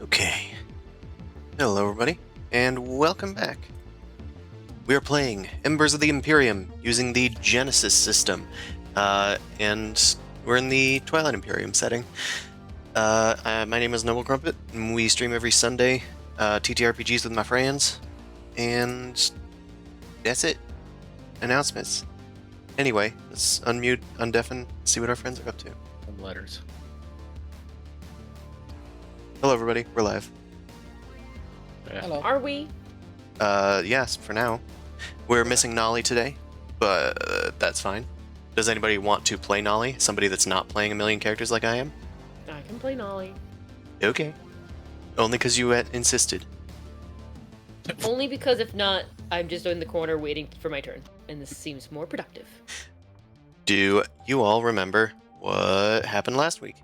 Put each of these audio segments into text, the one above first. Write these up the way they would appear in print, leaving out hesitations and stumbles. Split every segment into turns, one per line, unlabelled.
Okay. Hello, everybody, and welcome back. We are playing Embers of the Imperium using the Genesis system, and we're in the Twilight Imperium setting. My name is Noble Crumpet, and we stream every Sunday, TTRPGs with my friends, and that's it. Announcements. Anyway, let's unmute, undeafen, see what our friends are up to.
Some letters.
Hello, everybody. We're live.
Yeah.
Hello.
Are we?
Yes, for now. We're missing Nolly today, but that's fine. Does anybody want to play Nolly? Somebody that's not playing a million characters like I am?
I can play Nolly.
Okay. Only because you insisted.
Only because if not, I'm just in the corner waiting for my turn, and this seems more productive.
Do you all remember what happened last week?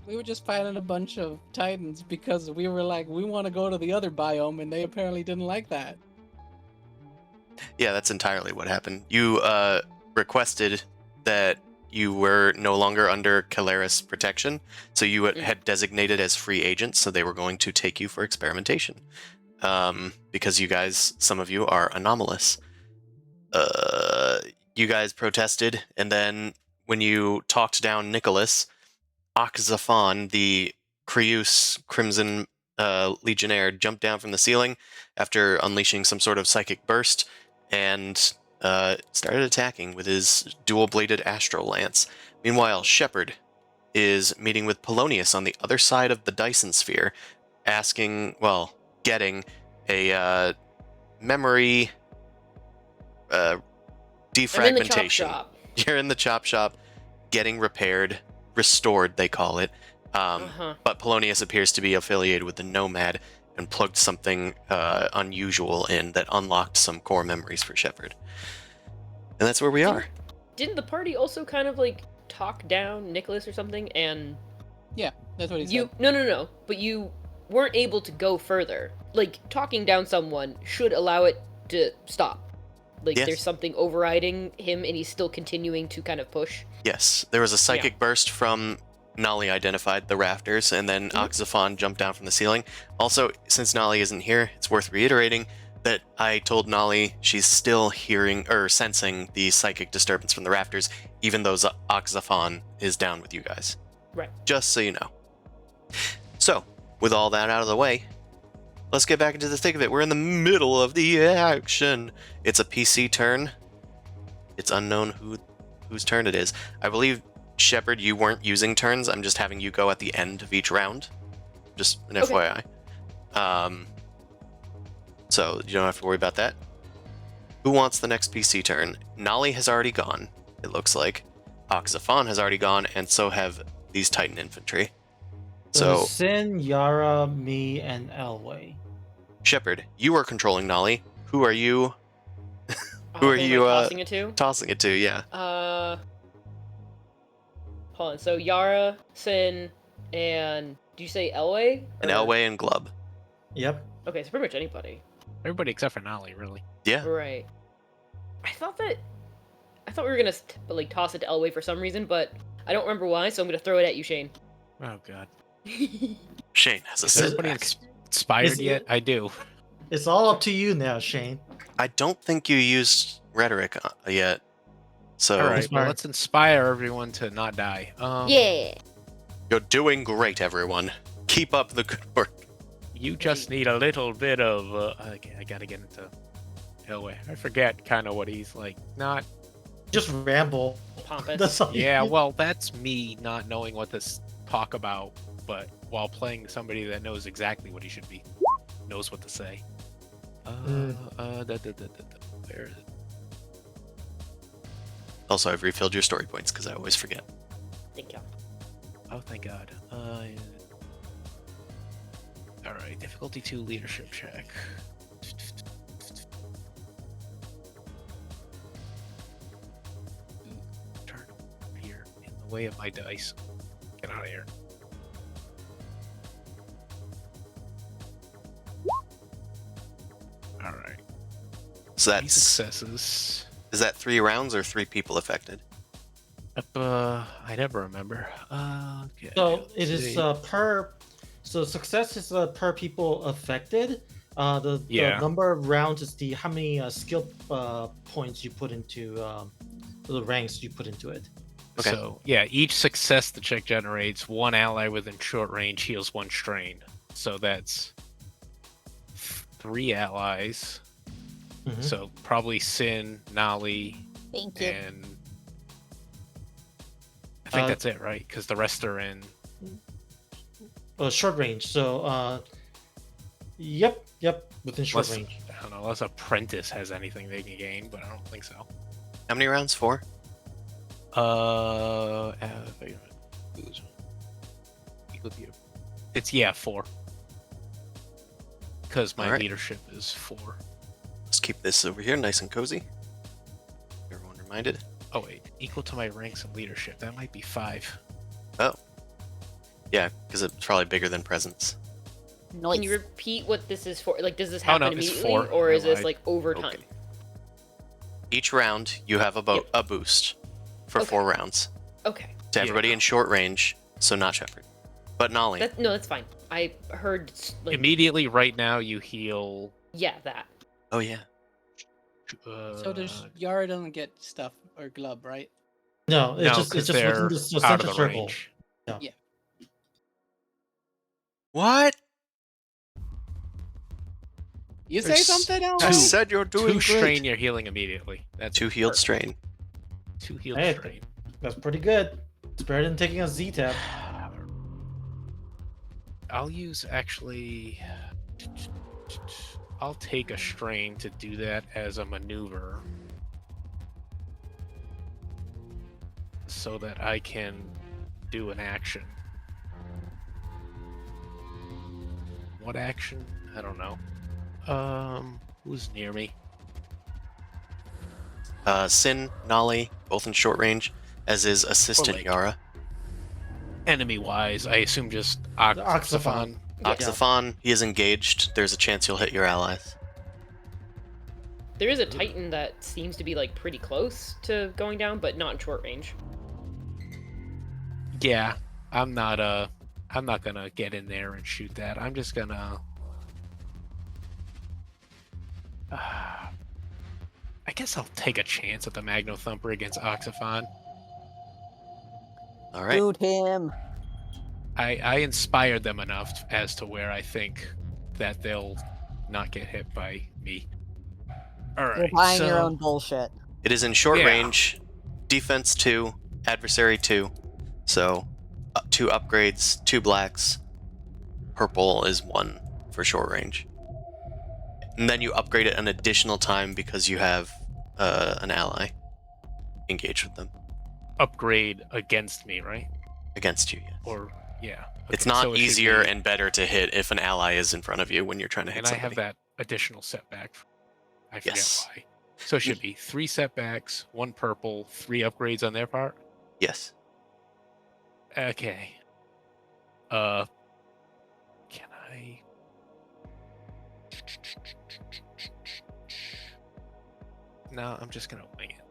We were just fighting a bunch of titans because we were like, we want to go to the other biome, and they apparently didn't like that.
Yeah, that's entirely what happened. You requested that you were no longer under Caleris protection, so you had designated as free agents, so they were going to take you for experimentation. Because you guys, some of you are anomalous. You guys protested, and then when you talked down Nicholas, Oxaphon, the Creus Crimson Legionnaire, jumped down from the ceiling after unleashing some sort of psychic burst and started attacking with his dual-bladed astral lance. Meanwhile, Shepard is meeting with Polonius on the other side of the Dyson sphere, getting a memory defragmentation.
I'm in the chop shop.
You're in the chop shop, getting repaired. Restored, they call it. But Polonius appears to be affiliated with the Nomad and plugged something unusual in that unlocked some core memories for Shepard. And that's where we are.
Didn't the party also kind of like talk down Nicholas or something? And
Yeah, that's what he said.
No. But you weren't able to go further. Like talking down someone should allow it to stop. Like
Yes.
There's something overriding him, and he's still continuing to kind of push.
Yes, there was a psychic burst from Nolly identified the rafters, and then Oxaphon jumped down from the ceiling. Also, since Nolly isn't here, it's worth reiterating that I told Nolly she's still hearing or sensing the psychic disturbance from the rafters, even though Oxaphon is down with you guys.
Right.
Just so you know. So, with all that out of the way, let's get back into the thick of it. We're in the middle of the action. It's a PC turn. It's unknown whose turn it is. I believe, Shepard, you weren't using turns. I'm just having you go at the end of each round. Just an FYI. So you don't have to worry about that. Who wants the next PC turn? Nolly has already gone, it looks like. Oxaphon has already gone, and so have these Titan infantry. So
Sin, Yara, me, and Elway.
Shepard, you are controlling Nolly. Who are you?
Who are you tossing it to?
Tossing it to, yeah.
Hold on. So Yara, Sin, and do you say Elway?
And Elway and Glub.
Yep.
Okay, so pretty much anybody.
Everybody except for Nolly, really.
Yeah.
Right. I thought we were gonna toss it to Elway for some reason, but I don't remember why, so I'm gonna throw it at you, Shane.
Oh god.
Shane has a
Is
set.
everybody inspired yet? I do.
It's all up to you now, Shane.
I don't think you used rhetoric yet. So
All right, well,
Inspire.
let's inspire everyone to not die.
Yeah.
You're doing great, everyone. Keep up the good work.
You just need a little bit of. I gotta get into Hellway. I forget kind of what he's like. Not.
Just ramble.
Pompous.
That's all.
Yeah,
You...
well, that's me not knowing what to talk about, but while playing somebody that knows exactly what he should be, knows what to say. Where is it?
Also, I've refilled your story points because I always forget.
Thank you.
Oh, thank God. All right, difficulty 2 leadership check. Turn here in the way of my dice. Get out of here. All right.
So
3
that's
successes.
is that 3 rounds or 3 people affected?
I never remember. Okay,
So
let's
it is
see.
per So success is per people affected. The
Yeah.
number of rounds is the how many skill points you put into the ranks you put into it.
Okay.
So yeah, each success the check generates, one ally within short range heals 1 strain. So that's 3 allies.
Mhm.
So probably Sin, Nali,
Thank you.
and I think that's it, right? Because the rest are in.
Short range. So yep, within short
Unless,
range.
I don't know, unless Apprentice has anything they can gain, but I don't think so.
How many rounds? 4?
It's 4. Because my
Alright.
leadership is 4.
Let's keep this over here nice and cozy. Everyone reminded.
Oh wait, equal to my ranks and leadership. That might be 5.
Oh. Yeah, because it's probably bigger than presence.
Nice.
Can you repeat what this is for? Like, does this
Oh,
happen
no, it's
immediately,
4.
or
I
is this
lied.
like over
Okay.
time?
Each round, you have a boost for
Okay.
4 rounds
Okay,
to everybody
Yeah.
in short range, so not Shepard. But Nolly.
no, that's fine. I heard like
Immediately, right now, you heal.
that.
Oh, yeah.
So does Yara doesn't get stuff or glove, right?
No, it's
No,
just
because
within
they're
the
out
center
of the
circle.
range.
What?
You say
There's
something else?
I
Two-
said you're doing
2 strain,
great.
you're healing immediately. That's
2 healed
perfect.
strain.
2 healed
Hey.
strain.
That's pretty good. It's better than taking a Z tab.
I'll use actually. I'll take a strain to do that as a maneuver, so that I can do an action. What action? I don't know. Who's near me?
Sin, Nolly, both in short range, as is assistant
like-
Yara.
Enemy-wise, I assume just
Oxaphon.
Oxaphon.
Yeah.
Oxaphon, he is engaged. There's a chance you'll hit your allies.
There is a Titan that seems to be like pretty close to going down, but not in short range.
Yeah, I'm not gonna get in there and shoot that. I'm just gonna. I guess I'll take a chance at the Magno Thumper against Oxaphon.
All right.
Shoot him.
I inspired them enough as to where I think that they'll not get hit by me. All
You're
right,
buying
so
your own bullshit.
It is in short
Yeah.
range, defense 2, adversary 2. So 2 upgrades, 2 blacks. Purple is 1 for short range. And then you upgrade it an additional time because you have an ally engaged with them
upgrade against me, right?
against you. Yes.
Or yeah,
It's
okay,
not
so it should
easier
be-
and better to hit if an ally is in front of you when you're trying to hit
and I
somebody.
have that additional setback. I forget
Yes.
why. So it should be 3 setbacks, 1 purple, 3 upgrades on their part.
Yes.
Okay. Can I? No, I'm just gonna wing it.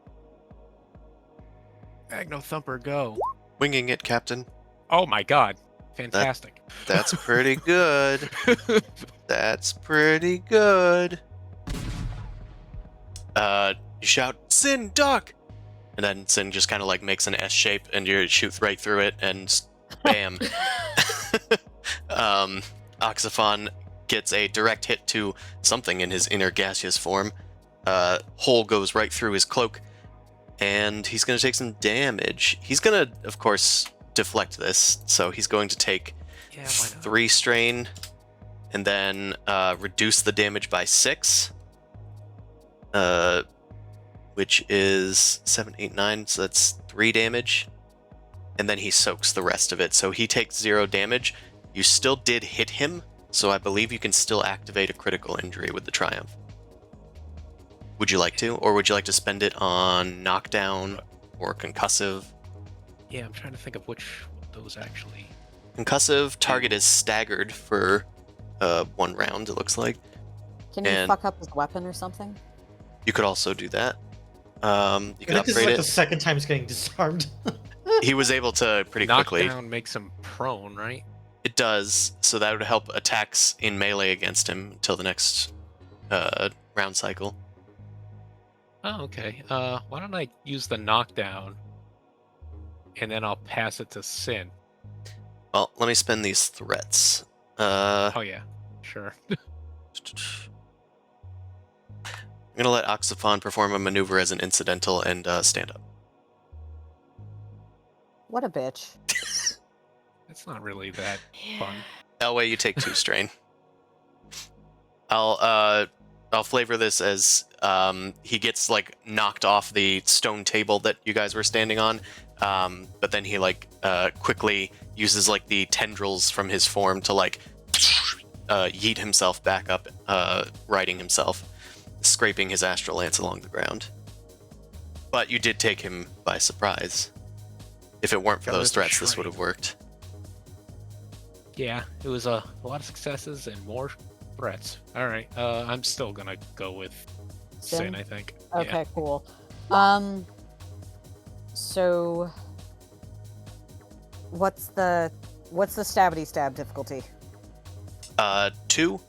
Magno Thumper, go!
Winging it, Captain.
Oh my God, fantastic!
That's pretty good. That's pretty good. You shout, Sin, duck! And then Sin just kind of like makes an S shape and you shoot right through it and bam. Oxaphon gets a direct hit to something in his inner gaseous form. Hole goes right through his cloak and he's going to take some damage. He's going to, of course, deflect this. So he's going to take
Yeah, why not?
3 strain and then reduce the damage by 6. Which is 7, 8, 9, so that's 3 damage. And then he soaks the rest of it, so he takes 0 damage. You still did hit him, so I believe you can still activate a critical injury with the Triumph. Would you like to? Or would you like to spend it on knockdown or concussive?
Yeah, I'm trying to think of which those actually.
Concussive target is staggered for 1 round, it looks like.
Can you
And-
fuck up his weapon or something?
You could also do that. You
I
could
think this is
upgrade
like
it.
the second time he's getting disarmed.
He was able to pretty quickly.
Knockdown makes him prone, right?
It does, so that would help attacks in melee against him until the next round cycle.
Oh, okay. Why don't I use the knockdown, and then I'll pass it to Sin.
Well, let me spend these threats.
Oh yeah, sure.
I'm gonna let Oxaphon perform a maneuver as an incidental and stand up.
What a bitch.
It's not really that fun.
That way you take 2 strain. I'll flavor this as he gets like knocked off the stone table that you guys were standing on, but then he like quickly uses like the tendrils from his form to like yeet himself back up, righting himself, scraping his astral lance along the ground. But you did take him by surprise. If it weren't for
That
those
was a
threats, this
shrine.
would have worked.
Yeah, it was a lot of successes and more threats. All right, I'm still gonna go with Sin,
Sin?
I think.
Okay, cool. So what's the stabby stab difficulty?
2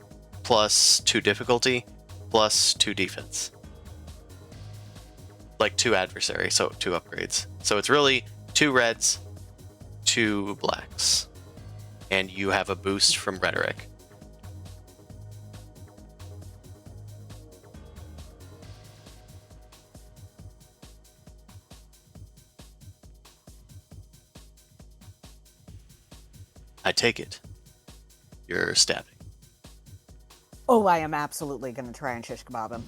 plus 2 difficulty plus 2 defense. Like 2 adversary, so 2 upgrades. So it's really 2 reds, 2 blacks. And you have a boost from rhetoric. I take it. You're stabbing.
Oh, I am absolutely gonna try and shish kebab him.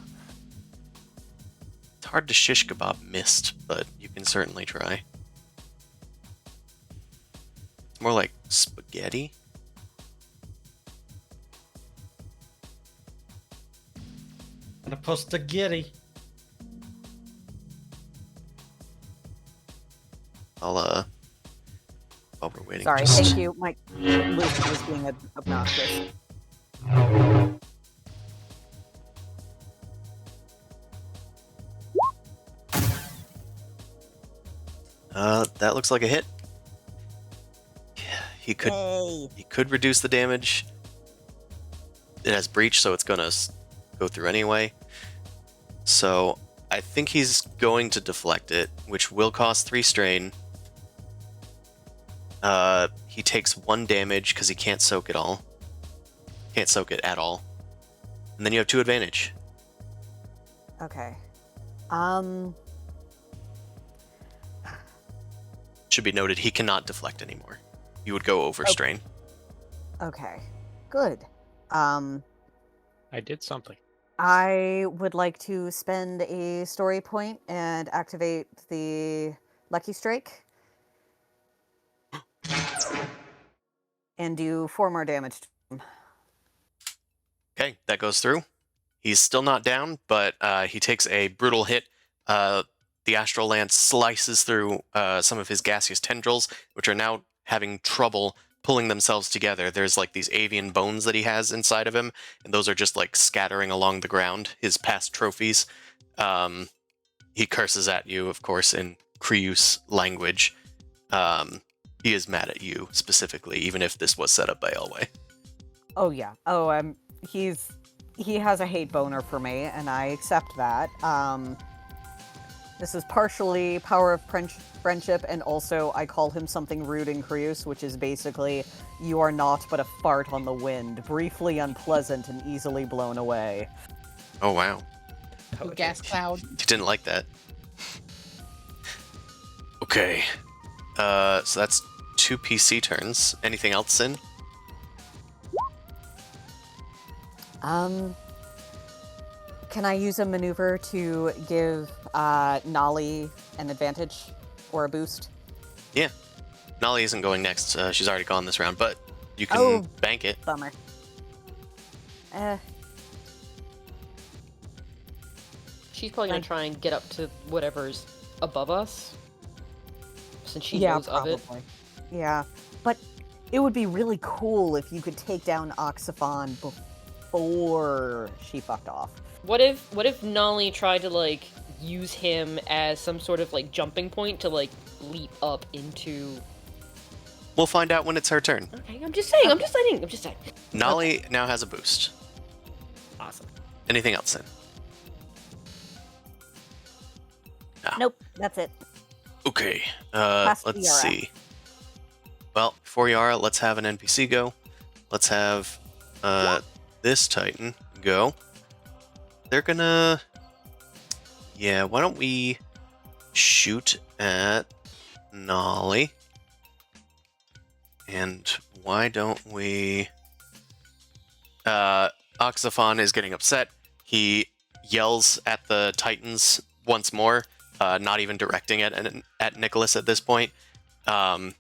It's hard to shish kebab mist, but you can certainly try. It's more like spaghetti.
And a postaghetti.
While we're waiting.
Sorry,
just-
thank you. My Lucy was being obnoxious.
That looks like a hit. Yeah, he could
Yay.
he could reduce the damage. It has breach, so it's gonna go through anyway. So I think he's going to deflect it, which will cost 3 strain. He takes 1 damage because he can't soak it all. Can't soak it at all. And then you have 2 advantage.
Okay.
Should be noted, he cannot deflect anymore. You would go over
Oh.
strain.
Okay. Good.
I did something.
I would like to spend a story point and activate the Lucky Strike. And do 4 more damage to him.
Okay, that goes through. He's still not down, but he takes a brutal hit. The astral lance slices through some of his gaseous tendrils, which are now having trouble pulling themselves together. There's like these avian bones that he has inside of him, and those are just like scattering along the ground, his past trophies. He curses at you, of course, in Krius language. He is mad at you specifically, even if this was set up by Elway.
Oh yeah. Oh, he has a hate boner for me, and I accept that. This is partially power of friendship, and also I call him something rude in Krius, which is basically, you are naught but a fart on the wind, briefly unpleasant and easily blown away.
Oh wow,
Gas cloud.
he didn't like that. Okay, so that's 2 PC turns. Anything else in?
Can I use a maneuver to give Nolly an advantage or a boost?
Yeah. Nolly isn't going next. She's already gone this round, but you can
Oh.
bank it.
Bummer.
She's probably gonna try and get up to whatever's above us, since she
Yeah,
knows of it.
probably. Yeah, but it would be really cool if you could take down Oxaphon before she fucked off.
What if Nolly tried to like use him as some sort of like jumping point to like leap up into
We'll find out when it's her turn.
Okay, I'm just saying.
Nolly now has a boost.
Awesome.
Anything else then?
Nope, that's it.
Okay,
Past
let's
Yara.
see. Well, before Yara, let's have an NPC go. Let's have this Titan go. They're gonna... Yeah, why don't we shoot at Nolly? And why don't we... Oxophon is getting upset. He yells at the Titans once more, not even directing it at Nicholas at this point. And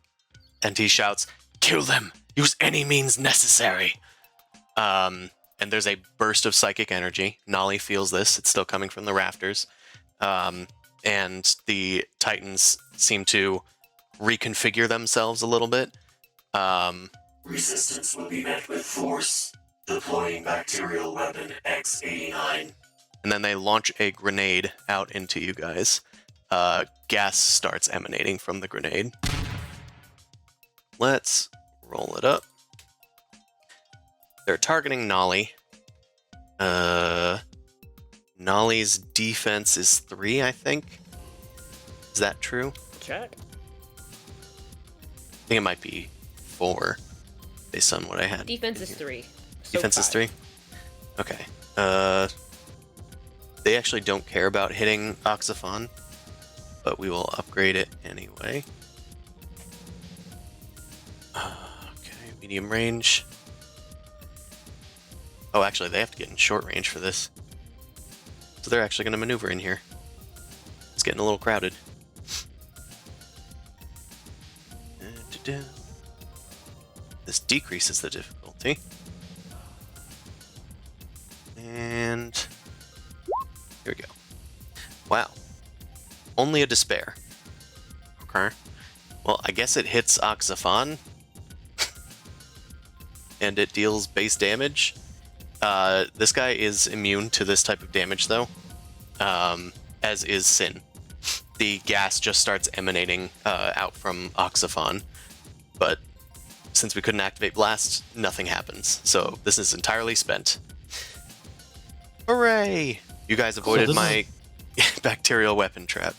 he shouts, "Kill them! Use any means necessary!" And there's a burst of psychic energy. Nolly feels this. It's still coming from the rafters. And the Titans seem to reconfigure themselves a little bit. Resistance will be met with force. Deploying bacterial weapon X-89. And then they launch a grenade out into you guys. Gas starts emanating from the grenade. Let's roll it up. They're targeting Nolly. Nolly's defense is 3, I think. Is that true?
Check.
I think it might be 4, based on what I had.
Defense is 3. So
Defense is 3? Okay. They actually don't care about hitting Oxophon, but we will upgrade it anyway. Okay, medium range. Oh, actually, they have to get in short range for this. So they're actually going to maneuver in here. It's getting a little crowded. This decreases the difficulty. And here we go. Wow. Only a despair. Okay. Well, I guess it hits Oxophon. And it deals base damage. This guy is immune to this type of damage, though. As is Sin. The gas just starts emanating out from Oxophon. But since we couldn't activate Blast, nothing happens. So this is entirely spent. Hooray! You guys avoided my bacterial weapon trap.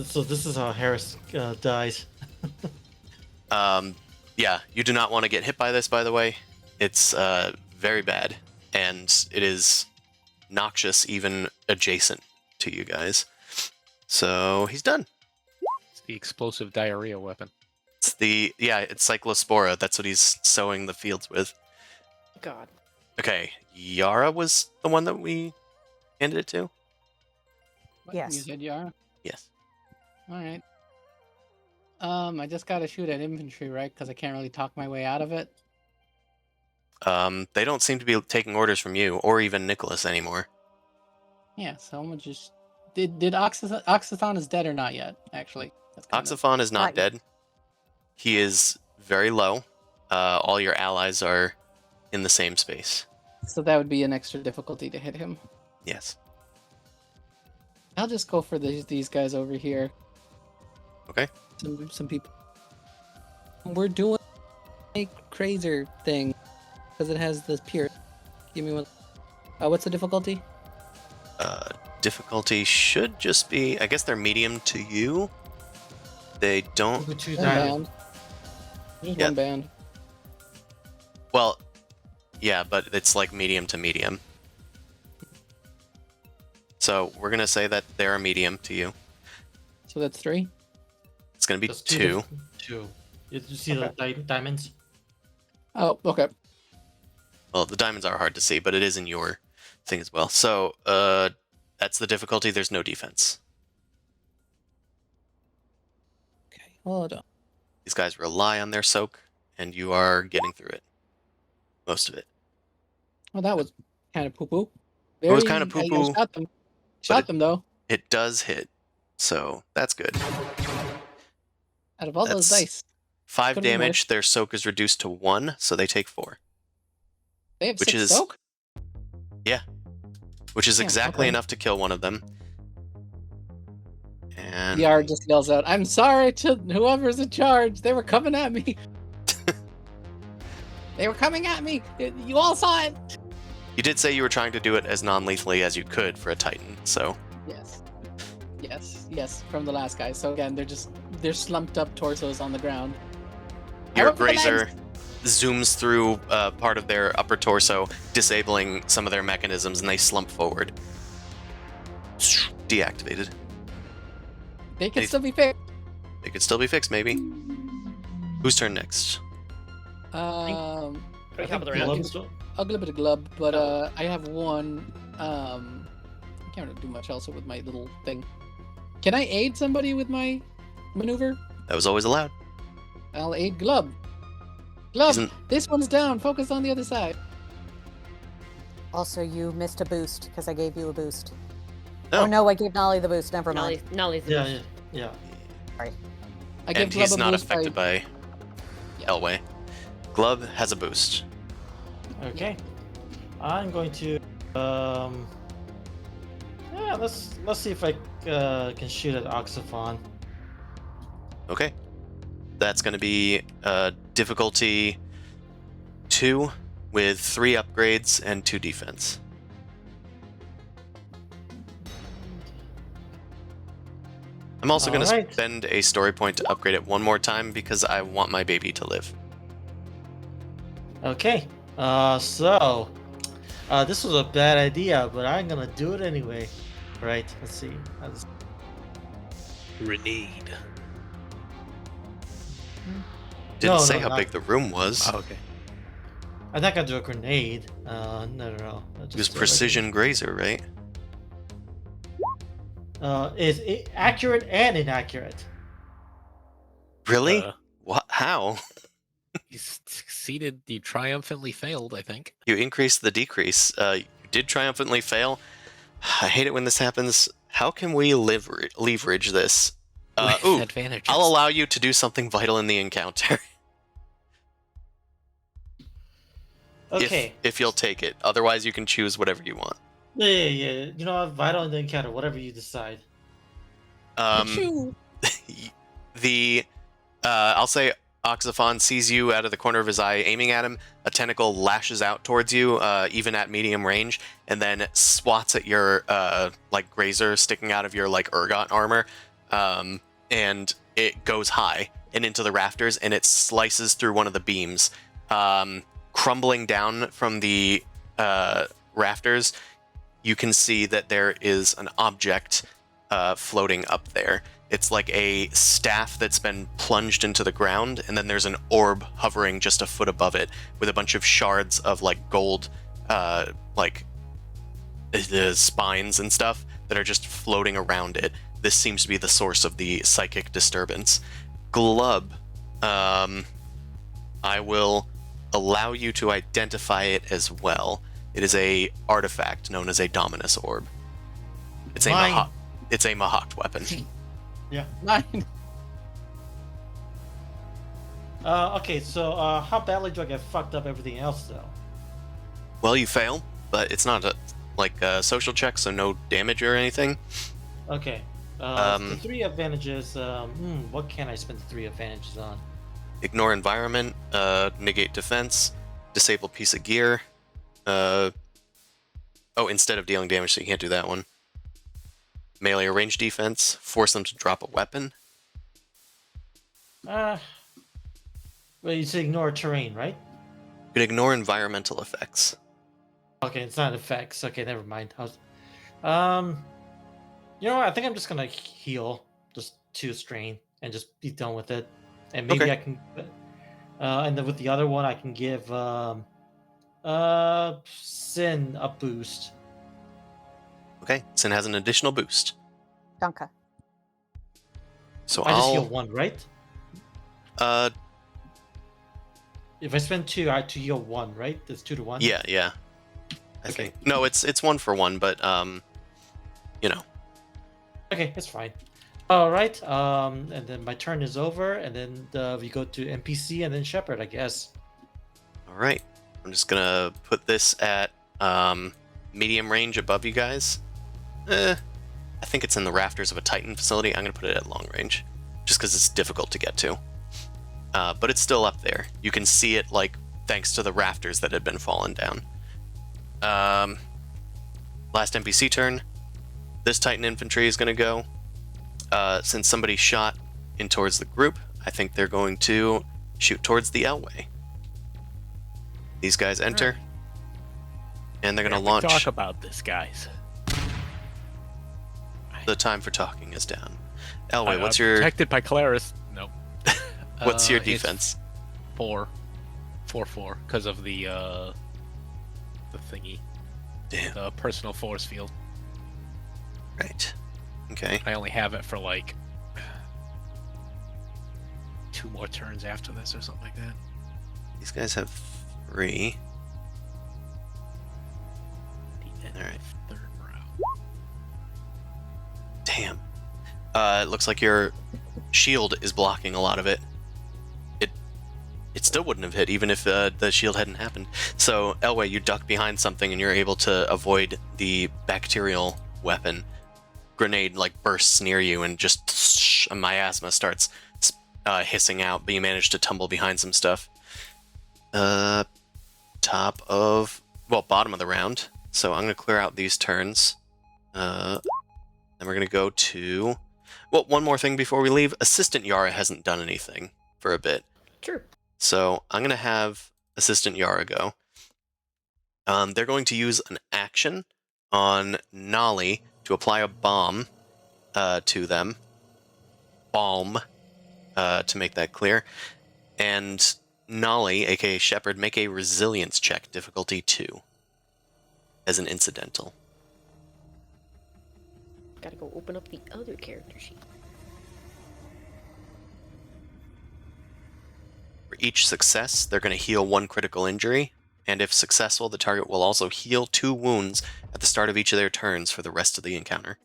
So this is how Harris dies.
Yeah, you do not want to get hit by this, by the way. It's very bad, and it is noxious even adjacent to you guys. So he's done.
It's the explosive diarrhea weapon.
It's it's Cyclospora. That's what he's sowing the fields with.
God.
Okay, Yara was the one that we handed it to?
What,
Yes.
You said Yara?
Yes.
All right. I just gotta shoot at infantry, right? Because I can't really talk my way out of it.
They don't seem to be taking orders from you, or even Nicholas anymore.
Yeah, so I'm gonna just... Did Oxothon is dead or not yet, actually? That's kind of...
Oxophon is not
Not yet.
dead. He is very low. All your allies are in the same space.
So that would be an extra difficulty to hit him.
Yes.
I'll just go for these guys over here.
Okay.
Some people. We're doing a crazer thing because it has this pierce. Give me one. What's the difficulty?
Difficulty should just be... I guess they're medium to you. They don't...
Go to
One
that.
band. Just
Yeah.
one band.
Well, yeah, but it's like medium to medium. So we're going to say that they're a medium to you.
So that's 3.
It's going to be
That's
2.
2. You see the diamonds?
Oh, okay.
Well, the diamonds are hard to see, but it is in your thing as well. So that's the difficulty. There's no defense.
Okay, hold on.
These guys rely on their soak, and you are getting through it. Most of it.
Well, that was kind of poo-poo.
It was kind of poo-poo,
I shot them. Shot them, though.
It does hit, so that's good.
Out of all those
That's-
dice.
5
Could've been
damage, their soak is reduced to 1, so they take 4.
They have
Which
6
is-
soak?
Which is
Yeah,
exactly
okay.
enough to kill one of them. And
VR just yells out, "I'm sorry to whoever's in charge. They were coming at me. They were coming at me. You all saw it."
you did say you were trying to do it as non-lethally as you could for a Titan, so
Yes, from the last guy. So again, they're slumped up torsos on the ground. I
your
went for the
Grazer
legs.
zooms through part of their upper torso, disabling some of their mechanisms, and they slump forward. Deactivated.
They can
They-
still be fixed.
They could still be fixed, maybe. Whose turn next?
Um,
At the top of the
I think
round.
Glove still-
I'll give it a glub, but I have one. I can't really do much else with my little thing. Can I aid somebody with my maneuver?
That was always allowed.
I'll aid glub. Glub,
Isn't-
this one's down. Focus on the other side.
Also, you missed a boost because I gave you a boost.
Oh.
Oh no, I gave Nolly the boost. Never mind.
Nolly's the
Yeah,
best.
yeah.
I give
And
glub
he's
a
not
boost
affected by Elway. Glove has a boost.
Okay. I'm going to yeah, let's see if I can shoot at Oxophon.
Okay. That's going to be difficulty 2 with 3 upgrades and 2 defense. I'm also going to
Alright.
spend a story point to upgrade it one more time because I want my baby to live.
Okay. So this was a bad idea, but I'm gonna do it anyway. Right. Let's see.
Grenade.
Didn't
No,
say
no,
how
not-
big the room was.
Oh, okay.
I'm not gonna do a grenade. No. I'll
It was
just do
precision grazer, right?
Is accurate and inaccurate.
Really?
Uh,
What? How?
you succeeded. You triumphantly failed, I think.
You increased the decrease. You did triumphantly fail. I hate it when this happens. How can we leverage this?
With
Ooh,
advantages.
I'll allow you to do something vital in the encounter.
Okay.
If you'll take it. Otherwise, you can choose whatever you want.
Yeah. You know what? Vital in the encounter. Whatever you decide.
Achoo.
I'll say Oxophon sees you out of the corner of his eye, aiming at him. A tentacle lashes out towards you, even at medium range, and then swats at your like grazer sticking out of your like ergot armor, and it goes high and into the rafters, and it slices through one of the beams, crumbling down from the rafters. You can see that there is an object floating up there. It's like a staff that's been plunged into the ground, and then there's an orb hovering just a foot above it with a bunch of shards of like gold, like the spines and stuff that are just floating around it. This seems to be the source of the psychic disturbance. Glub, I will allow you to identify it as well. It is a artifact known as a Dominus Orb. It's a
Mine.
it's a Mahakt weapon.
Mine.
Okay. So how badly do I get fucked up everything else though?
Well, you fail, but it's not a social check, so no damage or anything.
Okay. The 3 advantages. What can I spend the 3 advantages on?
Ignore environment, negate defense, disable piece of gear. Instead of dealing damage, so you can't do that one. Melee or range defense, force them to drop a weapon.
Well, you say ignore terrain, right?
You can ignore environmental effects.
Okay, it's not effects. Okay, never mind. You know what? I think I'm just gonna heal, just 2 strain, and just be done with it. And maybe
Okay.
I can, and then with the other one, I can give Sin a boost.
Okay, Sin has an additional boost.
Donka.
So
I just
I'll
heal 1, right? If I spend 2, I have to heal 1, right? It's 2 to 1.
yeah. I
Okay.
think no, it's 1 for 1, but you know.
Okay, it's fine. All right. And then my turn is over, and then we go to NPC and then Shepherd, I guess.
All right, I'm just gonna put this at medium range above you guys. I think it's in the rafters of a Titan facility. I'm going to put it at long range, just because it's difficult to get to. But it's still up there. You can see it, like, thanks to the rafters that had been fallen down. Last NPC turn. This Titan infantry is going to go. Since somebody shot in towards the group, I think they're going to shoot towards the Elway. These guys enter, and they're going to launch.
Talk about this, guys.
The time for talking is down. Elway, what's your
protected by Claris? No.
what's your
It's
defense?
4, because of the thingy,
Damn.
the personal force field.
Right. Okay.
I only have it for like 2 more turns after this or something like that.
These guys have 3.
The end
Alright.
of 3rd round.
Damn. It looks like your shield is blocking a lot of it. It still wouldn't have hit even if the shield hadn't happened. So, Elway, you duck behind something and you're able to avoid the bacterial weapon. Grenade like bursts near you and just a miasma starts hissing out, but you manage to tumble behind some stuff. Bottom of the round. So I'm going to clear out these turns. Then we're going to go to... Well, one more thing before we leave. Assistant Yara hasn't done anything for a bit.
True.
So I'm going to have Assistant Yara go. They're going to use an action on Nolly to apply a bomb to them. Balm, to make that clear. And Nolly, aka Shepard, make a resilience check, difficulty 2, as an incidental.
Gotta go open up the other character sheet.
For each success, they're going to heal 1 critical injury, and if successful, the target will also heal 2 wounds at the start of each of their turns for the rest of the encounter.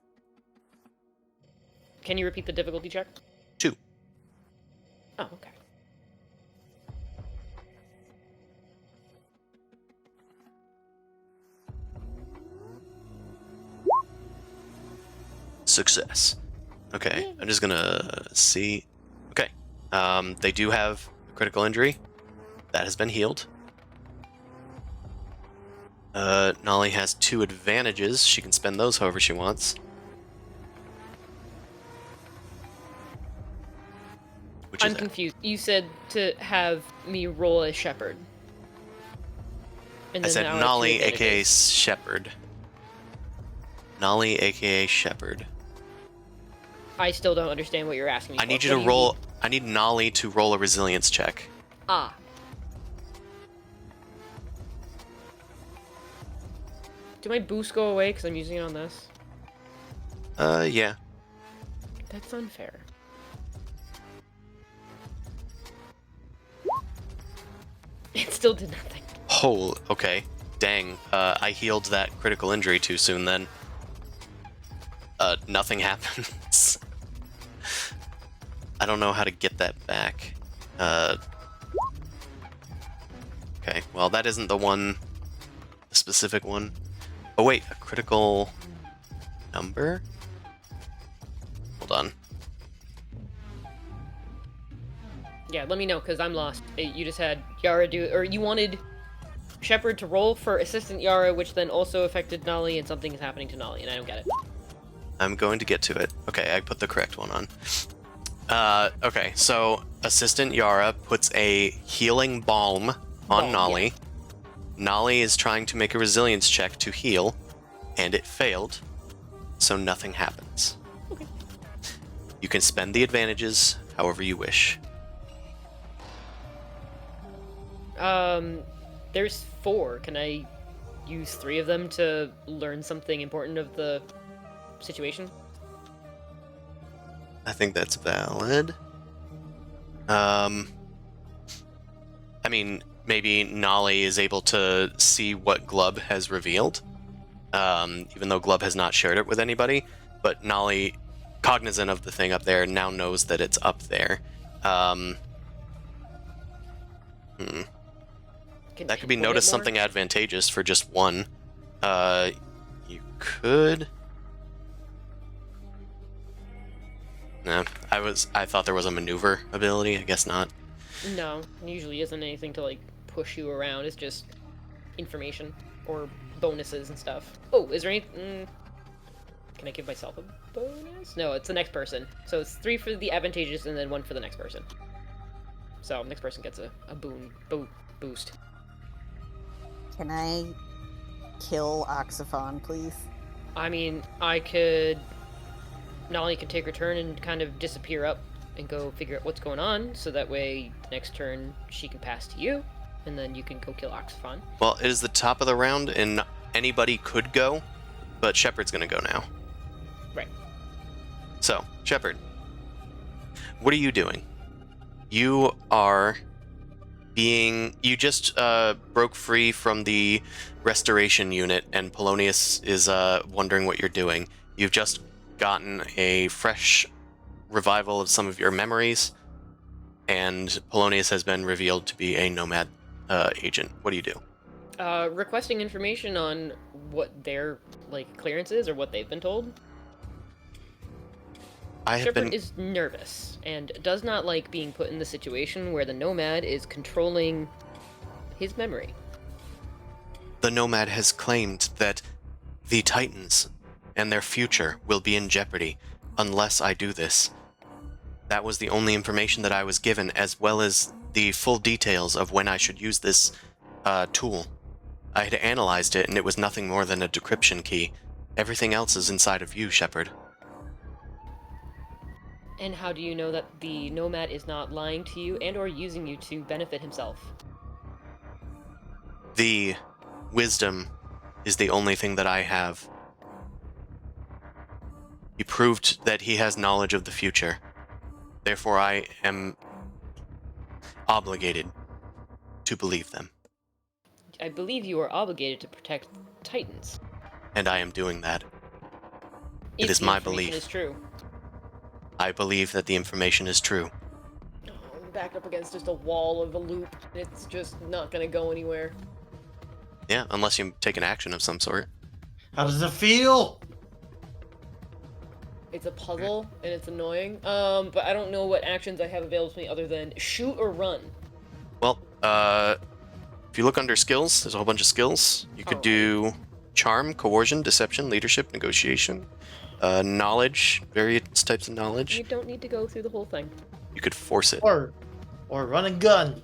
Can you repeat the difficulty check?
2.
Oh, okay.
Success. Okay, I'm just gonna see. Okay, they do have a critical injury. That has been healed. Nolly has 2 advantages. She can spend those however she wants. Which
I'm
is
confused. You said to have me roll a shepherd. And
I
then
said
now I have
Nolly,
2
aka
advantages.
Shepard. Nolly, aka Shepard.
I still don't understand what you're asking me
I
for.
need you
What
to
do you
roll.
mean?
I need Nolly to roll a resilience check.
Ah. Do my boost go away because I'm using it on this?
Yeah.
That's unfair. It still did nothing.
Oh, okay. Dang. I healed that critical injury too soon then. Nothing happens. I don't know how to get that back. Okay, well that isn't the one, the specific one. Oh wait, a critical number? Hold on.
Yeah, let me know, because I'm lost. You just had Yara do... Or you wanted Shepard to roll for Assistant Yara, which then also affected Nolly, and something is happening to Nolly, and I don't get it.
I'm going to get to it. Okay, I put the correct one on. Okay, so Assistant Yara puts a healing balm on
Balm,
Nolly. Nolly is trying to make a resilience check to heal, and it failed, so nothing happens.
Okay.
You can spend the advantages however you wish.
There's 4. Can I use 3 of them to learn something important of the situation?
I think that's valid. I mean, maybe Nolly is able to see what Glub has revealed, even though Glub has not shared it with anybody, but Nolly, cognizant of the thing up there, now knows that it's up there.
Can
That could be
pinpoint it
noticed
more?
something advantageous for just 1. You could... No, I thought there was a maneuver ability. I guess not.
No, it usually isn't anything to like push you around. It's just information or bonuses and stuff. Oh, is there any? Can I give myself a bonus? No, it's the next person. So it's 3 for the advantageous and then 1 for the next person. So next person gets a boost.
Can I kill Oxophon, please?
I mean, I could. Nolly could take her turn and kind of disappear up and go figure out what's going on, so that way the next turn she can pass to you, and then you can go kill Oxophon.
Well, it is the top of the round, and anybody could go, but Shepard's gonna go now.
Right.
So, Shepard, what are you doing? You are you just broke free from the restoration unit, and Polonius is wondering what you're doing. You've just gotten a fresh revival of some of your memories, and Polonius has been revealed to be a nomad agent. What do you do?
Requesting information on what their clearance is or what they've been told. Shepard is nervous and does not like being put in the situation where the nomad is controlling his memory.
The nomad has claimed that the Titans and their future will be in jeopardy unless I do this. That was the only information that I was given, as well as the full details of when I should use this tool. I had analyzed it, and it was nothing more than a decryption key. Everything else is inside of you, Shepard.
And how do you know that the nomad is not lying to you and or using you to benefit himself?
The wisdom is the only thing that I have. He proved that he has knowledge of the future. Therefore, I am obligated to believe them.
I believe you are obligated to protect Titans.
And I am doing that.
If
It is
the
my
information
belief.
is true.
I believe that the information is true.
Oh, I'm backed up against just a wall of a loop. It's just not gonna go anywhere.
Yeah, unless you take an action of some sort.
How does it feel?
It's a puzzle and it's annoying. But I don't know what actions I have available to me other than shoot or run.
Well, if you look under skills, there's a whole bunch of skills. You could do charm, coercion, deception, leadership, negotiation, knowledge, various types of knowledge.
You don't need to go through the whole thing.
You could force it.
Or run and gun.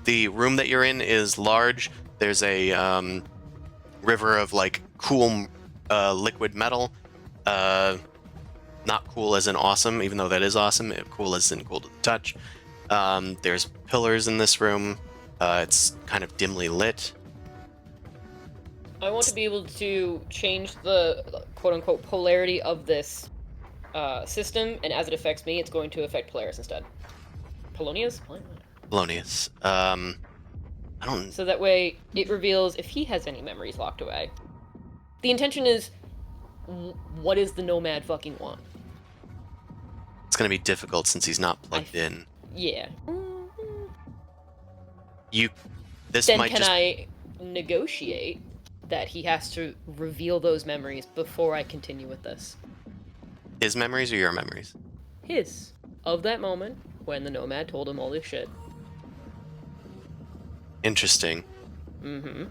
The room that you're in is large. There's a river of cool liquid metal. Not cool as in awesome, even though that is awesome. Cool as in cool to the touch. There's pillars in this room. It's kind of dimly lit.
I want to be able to change the quote-unquote polarity of this system, and as it affects me, it's going to affect Polaris instead. Polonius?
Polonius. I don't...
So that way, it reveals if he has any memories locked away. The intention is, what does the nomad fucking want?
It's going to be difficult since he's not plugged in.
Yeah.
Then
can I negotiate that he has to reveal those memories before I continue with this?
His memories or your memories?
His. Of that moment when the nomad told him all this shit.
Interesting.
Mm-hmm.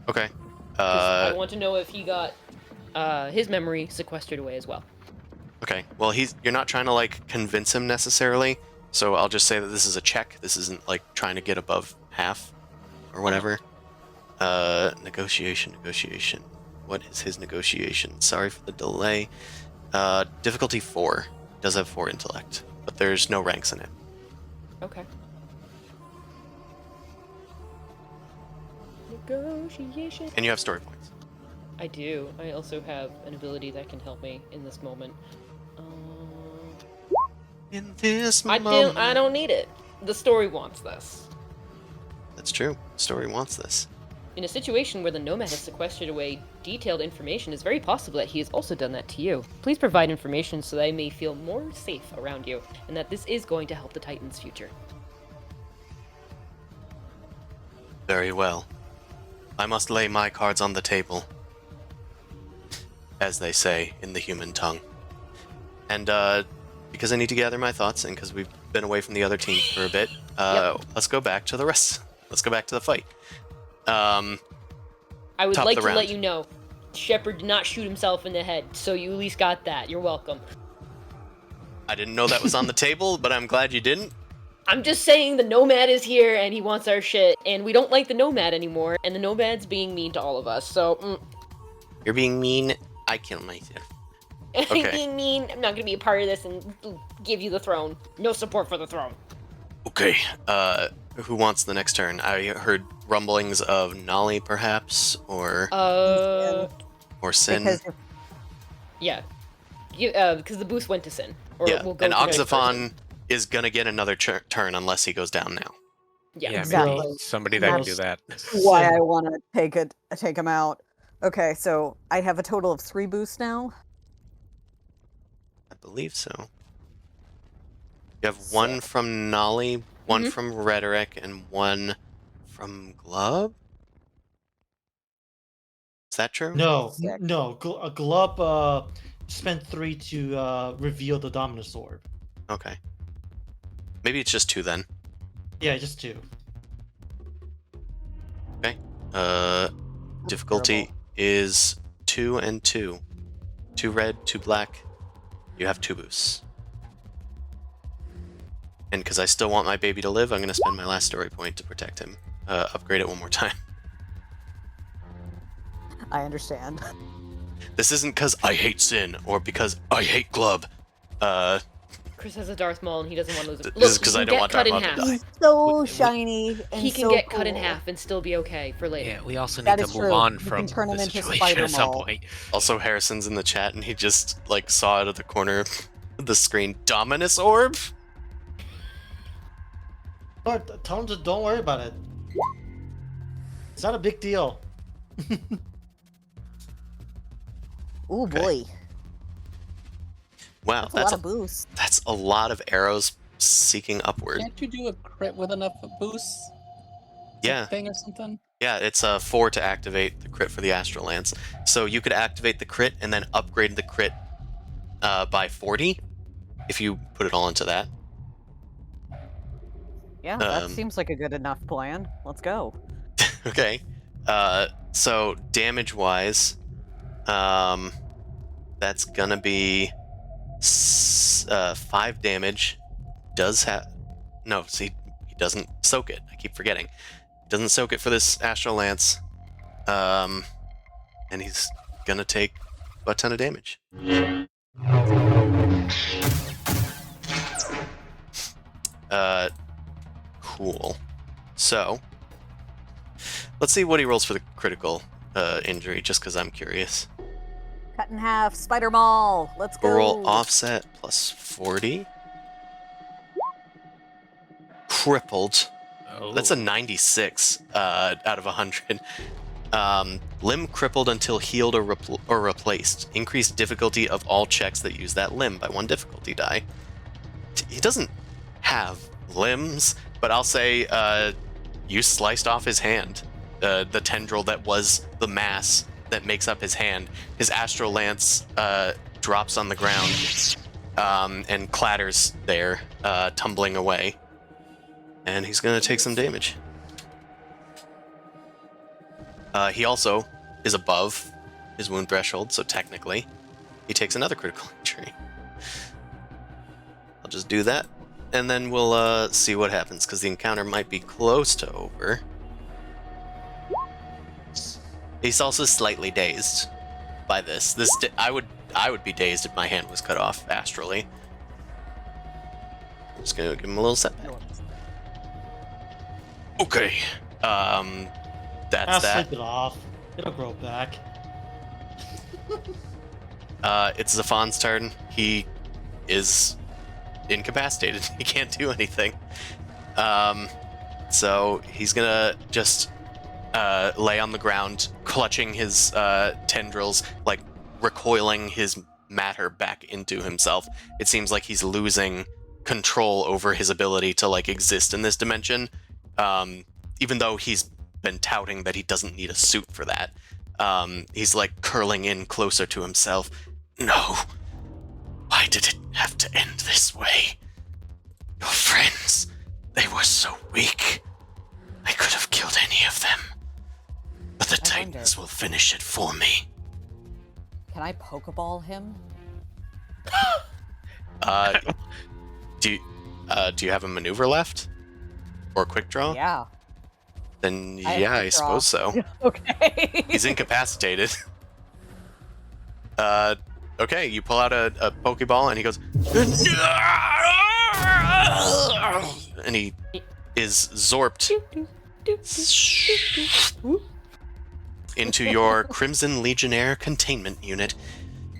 Okay.
I want to know if he got his memory sequestered away as well.
Okay. Well, you're not trying to convince him necessarily, so I'll just say that this is a check. This isn't trying to get above half or whatever. Negotiation. What is his negotiation? Sorry for the delay. Difficulty 4. Does have 4 intellect, but there's no ranks in it.
Okay. Negotiation.
And you have story points.
I do. I also have an ability that can help me in this moment.
In this
I
moment.
I don't need it. The story wants this.
That's true. Story wants this.
In a situation where the nomad has sequestered away detailed information, it's very possible that he has also done that to you. Please provide information so that I may feel more safe around you, and that this is going to help the Titan's future.
Very well. I must lay my cards on the table, as they say in the human tongue. And because I need to gather my thoughts, and because we've been away from the other team for a bit, let's go back to the rest. Let's go back to the fight.
I would
Top
like
the
to
round.
let you know, Shepard did not shoot himself in the head, so you at least got that. You're welcome.
I didn't know that was on the table, but I'm glad you didn't.
I'm just saying the Nomad is here and he wants our shit, and we don't like the Nomad anymore, and the Nomad's being mean to all of us, so...
You're being mean. I killed myself. Okay.
being mean, I'm not gonna be a part of this and give you the throne. No support for the throne.
Okay. Who wants the next turn? I heard rumblings of Nolly, perhaps, or Sin.
Because
Yeah. Because the boost went to Sin. Or
Yeah,
we'll go
and
to the next person.
Oxaphon is gonna get another turn unless he goes down now.
Yeah.
Exactly.
maybe somebody that can do that.
why I want to take him out. Okay, so I have a total of 3 boosts now.
I believe so. You have one from Nolly, one from Rhetoric, and one from Glub? Is that true?
No,
Sick.
no. Glub spent 3 to reveal the Dominus Orb.
Okay. Maybe it's just 2 then.
Yeah, just 2.
Okay. Difficulty is 2 and 2. 2 red, 2 black. You have 2 boosts. And because I still want my baby to live, I'm going to spend my last story point to protect him. Upgrade it one more time.
I understand.
This isn't because I hate Sin or because I hate Glub.
Chris has a Darth Maul and he doesn't want to lose it.
This is 'cause I don't want
cut
Darth
in
Maul to
half.
die.
He's so shiny and
He can
so
get cut in
cool.
half and still be okay for later.
Yeah, we also need
That
to
is
move
true.
on
You
from
can turn him
the
into
situation
Spider
at some
Maul.
point.
Also, Harrison's in the chat and he just saw out of the corner of the screen Dominus Orb.
But tell him to don't worry about it. It's not a big deal.
Ooh
Okay.
boy,
Wow,
that's a lot of boosts.
that's a lot of arrows seeking upward.
Can't you do a crit with enough boosts?
Yeah.
Thing or something?
Yeah, it's 4 to activate the crit for the Astral Lance. So you could activate the crit and then upgrade the crit by 40 if you put it all into that.
Yeah, that
Um,
seems like a good enough plan. Let's go.
Okay. So damage-wise, that's gonna be 5 damage. Does have no? See, he doesn't soak it. I keep forgetting. Doesn't soak it for this Astral Lance. And he's gonna take a ton of damage. Cool. So, let's see what he rolls for the critical injury, just because I'm curious.
Cut in half, Spider Maul. Let's go.
We'll roll offset plus 40. Crippled.
Oh.
That's a 96 out of 100. Limb crippled until healed or replaced. Increased difficulty of all checks that use that limb by 1 difficulty die. He doesn't have limbs, but I'll say you sliced off his hand. The tendril that was the mass that makes up his hand. His Astral Lance drops on the ground and clatters there, tumbling away. And he's going to take some damage. He also is above his wound threshold, so technically he takes another critical injury. I'll just do that, and then we'll see what happens, because the encounter might be close to over. He's also slightly dazed by this. I would be dazed if my hand was cut off astrally. I'm just gonna give him a little setback. Okay. That's
I'll
that.
sleep it off. It'll grow back.
It's Zafon's turn. He is incapacitated. He can't do anything. So he's gonna just lay on the ground, clutching his tendrils, like recoiling his matter back into himself. It seems like he's losing control over his ability to like exist in this dimension. Even though he's been touting that he doesn't need a suit for that. He's like curling in closer to himself. No. Why did it have to end this way? Your friends, they were so weak. I could have killed any of them. But the
I wonder.
Titans will finish it for me.
Can I Pokeball him?
Do you have a maneuver left? Or a quick draw?
Yeah.
Then
I have
yeah, I
quick draw.
suppose so.
Okay.
He's incapacitated. Okay, you pull out a Pokeball and he goes, and he is zorped into your Crimson Legionnaire containment unit.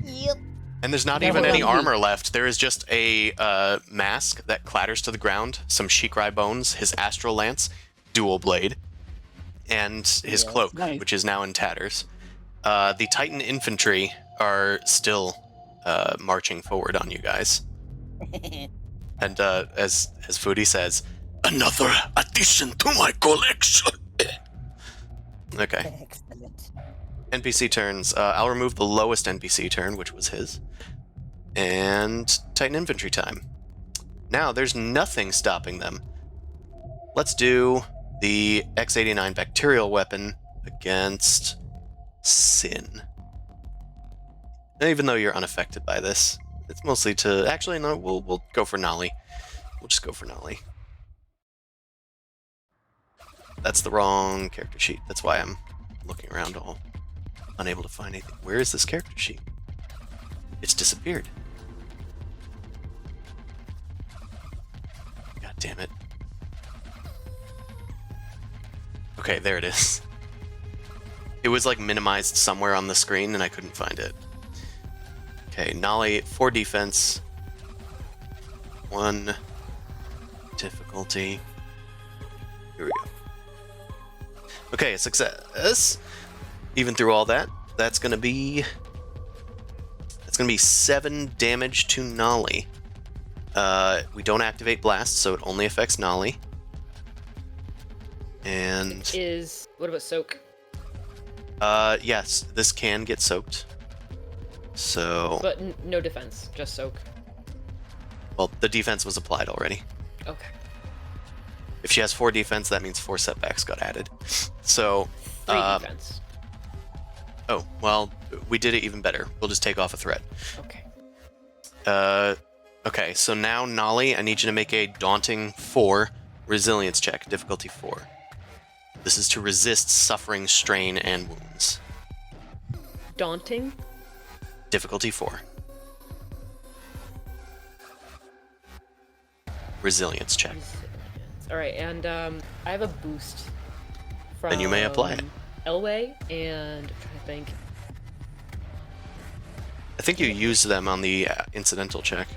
Yep.
And there's not
Never
even any
gonna be.
armor left. There is just a mask that clatters to the ground, some Shikrai bones, his Astral Lance, dual blade, and his
Yeah,
cloak,
nice.
which is now in tatters. The Titan infantry are still marching forward on you guys. And as Foodie says, another addition to my collection. Okay.
Excellent.
NPC turns. I'll remove the lowest NPC turn, which was his. And Titan infantry time. Now, there's nothing stopping them. Let's do the X89 bacterial weapon against Sin. Even though you're unaffected by this, it's mostly to... Actually, no, we'll go for Nolly. We'll just go for Nolly. That's the wrong character sheet. That's why I'm looking around all unable to find anything. Where is this character sheet? It's disappeared. God damn it. Okay, there it is. It was like minimized somewhere on the screen and I couldn't find it. Okay, Nolly, 4 defense, 1 difficulty. Here we go. Okay, success. Even through all that, that's gonna be 7 damage to Nolly. We don't activate blast, so it only affects Nolly. And
What about soak?
yes, this can get soaked. So,
But no defense, just soak.
well, the defense was applied already.
Okay.
If she has 4 defense, that means 4 setbacks got added. So,
3 defense.
oh, well, we did it even better. We'll just take off a threat.
Okay.
Okay, so now, Nolly, I need you to make a daunting 4 resilience check, difficulty 4. This is to resist suffering, strain, and wounds.
Daunting.
Difficulty 4. Resilience check.
All right, and I have a boost from
Then you may apply it.
Elway, and I'm trying to think.
I think you used them on the incidental check.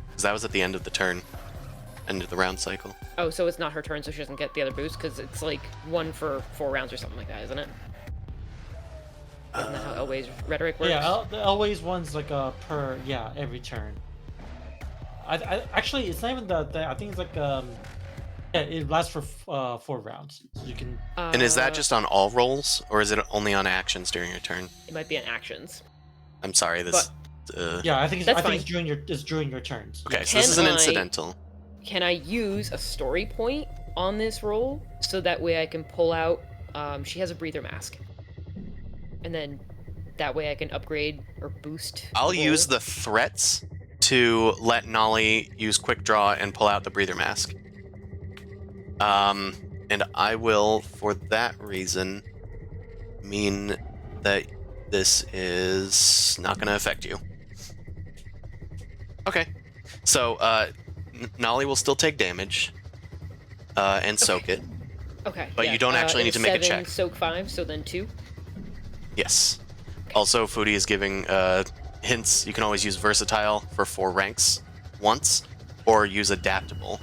Because that was at the end of the turn. End of the round cycle.
Oh, so it's not her turn, so she doesn't get the other boost because it's like 1 for 4 rounds or something like that, isn't it? Isn't that how Elway's rhetoric works?
Yeah, the always one's like per every turn. I actually it's not even the I think it's like yeah, it lasts for 4 rounds. So you can
And is that just on all rolls, or is it only on actions during your turn?
It might be on actions.
I'm sorry, this...
yeah I think it's
That's
I think
fine.
it's during your turns.
Okay, so this is an
Can I-
incidental.
Can I use a story point on this roll so that way I can pull out? She has a breather mask, and then that way I can upgrade or boost.
I'll
the
use
roll.
the threats to let Nolly use quick draw and pull out the breather mask. And I will, for that reason, mean that this is not going to affect you. Okay, so Nolly will still take damage and soak it.
Okay.
but
yeah,
you don't actually
it
need to
was
make a
7,
check.
Soak 5, so then 2.
Yes. Also, Foodie is giving hints. You can always use versatile for 4 ranks once, or use adaptable,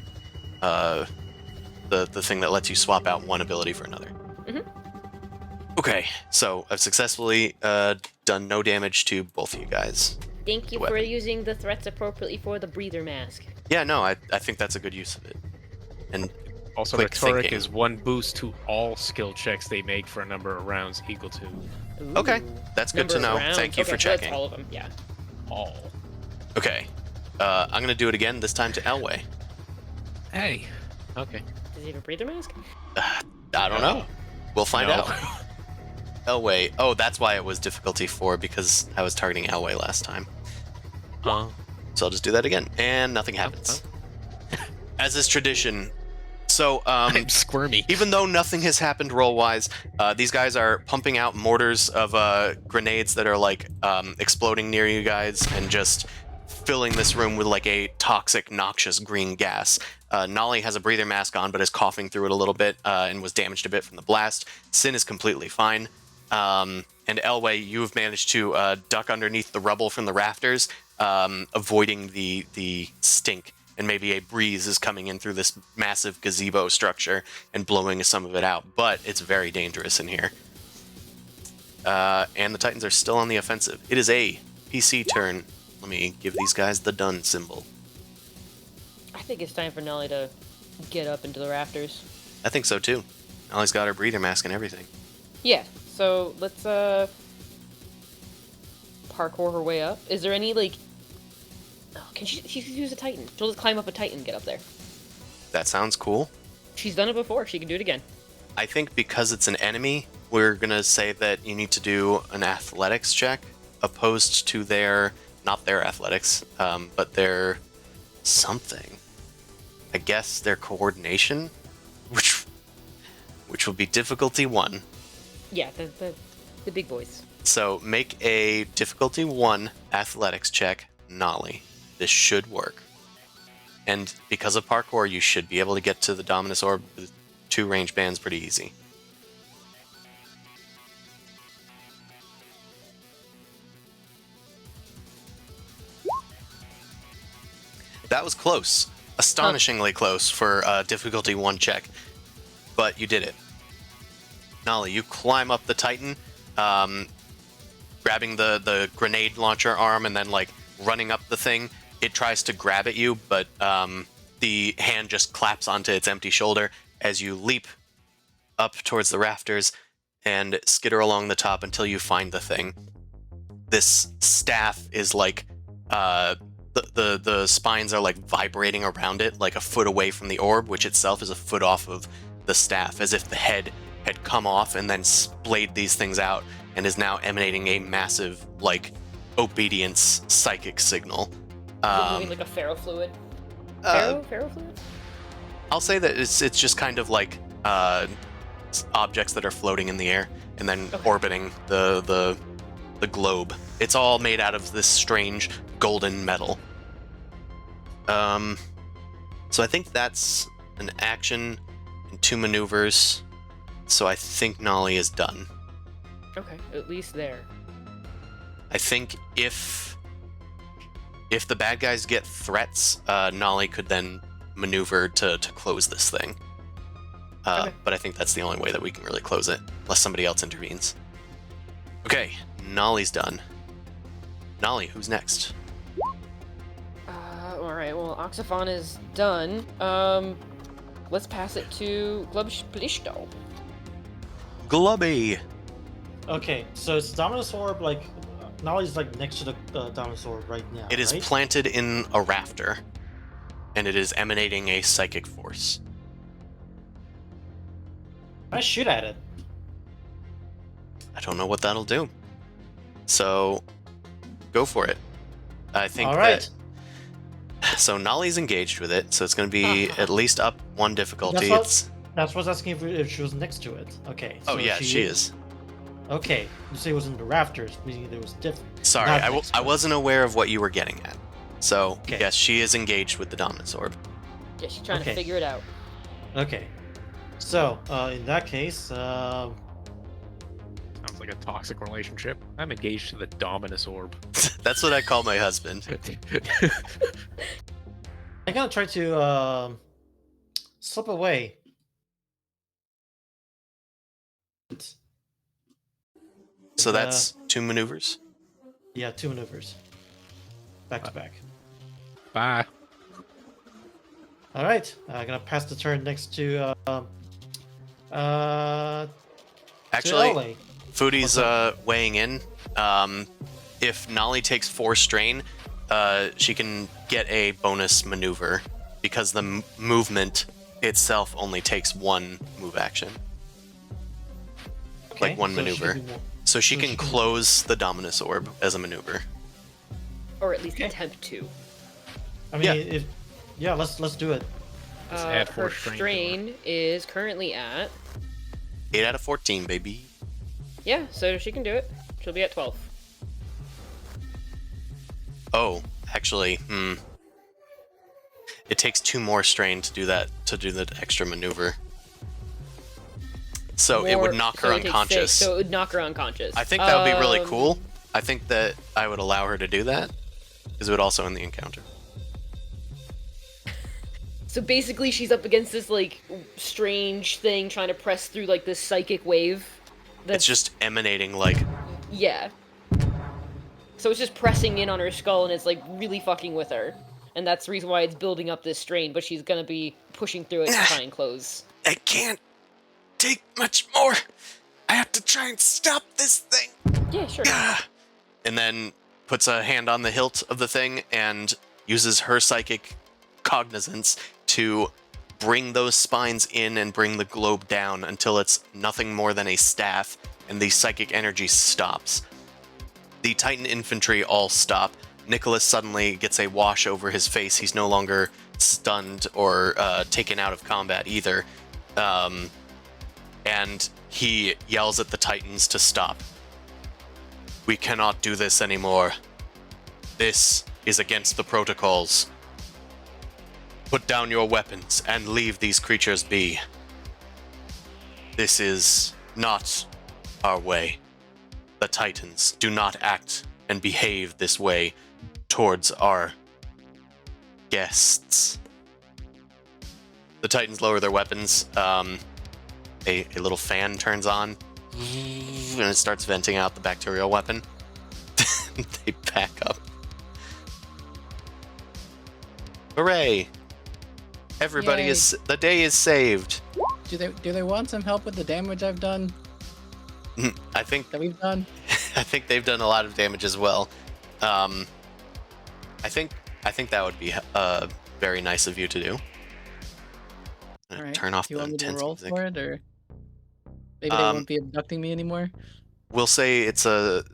the thing that lets you swap out one ability for another.
Mhm.
Okay, so I've successfully done no damage to both of you guys.
Thank you
The
for
weapon.
using the threats appropriately for the breather mask.
Yeah, no, I think that's a good use of it. And
Also,
quick
rhetoric
thinking.
is 1 boost to all skill checks they make for a number of rounds equal to
Okay,
Ooh.
that's good to
Number of
know.
rounds.
Thank you
Okay,
for
so that's
checking.
all of them. Yeah.
all.
Okay, I'm gonna do it again. This time to Elway.
Hey. Okay.
Does he have a breather mask?
I don't know. We'll find
No.
out. Elway. Oh, that's why it was difficulty 4 because I was targeting Elway last time. So I'll just do that again, and nothing happens. As is tradition. So,
I'm squirmy.
even though nothing has happened roll-wise, these guys are pumping out mortars of grenades that are like exploding near you guys and just filling this room with like a toxic, noxious green gas. Nolly has a breather mask on, but is coughing through it a little bit and was damaged a bit from the blast. Sin is completely fine. And Elway, you've managed to duck underneath the rubble from the rafters, avoiding the stink. And maybe a breeze is coming in through this massive gazebo structure and blowing some of it out. But it's very dangerous in here. And the Titans are still on the offensive. It is a PC turn. Let me give these guys the done symbol.
I think it's time for Nelly to get up into the rafters.
I think so too. Nolly's got her breather mask and everything.
Yeah. So let's parkour her way up. Is there any like? Oh, can she can use a Titan? She'll just climb up a Titan and get up there.
That sounds cool.
She's done it before. She can do it again.
I think because it's an enemy, we're going to say that you need to do an athletics check opposed to their, not their athletics, but their something. I guess their coordination, which will be difficulty 1.
Yeah, the big boys.
So make a difficulty 1 athletics check, Nolly. This should work. And because of parkour, you should be able to get to the Dominus Orb with 2 range bands pretty easy. That was close. Astonishingly close for a difficulty 1 check. But you did it. Nolly, you climb up the Titan, grabbing the grenade launcher arm and then like running up the thing. It tries to grab at you, but the hand just claps onto its empty shoulder as you leap up towards the rafters and skitter along the top until you find the thing. This staff is like the spines are like vibrating around it, like a foot away from the orb, which itself is a foot off of the staff, as if the head had come off and then splayed these things out and is now emanating a massive like obedience psychic signal.
Moving like a ferrofluid. Ferrofluid?
I'll say that it's just kind of like objects that are floating in the air and then orbiting the globe. It's all made out of this strange golden metal. So I think that's an action and 2 maneuvers. So I think Nolly is done.
Okay, at least there.
I think if the bad guys get threats, Nolly could then maneuver to close this thing.
Okay.
But I think that's the only way that we can really close it, unless somebody else intervenes. Okay, Nolly's done. Nolly, who's next?
Alright, well, Oxophon is done. Let's pass it to Glubsplisto.
Glubby!
Okay, so it's Dominus Orb, like, Nolly's like next to the Dominus Orb right now.
It is
right?
planted in a rafter, and it is emanating a psychic force.
I shoot at it.
I don't know what that'll do. So, go for it. I think
All right.
So Nolly's engaged with it, so it's going to be at least up 1 difficulty.
That's what I was asking if she was next to it. Okay.
Oh
so
yeah, she is.
Okay, you say it was in the rafters, meaning there was different.
Sorry,
not
I
next to it.
wasn't aware of what you were getting at. So,
Okay.
yes, she is engaged with the Dominus Orb.
Yeah, she's trying to
Okay.
figure it out.
Okay. So, in that case,
Sounds like a toxic relationship. I'm engaged to the Dominus Orb.
That's what I call my husband.
I'm gonna try to slip away.
So that's 2 maneuvers.
Yeah, 2 maneuvers. Back to back.
Bye.
All right, I'm gonna pass the turn next to
Actually,
LA.
Foodie's
What's
weighing in. If Nolly takes 4 strain, she can get a bonus maneuver because the movement itself only takes 1 move action. Like 1 maneuver. So she can close the Dominus Orb as a maneuver.
Or at least attempt to.
I mean, let's do it.
Just add 4
Her
strain to her.
strain is currently at
8 out of 14, baby.
yeah, so she can do it. She'll be at 12.
Oh, actually, it takes 2 more strain to do that, to do the extra maneuver. So it would knock her
so it takes
unconscious.
6, so it would knock her unconscious.
I think that would be really cool. I think that I would allow her to do that, because it would also end the encounter.
So basically, she's up against this like strange thing, trying to press through like this psychic wave.
It's just emanating like...
Yeah. So it's just pressing in on her skull, and it's like really fucking with her, and that's the reason why it's building up this strain. But she's gonna be pushing through it to try and close.
I can't take much more. I have to try and stop this thing.
Yeah, sure.
And then puts a hand on the hilt of the thing and uses her psychic cognizance to bring those spines in and bring the globe down until it's nothing more than a staff and the psychic energy stops. The Titan infantry all stop. Nicholas suddenly gets a wash over his face. He's no longer stunned or taken out of combat either. And he yells at the Titans to stop. We cannot do this anymore. This is against the protocols. Put down your weapons and leave these creatures be. This is not our way. The Titans do not act and behave this way towards our guests. The Titans lower their weapons. A little fan turns on, and it starts venting out the bacterial weapon. They back up. Hooray! Everybody
Yay.
is... The day is saved.
Do they want some help with the damage I've done?
I think
That we've done?
I think they've done a lot of damage as well. I think that would be very nice of you to do.
All right.
Turn off
you
the
want me to
intense
roll
music.
for it, or maybe they won't be abducting me anymore?
We'll say it's a...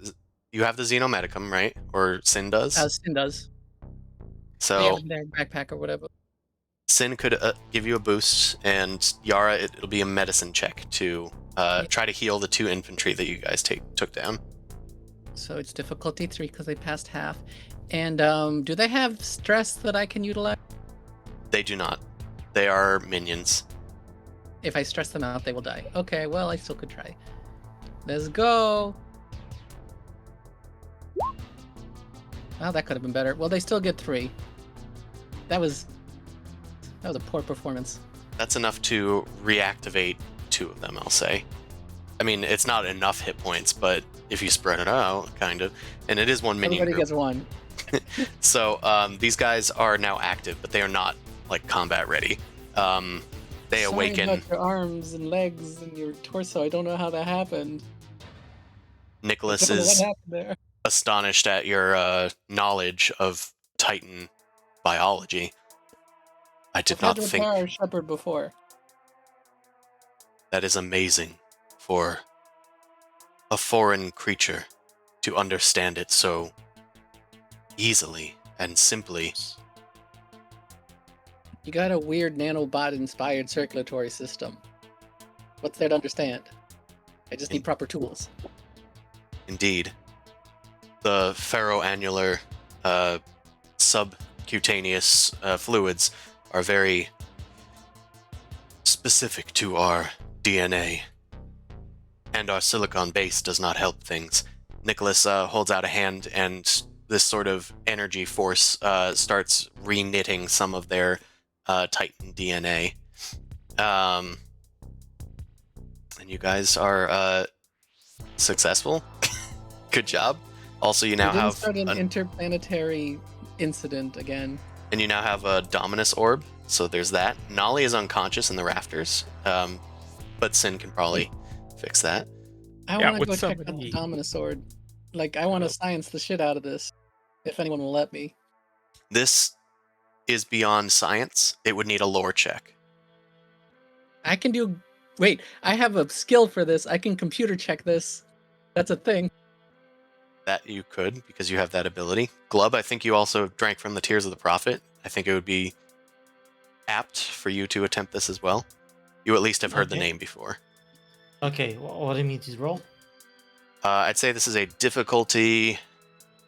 You have the Xenomedicum, right? Or Sin does?
Sin does. They
So
have it in their backpack or whatever.
Sin could give you a boost, and Yara, it'll be a medicine check to try to heal the 2 infantry that you guys took down.
So it's difficulty 3 because they passed half. And do they have stress that I can utilize?
They do not. They are minions.
If I stress them out, they will die. Okay, well, I still could try. Let's go. Well, that could have been better. Well, they still get 3. That was a poor performance.
That's enough to reactivate 2 of them, I'll say. I mean, it's not enough hit points, but if you spread it out, kind of. And it is 1 minion
Everybody
group.
gets 1.
So these guys are now active, but they are not, like, combat ready. They
Sorry
awaken.
about your arms and legs and your torso. I don't know how that happened.
Nicholas
Don't know
is
what happened there.
astonished at your knowledge of Titan biology. I did
I've
not
had to
think
repair a shepherd before.
that is amazing for a foreign creature to understand it so easily and simply.
You got a weird nanobot-inspired circulatory system. What's there to understand? I just need proper tools.
Indeed. The ferroannular subcutaneous fluids are very specific to our DNA. And our silicon base does not help things. Nicholas holds out a hand, and this sort of energy force starts re-knitting some of their Titan DNA. And you guys are successful. Good job. Also, you now
We didn't
have
start an interplanetary incident again.
and you now have a Dominus orb, So there's that. Nolly is unconscious in the rafters, but Sin can probably fix that.
I
Yeah,
want to
with
go check out the
somebody-
Dominus Sword. Like, I want to science the shit out of this. If anyone will let me.
This is beyond science. It would need a lore check.
I can do. Wait, I have a skill for this. I can computer check this. That's a thing.
That you could, because you have that ability. Glub, I think you also drank from the Tears of the Prophet. I think it would be apt for you to attempt this as well. You at least have heard the
Okay.
name before.
Okay, what do you mean to roll?
I'd say this is a difficulty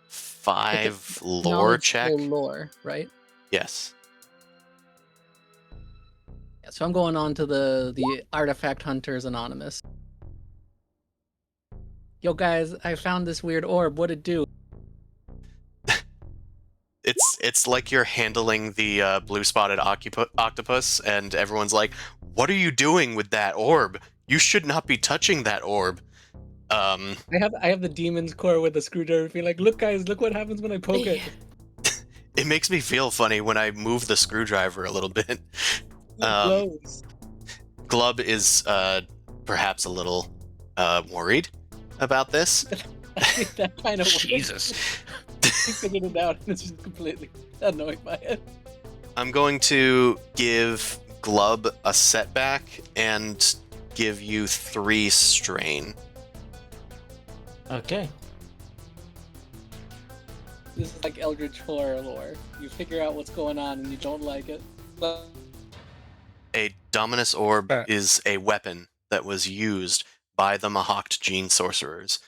5 lore
Knowledge
check.
skill lore, right?
Yes.
Yeah, so I'm going on to the Artifact Hunters Anonymous. Yo, guys, I found this weird orb. What'd it do?
It's like you're handling the blue spotted octopus, and everyone's like, "What are you doing with that orb? You should not be touching that orb."
I have the demon's core with the screwdriver being like, look, guys, look what happens when I poke it.
It makes me feel funny when I move the screwdriver a little bit.
It
Um,
glows.
Glub is perhaps a little worried about this.
That kind of
Jesus.
He figured it out, and it's just completely annoyed by it.
I'm going to give Glub a setback and give you 3 strain.
Okay.
This is like Eldritch Horror lore. You figure out what's going on, and you don't like it. But
A Dominus Orb
Uh.
is a weapon that was used by the Mahawked Gene Sorcerers.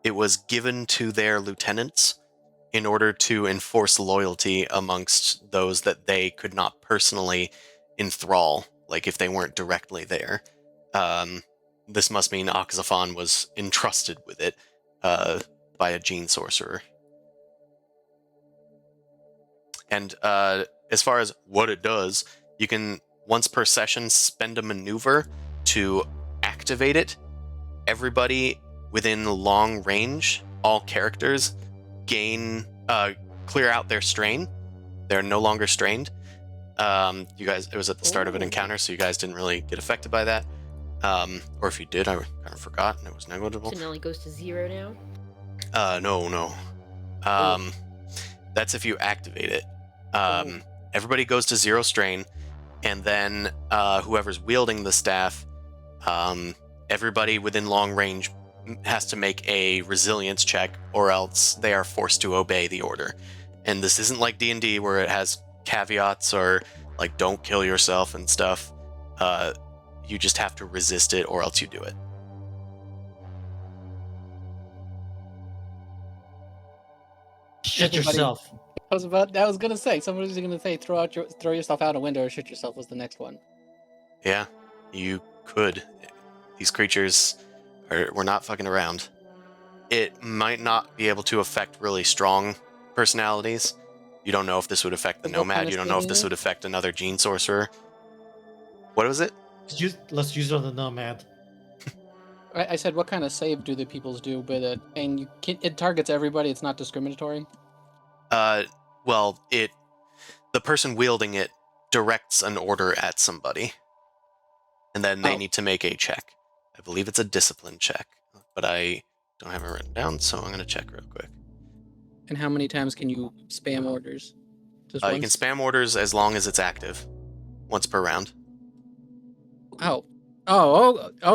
It was given to their lieutenants in order to enforce loyalty amongst those that they could not personally enthrall, like if they weren't directly there. This must mean Akazafan was entrusted with it by a Gene Sorcerer. And as far as what it does, you can, once per session, spend a maneuver to activate it. Everybody within long range, all characters, clear out their strain. They're no longer strained. You guys, it was at the start of an encounter, so you guys didn't really get affected by that. Or if you did, I kind of forgot, and it was negligible.
So Nelly goes to 0 now.
No. That's if you activate it. Everybody goes to 0 strain, and then whoever's wielding the staff, everybody within long range has to make a resilience check, or else they are forced to obey the order. And this isn't like D&D where it has caveats or like don't kill yourself and stuff. You just have to resist it, or else you do it.
Shit
Everybody-
yourself.
I was gonna say, somebody's gonna say, throw yourself out a window or shoot yourself was the next one.
Yeah, you could. These creatures we're not fucking around. It might not be able to affect really strong personalities. You don't know if this would affect the
What kind
Nomad.
of
You don't know if
thing
this
is it?
would affect another Gene Sorcerer. What was it?
Let's use it on the Nomad.
I said, what kind of save do the peoples do with it? And it targets everybody. It's not discriminatory.
Well, the person wielding it directs an order at somebody, and then they
Oh.
need to make a check. I believe it's a discipline check, but I don't have it written down, so I'm gonna check real quick.
And how many times can you spam orders? Just
You
once?
can spam orders as long as it's active, once per round.
Oh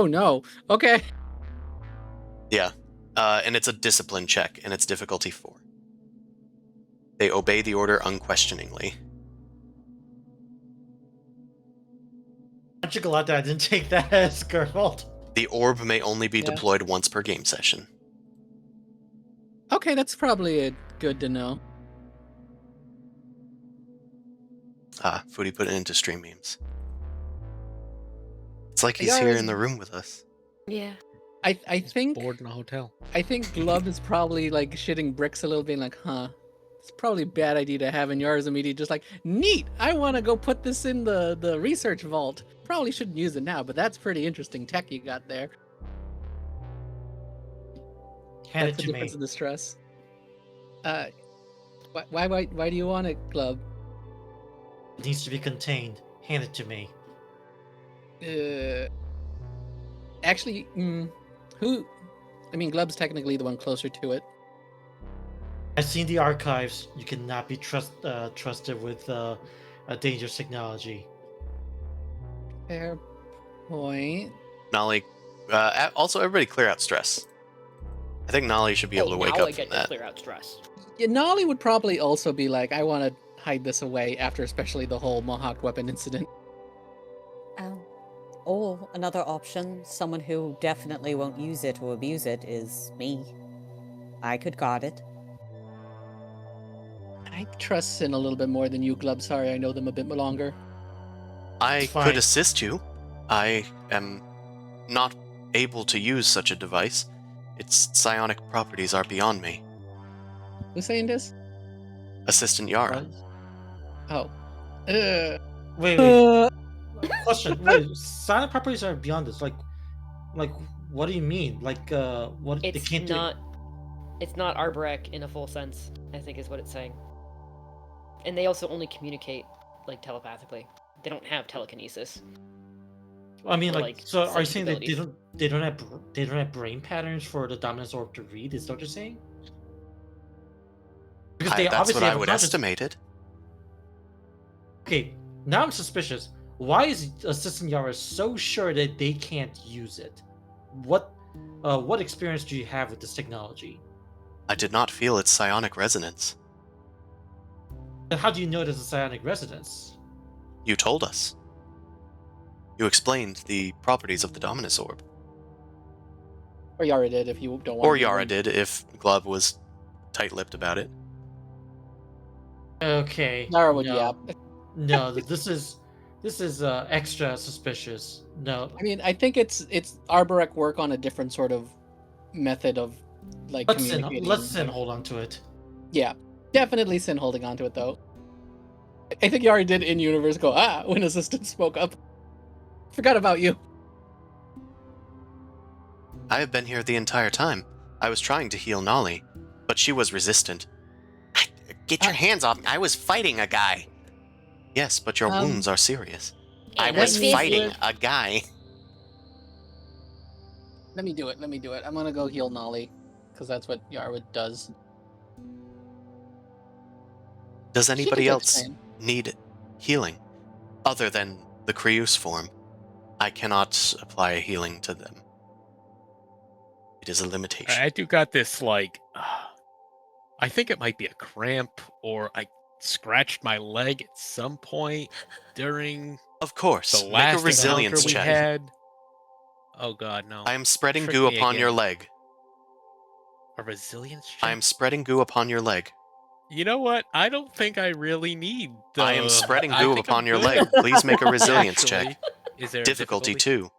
no. Okay.
Yeah, and it's a discipline check, and it's difficulty 4. They obey the order unquestioningly.
Aren't you glad that I didn't take that as Geralt?
The orb may only be
Yeah.
deployed once per game session.
Okay, that's probably good to know.
Foodie put it into stream memes. It's like
Hey,
he's here
guys.
in the room with us.
Yeah.
I think
Bored in a hotel.
Glub is probably like shitting bricks a little bit, like, huh? It's probably a bad idea to have in yours immediately. Just like, neat. I want to go put this in the research vault. Probably shouldn't use it now, but that's pretty interesting tech you got there.
Hand
That's
it
the
to
difference
me.
of the stress. Why do you want it, Glub?
It needs to be contained. Hand it to me.
Actually, who? I mean, Glub's technically the one closer to it.
I've seen the archives. You cannot be trusted with a dangerous technology.
Fair point.
Nolly, also everybody clear out stress. I think Nolly should be able to wake
now
up
I
from
get
that.
to clear out stress.
Yeah, Nolly would probably also be like, I want to hide this away after especially the whole Mohawk weapon incident.
Or another option, someone who definitely won't use it or abuse it, is me. I could guard it.
I trust Sin a little bit more than you, Glub. Sorry, I know them a bit longer.
I
It's fine.
could assist you. I am not able to use such a device. Its psionic properties are beyond me.
Who's saying this?
Assistant Yara.
Oh.
Wait. Question. Wait, silent properties are beyond this. Like, what do you mean? Like, what they
It's
can't
not. It's not Arborek in a full sense, I think is what it's saying. And they also only communicate like telepathically. They don't have telekinesis.
do? I mean,
or,
like,
like,
so are you
psychic
saying that
abilities.
they don't have brain patterns for the dominance orb to read? Is that what you're saying? Because they
That's
obviously
what I
have a
would
conscious-
estimate it.
Okay, now I'm suspicious. Why is Assistant Yara so sure that they can't use it? What experience do you have with this technology?
I did not feel its psionic resonance.
And how do you know there's a psionic resonance?
You told us. You explained the properties of the Dominus Orb.
Or Yara did, if you don't want
Or
to.
Yara did, if Glub was tight-lipped about it.
Okay.
Yara would,
no.
yeah.
No, this is extra suspicious. No.
I mean, I think it's Arborek work on a different sort of method of like communicating.
Let's Sin hold on to it.
Yeah, definitely Sin holding on to it though. I think Yara did in universe go when Assistant spoke up. Forgot about you.
I have been here the entire time. I was trying to heal Nolly, but she was resistant. Get your hands off me. I was fighting a guy. Yes, but your wounds are serious. I
And
was
let me
fighting
do it.
a guy.
Let me do it. I'm gonna go heal Nolly, because that's what Yarwood does.
Does
She
anybody
can take
else
pain.
need healing other than the Krius form? I cannot apply a healing to them. It is a limitation.
I do got this, like, I think it might be a cramp, or I scratched my leg at some point during
Of course,
the
make a
last
resilience
encounter we
check.
had. Oh god, no.
I am spreading
Trick
goo
me
upon your
again.
leg.
A resilience check?
I am spreading goo upon your leg.
You know what? I don't think I really need the...
I am spreading
I
goo
think
upon
I'm
your
good,
leg. Please make a resilience
actually.
check.
Is there a
Difficulty 2.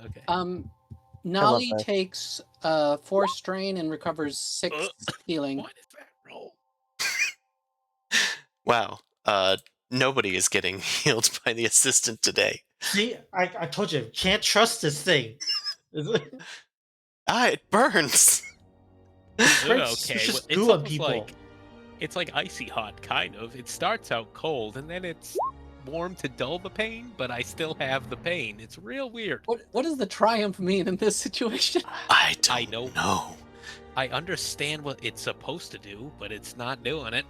Okay.
Nolly
that.
takes 4 strain and recovers 6 healing.
What is that roll?
Wow. Nobody is getting healed by the assistant today.
See, I told you, can't trust this thing.
It burns.
Very
Okay,
suspicious
well,
goo
it's
on
almost
people.
like it's like icy hot, kind of. It starts out cold and then it's warm to dull the pain, but I still have the pain. It's real weird.
What does the triumph mean in this situation?
I don't
I know.
know.
I understand what it's supposed to do, but it's not doing it.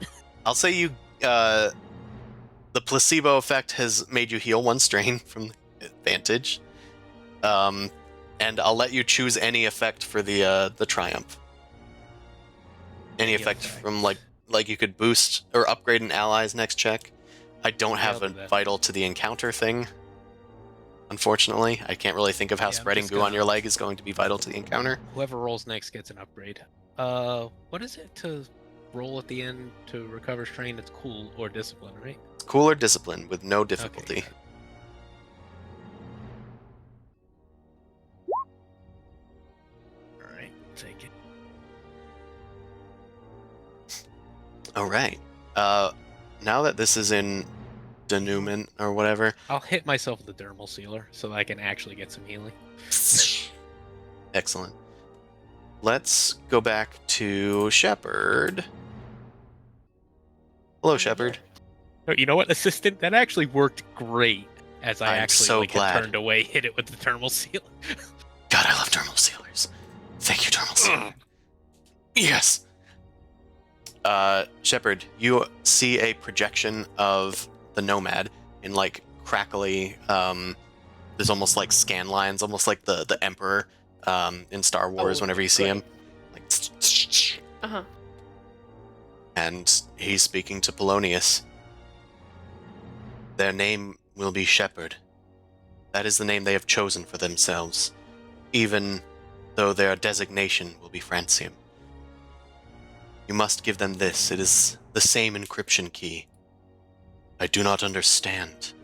I'll say you. The placebo effect has made you heal 1 strain from the advantage. And I'll let you choose any effect for the triumph. Any effect from like you could boost or upgrade an ally's next check. I don't have
I'll
a
do that.
vital to the encounter thing. Unfortunately, I can't really think of how
Yeah, I'm
spreading
just
goo on
gonna-
your leg is going to be vital to the encounter.
Whoever rolls next gets an upgrade. What is it to roll at the end to recover strain? It's cool or discipline, right?
It's cool or discipline with no
Okay,
difficulty.
got it. All right, take it.
All right. Now that this is in denouement or whatever,
I'll hit myself with the dermal sealer so that I can actually get some healing.
excellent. Let's go back to Shepard. Hello, Shepard.
You know what, assistant? That actually worked great. As I
I'm
actually
so
had
glad.
turned away, hit it with the thermal seal.
God, I love thermal sealers. Thank you, thermal sealer. Yes. Shepard, you see a projection of the Nomad in like crackly. There's almost like scan lines, almost like the Emperor in Star Wars.
Oh,
Whenever you see
great.
him, like,
Uh-huh.
and he's speaking to Polonius. Their name will be Shepard. That is the name they have chosen for themselves, even though their designation will be Francium. You must give them this. It is the same encryption key. I do not understand.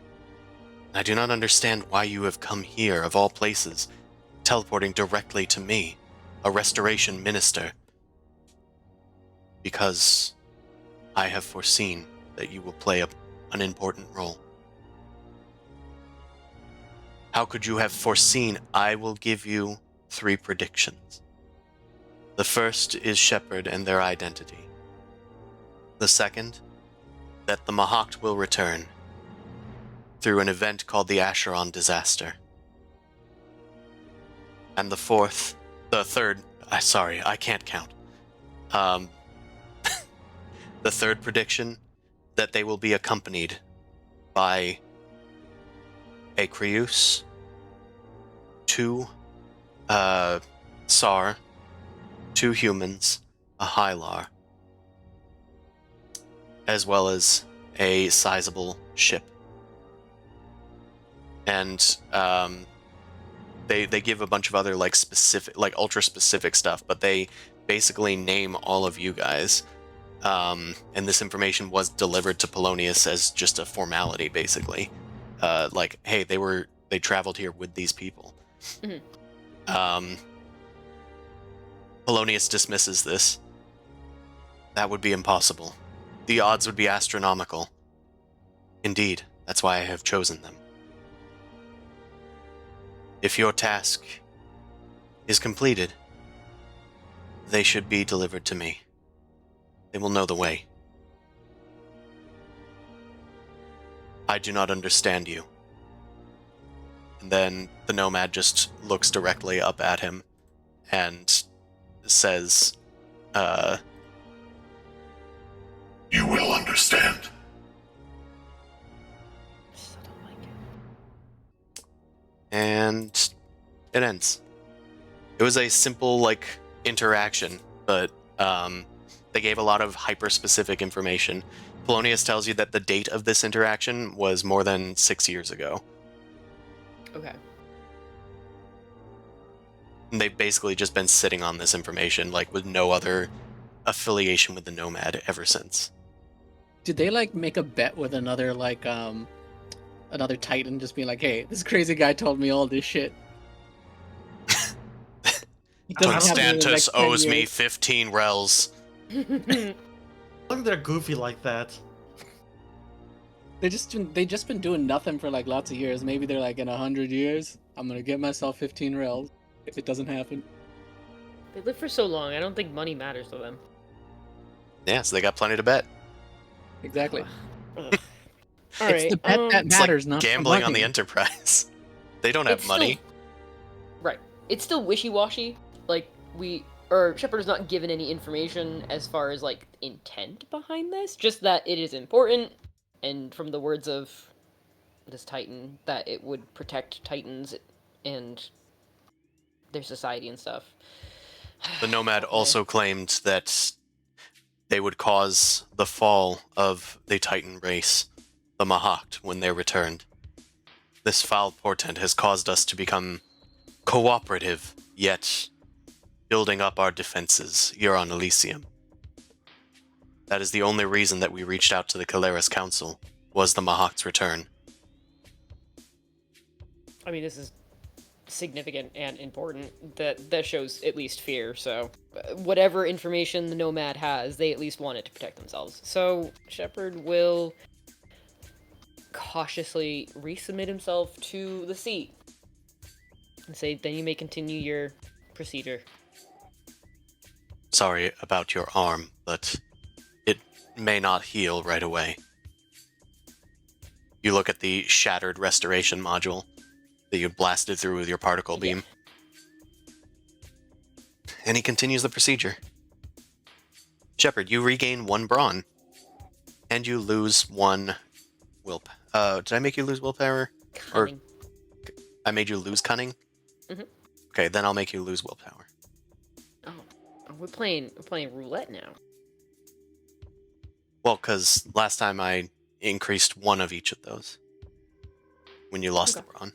I do not understand why you have come here, of all places, teleporting directly to me, a restoration minister. Because I have foreseen that you will play an important role. How could you have foreseen? I will give you 3 predictions. The first is Shepard and their identity. The second, that the Mahakt will return through an event called the Acheron disaster. And the third, sorry, I can't count. The third prediction, that they will be accompanied by a Creus, 2 Sar, 2 humans, a Hylar, as well as a sizable ship. And they give a bunch of other like specific, like ultra specific stuff, but they basically name all of you guys. And this information was delivered to Polonius as just a formality, basically. Like, hey, they traveled here with these people.
Mm-hmm.
Polonius dismisses this. That would be impossible. The odds would be astronomical. Indeed, that's why I have chosen them. If your task is completed, they should be delivered to me. They will know the way. I do not understand you. And then the Nomad just looks directly up at him and says, You will understand.
Still don't like it.
And it ends. It was a simple, like, interaction, but they gave a lot of hyper-specific information. Polonius tells you that the date of this interaction was more than 6 years ago.
Okay.
And they've basically just been sitting on this information, like, with no other affiliation with the Nomad ever since.
Did they like make a bet with another another Titan, just being like, "Hey, this crazy guy told me all this shit." He doesn't have me in the next
Constantus
10
owes me
years.
15 rels.
I think they're goofy like that.
They just been doing nothing for like lots of years. Maybe they're like, in 100 years, I'm gonna get myself 15 rels if it doesn't happen.
They live for so long, I don't think money matters to them.
Yeah, so they got plenty to bet.
Exactly.
Ugh.
It's
Alright,
the bet that
It's
matters,
like
not the
gambling on the
money.
Enterprise. They don't have
It's
money.
still- Right. It's still wishy-washy. Like, Shepard is not given any information as far as, like, intent behind this. Just that it is important, and from the words of this Titan, that it would protect Titans and their society and stuff.
The Nomad also claimed that they would cause the fall of the Titan race, the Mahakt, when they returned. This foul portent has caused us to become cooperative, yet building up our defenses here on Elysium. That is the only reason that we reached out to the Caleris Council, was the Mahakt's return.
I mean, this is significant and important. That shows at least fear, so whatever information the Nomad has, they at least want it to protect themselves. So Shepard will cautiously resubmit himself to the seat and say, then you may continue your procedure.
Sorry about your arm, but it may not heal right away. You look at the shattered restoration module that you blasted through with your particle beam. And he continues the procedure. Shepard, you regain 1 brawn. And you lose 1 will. Did I make you lose willpower?
Cunning.
I made you lose cunning?
Mhm.
Okay, then I'll make you lose willpower.
Oh, we're playing roulette now.
Well, because last time I increased 1 of each of those. When you lost
Okay.
the brawn.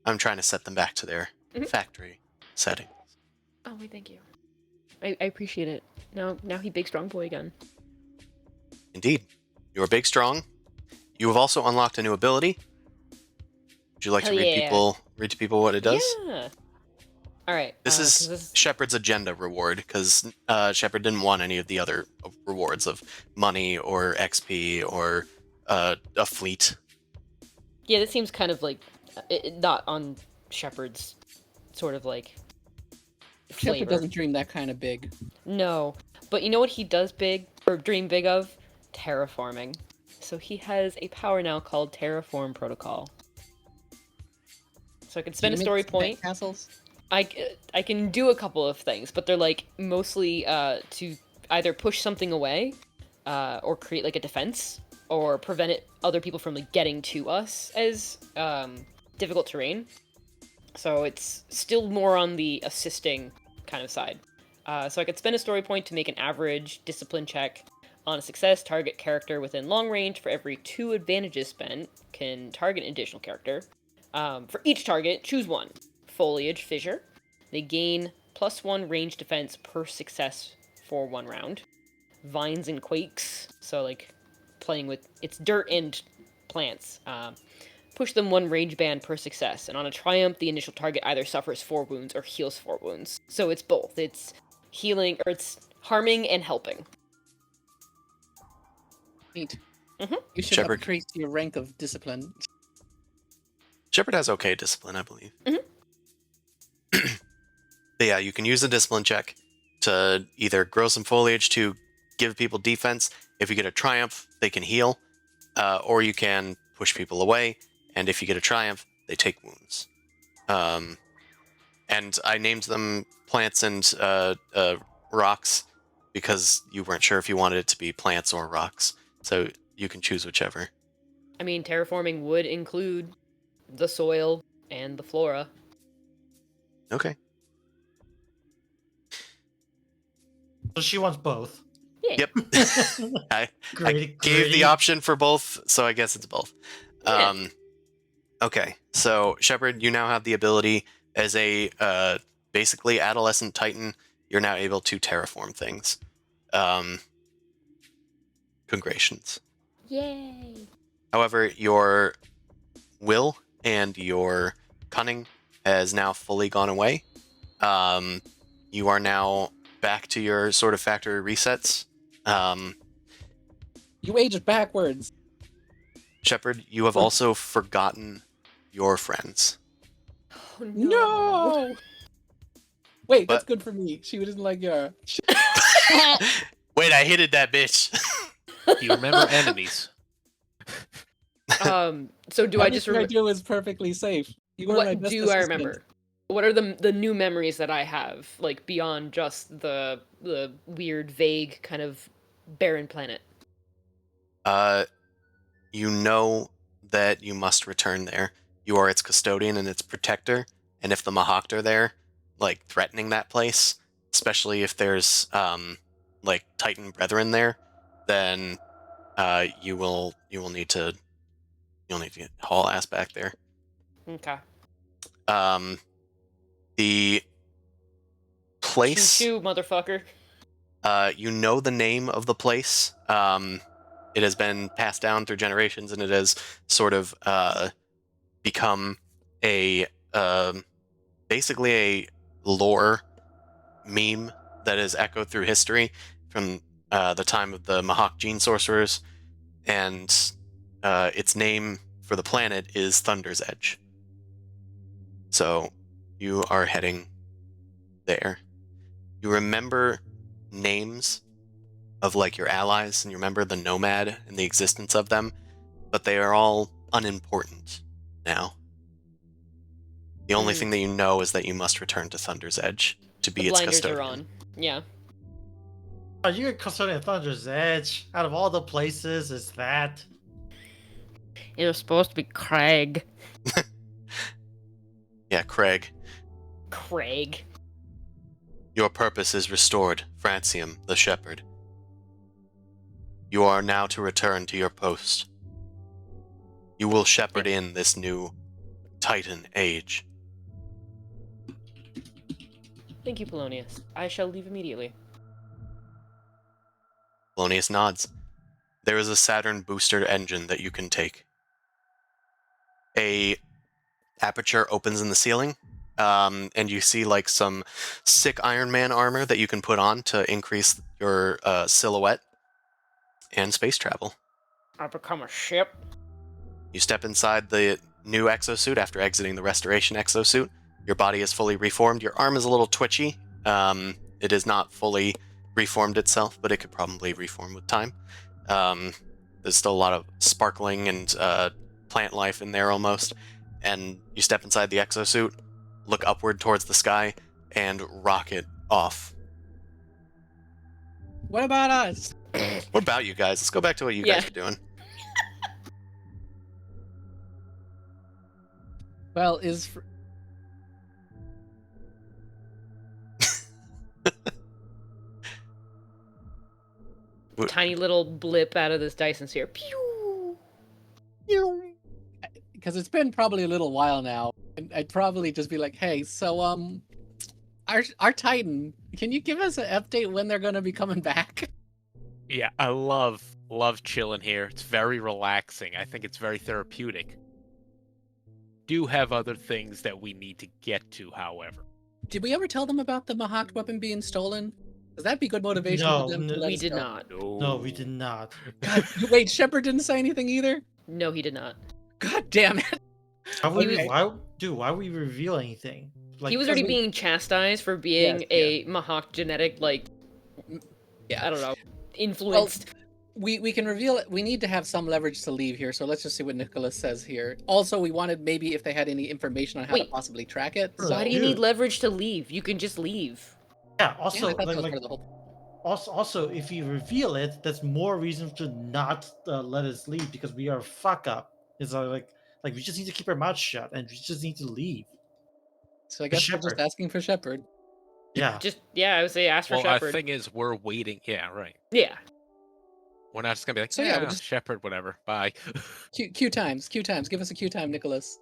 I'm trying to set them back to their factory setting.
Oh, wait, thank you. I appreciate it. Now he big strong boy again.
Indeed. You are big strong. You have also unlocked a new ability. Would you like
Hell
to read
yeah.
to people what it does?
Yeah. All right.
This
'cause
is Shepard's agenda reward, because Shepard didn't want any of the other rewards of money or XP or a fleet.
Yeah, this seems kind of like not on Shepard's sort of like flavor.
Shepard doesn't dream that kind of big.
No, but you know what he does big or dream big of? Terraforming. So he has a power now called Terraform Protocol. So I can spend a
Do you
story
make
point.
castles?
I can do a couple of things, but they're like mostly to either push something away, or create like a defense, or prevent other people from like getting to us as difficult terrain. So it's still more on the assisting kind of side. So I could spend a story point to make an average discipline check. On a success, target character within long range for every 2 advantages spent can target an additional character. For each target, choose 1. Foliage Fissure. They gain +1 range defense per success for 1 round. Vines and Quakes, so like playing with it's dirt and plants. Push them 1 range band per success, and on a triumph, the initial target either suffers 4 wounds or heals 4 wounds. So it's both. It's healing, or it's harming and helping.
Neat.
Mhm.
You should
Shepard.
increase your rank of discipline.
Shepard has okay discipline, I believe.
Mhm.
But yeah, you can use a discipline check to either grow some foliage to give people defense. If you get a triumph, they can heal. Or you can push people away, and if you get a triumph, they take wounds. And I named them plants and rocks because you weren't sure if you wanted it to be plants or rocks. So you can choose whichever.
I mean, terraforming would include the soil and the flora.
Okay.
So she wants both.
Yeah.
Yep. I
Great,
gave the option for both, so I guess it's both.
Yeah.
Okay, so Shepard, you now have the ability as a basically adolescent titan. You're now able to terraform things. Congratulations.
Yay.
However, your will and your cunning has now fully gone away. You are now back to your sort of factory resets.
You aged backwards.
Shepard, you have also forgotten your friends.
Oh,
No. Wait, that's
But-
good for me. She didn't like Yara.
Wait, I hitted that bitch.
You remember enemies.
So do I just
Everything I
remember?
do is perfectly safe. You were my
What
best
do I
assistant.
remember? What are the new memories that I have, like beyond just the weird, vague kind of barren planet?
You know that you must return there. You are its custodian and its protector, and if the Mahakt are there, like threatening that place, especially if there's like Titan brethren there, then you'll need to haul ass back there.
Okay.
The place.
Choo choo, motherfucker.
You know the name of the place. It has been passed down through generations, and it has sort of become a basically a lore meme that is echoed through history from the time of the Mahak gene sorcerers, and its name for the planet is Thunder's Edge. So you are heading there. You remember names of like your allies, and you remember the nomad and the existence of them, but they are all unimportant now. The only thing that you know is that you must return to Thunder's Edge to be
The
its
blinders
custodian.
are on. Yeah.
Are you a custodian of Thunder's Edge? Out of all the places, is that?
It was supposed to be Craig.
Yeah, Craig.
Craig.
Your purpose is restored, Francium, the Shepherd. You are now to return to your post. You will shepherd in this new Titan age.
Thank you, Polonius. I shall leave immediately.
Polonius nods. There is a Saturn booster engine that you can take. A aperture opens in the ceiling, and you see like some sick Iron Man armor that you can put on to increase your silhouette and space travel.
I become a ship.
You step inside the new exosuit after exiting the restoration exosuit. Your body is fully reformed. Your arm is a little twitchy. It is not fully reformed itself, but it could probably reform with time. There's still a lot of sparkling and plant life in there almost. And you step inside the exosuit, look upward towards the sky, and rocket off.
What about us?
What about you guys? Let's go back to what you guys are doing.
Well,
Tiny little blip out of this Dyson sphere. Pew!
because it's been probably a little while now, and I'd probably just be like, "Hey, so our Titan, can you give us an update when they're gonna be coming back?"
Yeah, I love chilling here. It's very relaxing. I think it's very therapeutic. Do have other things that we need to get to, however.
Did we ever tell them about the Mahawk weapon being stolen? Because that'd be good motivation
No,
for them to
no,
let
We
us
did
go.
not.
No, we did not.
God, wait, Shepard didn't say anything either?
No, he did not.
God damn it.
Why would
He
we,
was-
why would we reveal anything?
He was already being chastised for being
Yes,
a Mahawk genetic, like,
Yeah.
I don't know, influenced.
We can reveal it. We need to have some leverage to leave here, so let's just see what Nicholas says here. Also, we wanted maybe if they had any information on how to
Wait.
possibly track it.
Sure.
So,
Why do you
Dude.
need leverage to leave? You can just leave.
Yeah.
yeah,
Also,
I thought that
like,
was
like
part of the whole.
also, if you reveal it, that's more reason to not let us leave because we are a fuck up. It's like we just need to keep our mouth shut and we just need to leave.
So I guess we're just
Shepard.
asking for Shepard.
Yeah.
I would say ask for
Well,
Shepard.
the thing is, we're waiting. Yeah, right.
Yeah.
We're not just gonna be like,
So, yeah,
yeah,
we'll just-
Shepherd, whatever. Bye.
Q times. Give us a Q time, Nicholas.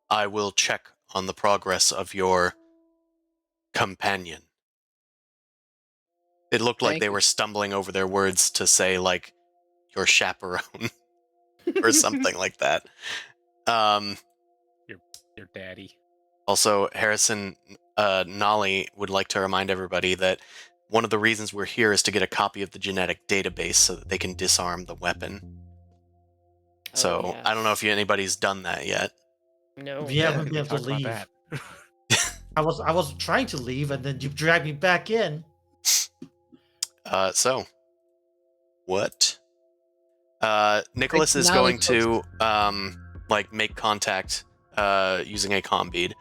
I will check on the progress of your companion. It looked like
Thank
they
you.
were stumbling over their words to say, like, your chaperone or something like that.
Your daddy.
Also, Harrison Nolly would like to remind everybody that one of the reasons we're here is to get a copy of the genetic database so that they can disarm the weapon. So,
Oh,
I don't know if
yes.
anybody's done that yet.
No.
We haven't been
We
able to
talked about
leave.
that.
I was trying to leave and then you dragged me back in.
So, what? Nicholas is
Nolly
going to, make contact using a comm bead.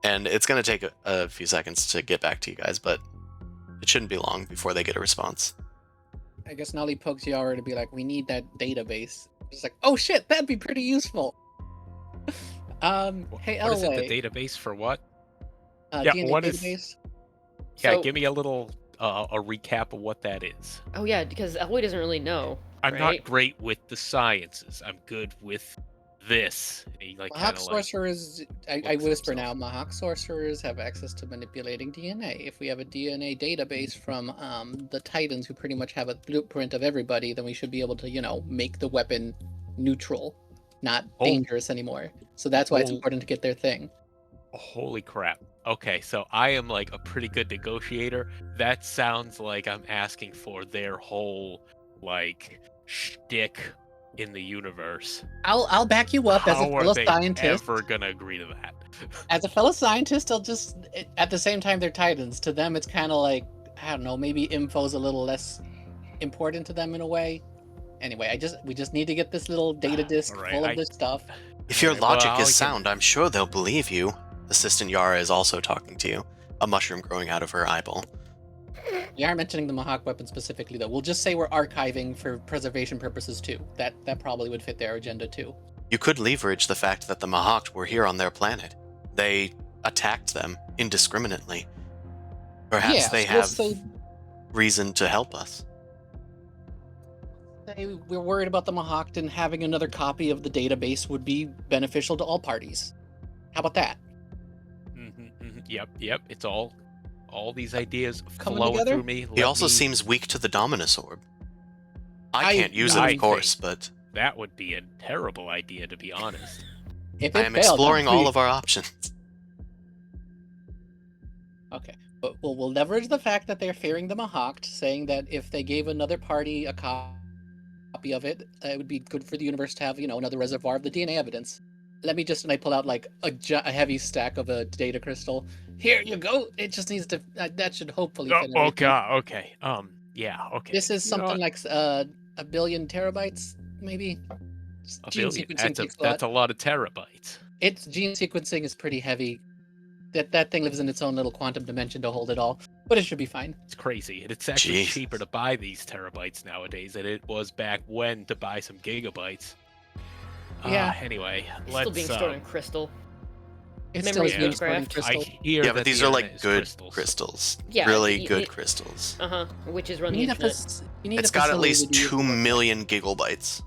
And it's going to take a few seconds to get back to you guys, but it shouldn't be long before they get a response.
I guess Nolly pokes Yara to be like, we need that database. It's like, oh shit, that'd be pretty useful. Hey,
What is it?
Elway.
The database for what?
DNA
yeah, what is-
database.
Yeah,
So-
give me a little a recap of what that is.
Oh yeah, because Elway doesn't really know.
I'm
right?
not great with the sciences. I'm good with this. And he, like,
Mahawk
kind of like,
sorcerers, I
looks
whisper
himself.
now, Mahawk sorcerers have access to manipulating DNA. If we have a DNA database from the Titans who pretty much have a blueprint of everybody, then we should be able to, make the weapon neutral, not
Oh.
dangerous anymore. So that's why it's
Oh.
important to get their thing.
holy crap. Okay, so I am like a pretty good negotiator. That sounds like I'm asking for their whole like shtick in the universe.
I'll back you up as a
How are
fellow
they
scientist.
ever gonna agree to that?
As a fellow scientist, I'll just at the same time they're Titans. To them, it's kind of like I don't know. Maybe info's a little less important to them in a way. Anyway, we just need to get this little data disk
Alright,
full of this stuff.
If your
Alright, well,
logic
I'll
is
get-
sound, I'm sure they'll believe you. Assistant Yara is also talking to you, a mushroom growing out of her eyeball.
We aren't mentioning the Mahawk weapon specifically, though. We'll just say we're archiving for preservation purposes too. That probably would fit their agenda too.
You could leverage the fact that the Mahawk were here on their planet. They attacked them indiscriminately. Perhaps
Yeah,
they
so we'll
have
say
reason to help us.
we're worried about the Mahawk, and having another copy of the database would be beneficial to all parties. How about that?
Yep. It's all these ideas
Coming
flowing
together?
through me.
He
Let
also
me-
seems weak to the Dominus Orb. I
I
can't use it,
really
of course,
think-
but
That would be a terrible idea, to be honest.
If
I
it
am
fails, I'm
exploring all
free.
of our options.
Okay, but we'll leverage the fact that they're fearing the Mahawk, saying that if they gave another party a copy of it, it would be good for the universe to have, another reservoir of the DNA evidence. Let me just, and I pull out like a heavy stack of a data crystal. Here you go. It just needs to. That should hopefully fit.
Oh
everything.
god. Okay. Yeah. Okay.
This is
You know
something
what?
like a billion terabytes, maybe.
A
Gene
billion.
sequencing takes a
That's
lot.
a lot of terabytes.
It's gene sequencing is pretty heavy. That thing lives in its own little quantum dimension to hold it all, but it should be fine.
It's crazy. And it's actually
Jesus.
cheaper to buy these terabytes nowadays than it was back when to buy some gigabytes.
Yeah.
Anyway,
It's
let's.
still being stored in crystal.
It
Memory
still is being stored in
craft.
crystal.
I hear
Yeah,
that
but these
the
are
internet
like
is
good
crystals.
Yeah,
really
you-
good
you-
crystals.
Which is run
You
the
need a
internet.
It's got at least 2
million.
million gigabytes.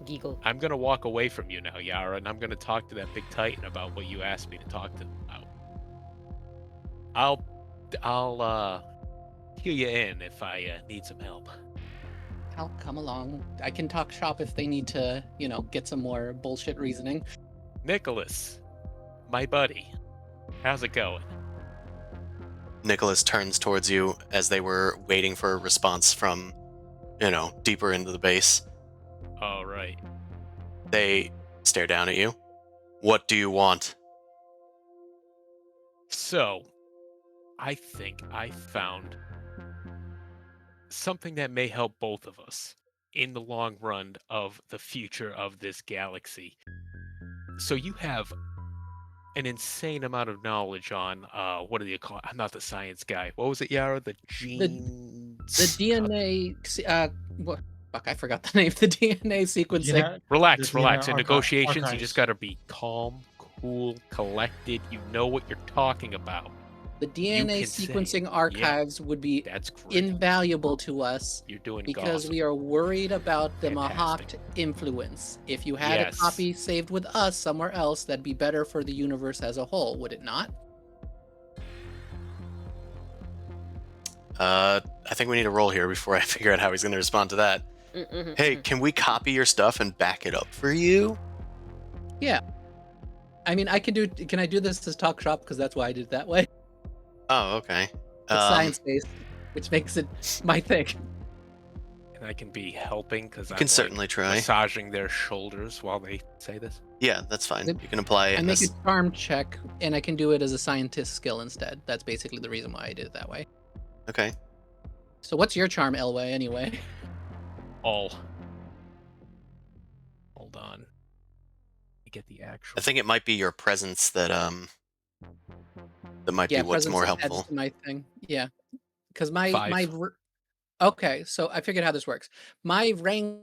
Giggle.
I'm gonna walk away from you now, Yara, and I'm gonna talk to that big titan about what you asked me to talk to him about. I'll heal you in if I need some help.
I'll come along. I can talk shop if they need to, get some more bullshit reasoning.
Nicholas, my buddy, how's it going?
Nicholas turns towards you as they were waiting for a response from, deeper into the base.
All right.
They stare down at you. What do you want?
So, I think I found something that may help both of us in the long run of the future of this galaxy. So you have an insane amount of knowledge on what do you call it? I'm not the science guy. What was it, Yara? The genes.
The DNA. What? Fuck, I forgot the name. The DNA sequencing.
Yeah,
Relax,
the
relax. In
archi-
negotiations, you
archives.
just gotta be calm, cool, collected. You know what you're talking about.
The DNA
can say,
sequencing
yeah,
archives would be
That's great.
invaluable to us
You're doing
because
awesome.
we are worried about the Mahawk
Fantastic.
influence. If you had
Yes.
a copy saved with us somewhere else, that'd be better for the universe as a whole, would it not?
I think we need a roll here before I figure out how he's going to respond to that.
Mm-hmm.
Hey, can we copy your stuff and back it up for you?
I mean, can I do this as talk shop? Because that's why I did it that way.
Oh, okay.
It's science-based, which makes it my thing.
And I can be helping because
You
I'm
can
like,
certainly try.
massaging their shoulders while they say this.
Yeah, that's fine.
Yep.
You can apply it.
I
in
make
this-
a charm check, and I can do it as a scientist skill instead. That's basically the reason why I did it that way.
Okay.
So what's your charm, Elway, anyway?
All. Hold on. You get the actual.
I think it might be your presence that might be what's
presence
more
adds
helpful.
to my thing. Yeah, because my
5.
okay, so I figured how this works. My ranks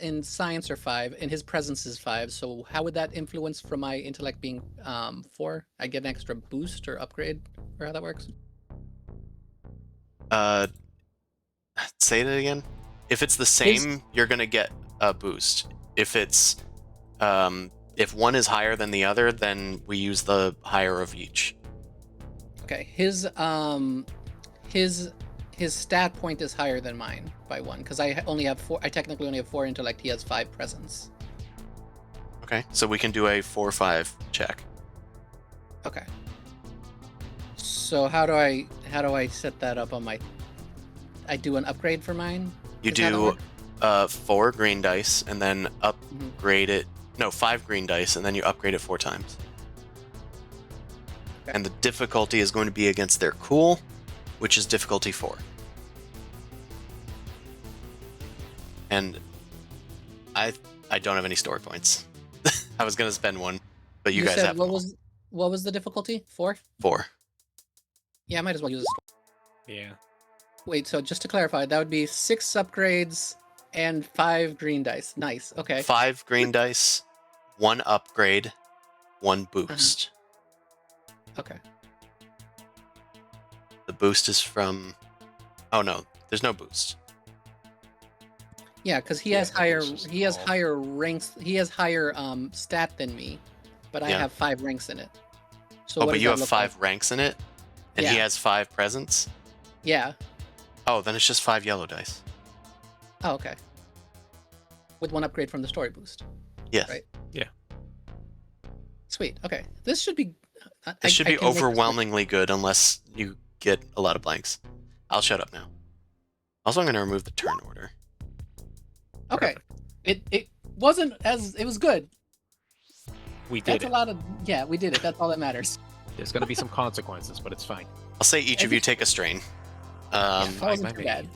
in science are 5, and his presence is 5. So how would that influence from my intellect being 4? I get an extra boost or upgrade, or how that works?
Say that again. If it's the same, you're gonna get a boost. If it's if one is higher than the other, then we use the higher of each.
Okay, his stat point is higher than mine by 1 because I only have 4. I technically only have 4 intellect. He has 5 presence.
Okay, so we can do a 4-5 check.
Okay. So how do I set that up on my? I do an upgrade for mine.
You
Is that how it
do
works?
4 green dice and then
Mhm.
upgrade it. No, 5 green dice and then you upgrade it 4 times.
Okay.
And the difficulty is going to be against their cool, which is difficulty 4. And I don't have any story points. I was gonna spend one, but you guys
said
have them all.
what was the difficulty? 4?
4.
Yeah, I might as well use a
Yeah.
Wait, so just to clarify, that would be 6 upgrades and 5 green dice. Nice. Okay.
5 green dice, 1 upgrade, 1 boost.
Okay.
The boost is from. Oh no, there's no boost.
Yeah, because he
Yeah,
has
the
higher
boost is
he has
involved.
higher ranks. He has higher stat than me, but I
Yeah.
have 5 ranks in it. So
Oh,
what
but
does
you
that
have
look
5
like?
ranks in it, and he
Yeah.
has 5 presents.
Yeah.
Oh, then it's just 5 yellow dice.
Oh, okay. With 1 upgrade from the story boost.
Yes.
Right.
Yeah.
Sweet. Okay. This should be.
This should
I
be
can make this work.
overwhelmingly good unless you get a lot of blanks. I'll shut up now. Also, I'm going to remove the turn order.
Okay. It wasn't as it was good.
We did
That's a lot of we did it. That's all that matters.
There's going to be some consequences, but it's fine.
I'll say each of you take a strain.
That
fine
wasn't
by
too
me.
bad.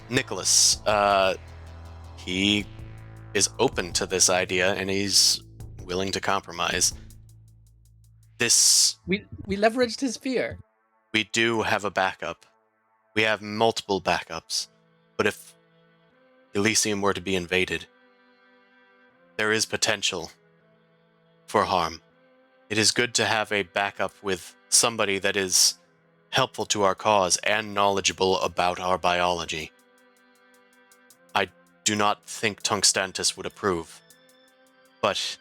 Nicholas, he is open to this idea and he's willing to compromise.
We leveraged his fear.
We do have a backup. We have multiple backups. But if Elysium were to be invaded, there is potential for harm. It is good to have a backup with somebody that is helpful to our cause and knowledgeable about our biology. I do not think Tungstantis would approve, but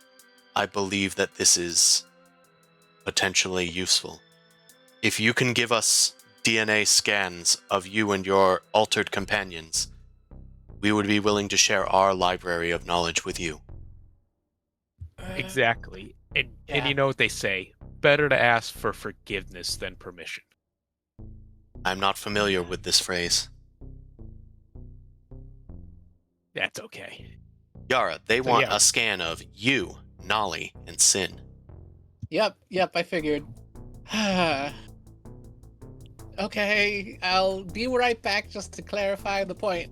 I believe that this is potentially useful. If you can give us DNA scans of you and your altered companions, we would be willing to share our library of knowledge with you.
Exactly. And
Yeah.
you know what they say, better to ask for forgiveness than permission.
I'm not familiar with this phrase.
That's okay.
Yara, they
So,
want
yeah.
a scan of you, Nolly, and Sin.
Yep, I figured. Okay, I'll be right back just to clarify the point.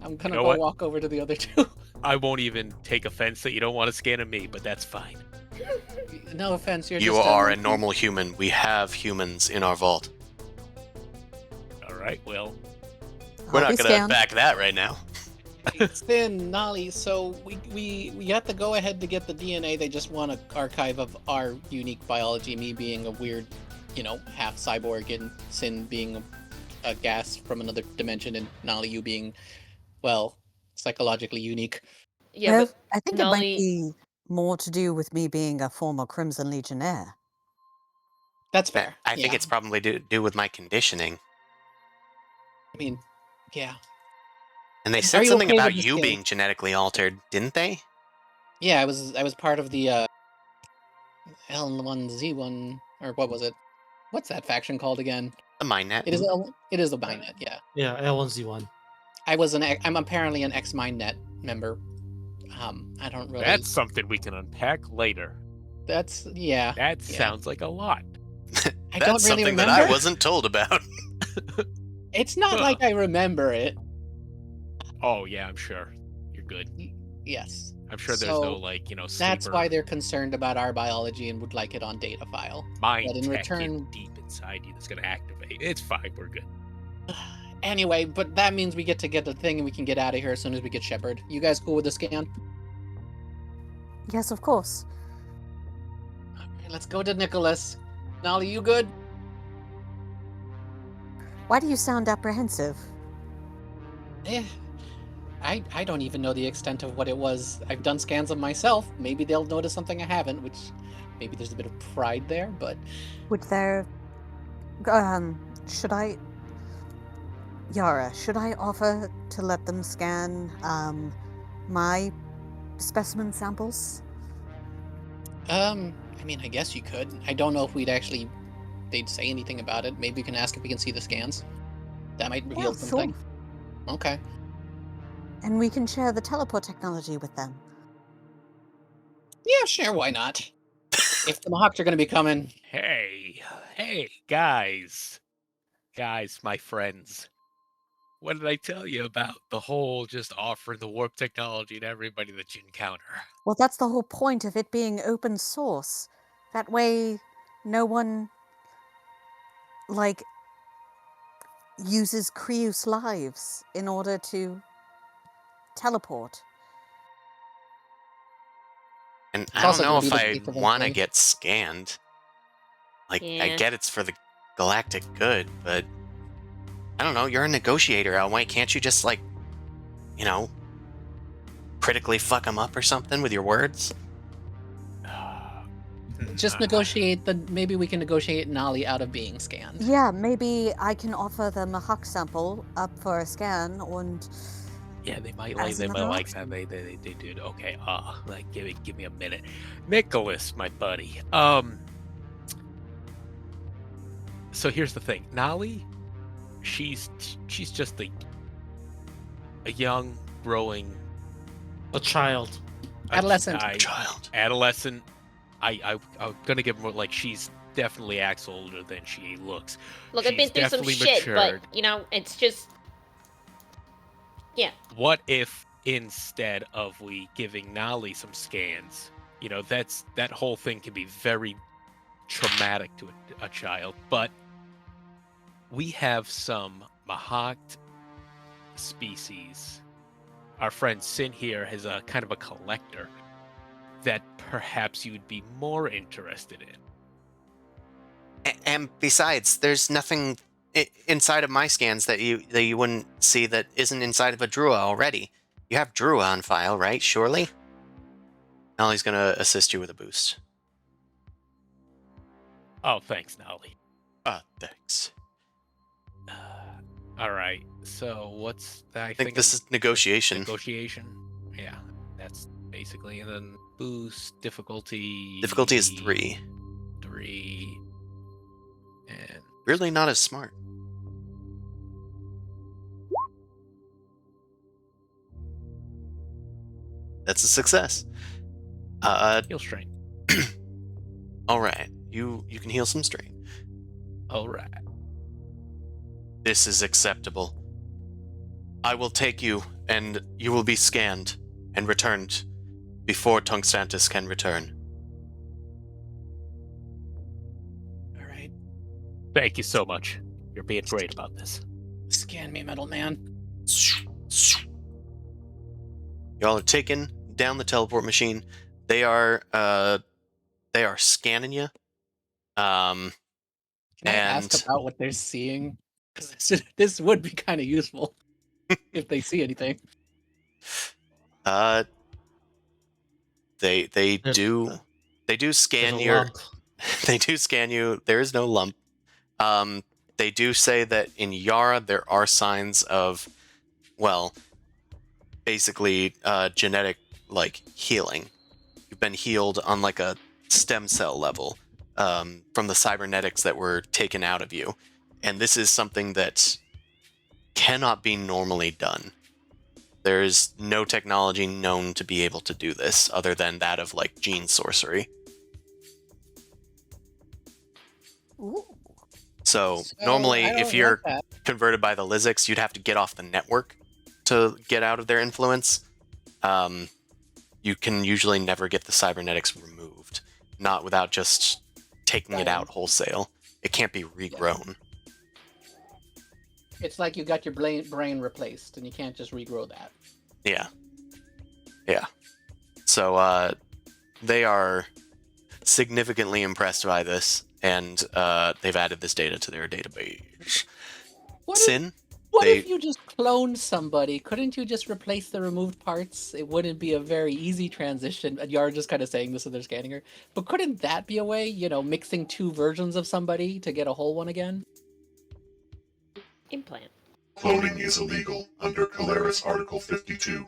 I'm gonna
know
go
what?
walk over to the other 2.
I won't even take offense that you don't want to scan of me, but that's fine.
No offense, you're
You
just
are a
monkey.
normal human. We have humans in our vault.
All right, well,
We're
I'll
not
be
going to
scanned.
back that right now.
Sin, Nolly, so we got to go ahead to get the DNA. They just want an archive of our unique biology, me being a weird, half cyborg, and Sin being a gas from another dimension, and Nolly, you being, well, psychologically unique.
Yeah,
Well,
but
I think it
Nolly-
might be more to do with me being a former Crimson Legionnaire.
That's fair.
I think
yeah.
it's probably to do with my conditioning.
I mean, yeah.
And they
Are
said
you
something
okay
about
with the
you
skin?
being genetically altered, didn't they?
Yeah, I was part of the L1Z1, or what was it? What's that faction called again?
The Mindnet.
It is the Mindnet, yeah.
Yeah, L1Z1.
I'm apparently an ex-Mindnet member. I don't really.
that's something we can unpack later.
That's yeah.
That
Yeah.
sounds like a lot.
I
That's
don't really
something
remember.
that I wasn't told about.
It's not
Huh.
like I remember it.
Oh, yeah, I'm sure. You're good.
Yes.
I'm sure there's no,
So,
sleeper
That's why they're concerned about our biology and would like it on data file.
mind
but in
tech
return-
deep inside you that's going to activate. It's fine. We're good.
Anyway, but that means we get to get the thing and we can get out of here as soon as we get Shepard. You guys cool with the scan?
Yes, of course.
Okay, let's go to Nicholas. Nolly, you good?
Why do you sound apprehensive?
I don't even know the extent of what it was. I've done scans of myself. Maybe they'll notice something I haven't, which maybe there's a bit of pride there, but
Would there... should I... Yara, should I offer to let them scan, my specimen samples?
I mean, I guess you could. I don't know if they'd say anything about it. Maybe you can ask if we can see the scans. That might reveal
Yeah,
something.
sure.
Okay.
And we can share the teleport technology with them.
Yeah, sure, why not? If the Mohawks are going to be coming,
Hey, guys. Guys, my friends. What did I tell you about the whole just offering the warp technology to everybody that you encounter?
Well, that's the whole point of it being open source. That way, no one, like, uses Krius lives in order to teleport.
And
It's
I don't
also
know
gonna be
if
the
I
case
want to
eventually.
get scanned. Like, I
Yeah.
get it's for the galactic good, but I don't know. You're a negotiator, Why can't you just, like, you know, critically fuck them up or something with your words?
Just negotiate the. Maybe we can negotiate Nolly out of being scanned.
Yeah, maybe I can offer them a Huck sample up for a scan and
Yeah, they might
As
like
another
that.
option.
They do. Okay, like give me a minute. Nicholas, my buddy. So here's the thing. Nolly, she's just a young, growing
A child.
Adolescent.
Child.
adolescent. I'm gonna give her like she's definitely acts older than she looks.
Look, I've been
She's
through some
definitely
shit,
matured.
but it's just
What if instead of we giving Nolly some scans, that whole thing can be very traumatic to a child, but we have some Mahakt species. Our friend Sin here is a kind of a collector that perhaps you would be more interested in.
And besides, there's nothing inside of my scans that you wouldn't see that isn't inside of a Drua already. You have Drua on file, right? Surely? Nolly's gonna assist you with a boost.
Oh, thanks, Nolly.
Thanks.
All right. So what's that?
I think this is negotiation.
Negotiation. Yeah, that's basically. And then boost difficulty.
Difficulty is 3.
3. And
Really not as smart. That's a success.
heal strain.
All right. You can heal some strain.
All right.
This is acceptable. I will take you, and you will be scanned and returned before Tungstantis can return.
All right.
Thank you so much. You're being great about this.
Scan me, metal man.
Y'all are taken down the teleport machine. They are scanning you.
Can I ask
And
about what they're seeing? Because this would be kind of useful if they see anything.
they do scan
There's a
your
lump.
they do scan you. There is no lump. They do say that in Yara there are signs of, well, basically genetic like healing. You've been healed on like a stem cell level from the cybernetics that were taken out of you, and this is something that cannot be normally done. There's no technology known to be able to do this other than that of like gene sorcery.
Ooh.
So
So,
normally,
I don't
if you're
want that.
converted by the Lizics, you'd have to get off the network to get out of their influence. You can usually never get the cybernetics removed, not without just taking it out wholesale. It can't be regrown.
It's like you got your brain replaced, and you can't just regrow that.
Yeah. So they are significantly impressed by this, and they've added this data to their database.
What
Sin?
What
They-
if you just cloned somebody? Couldn't you just replace the removed parts? It wouldn't be a very easy transition. And you're just kind of saying this so they're scanning her. But couldn't that be a way, mixing 2 versions of somebody to get a whole one again?
implant.
Cloning is illegal under Caleris Article 52.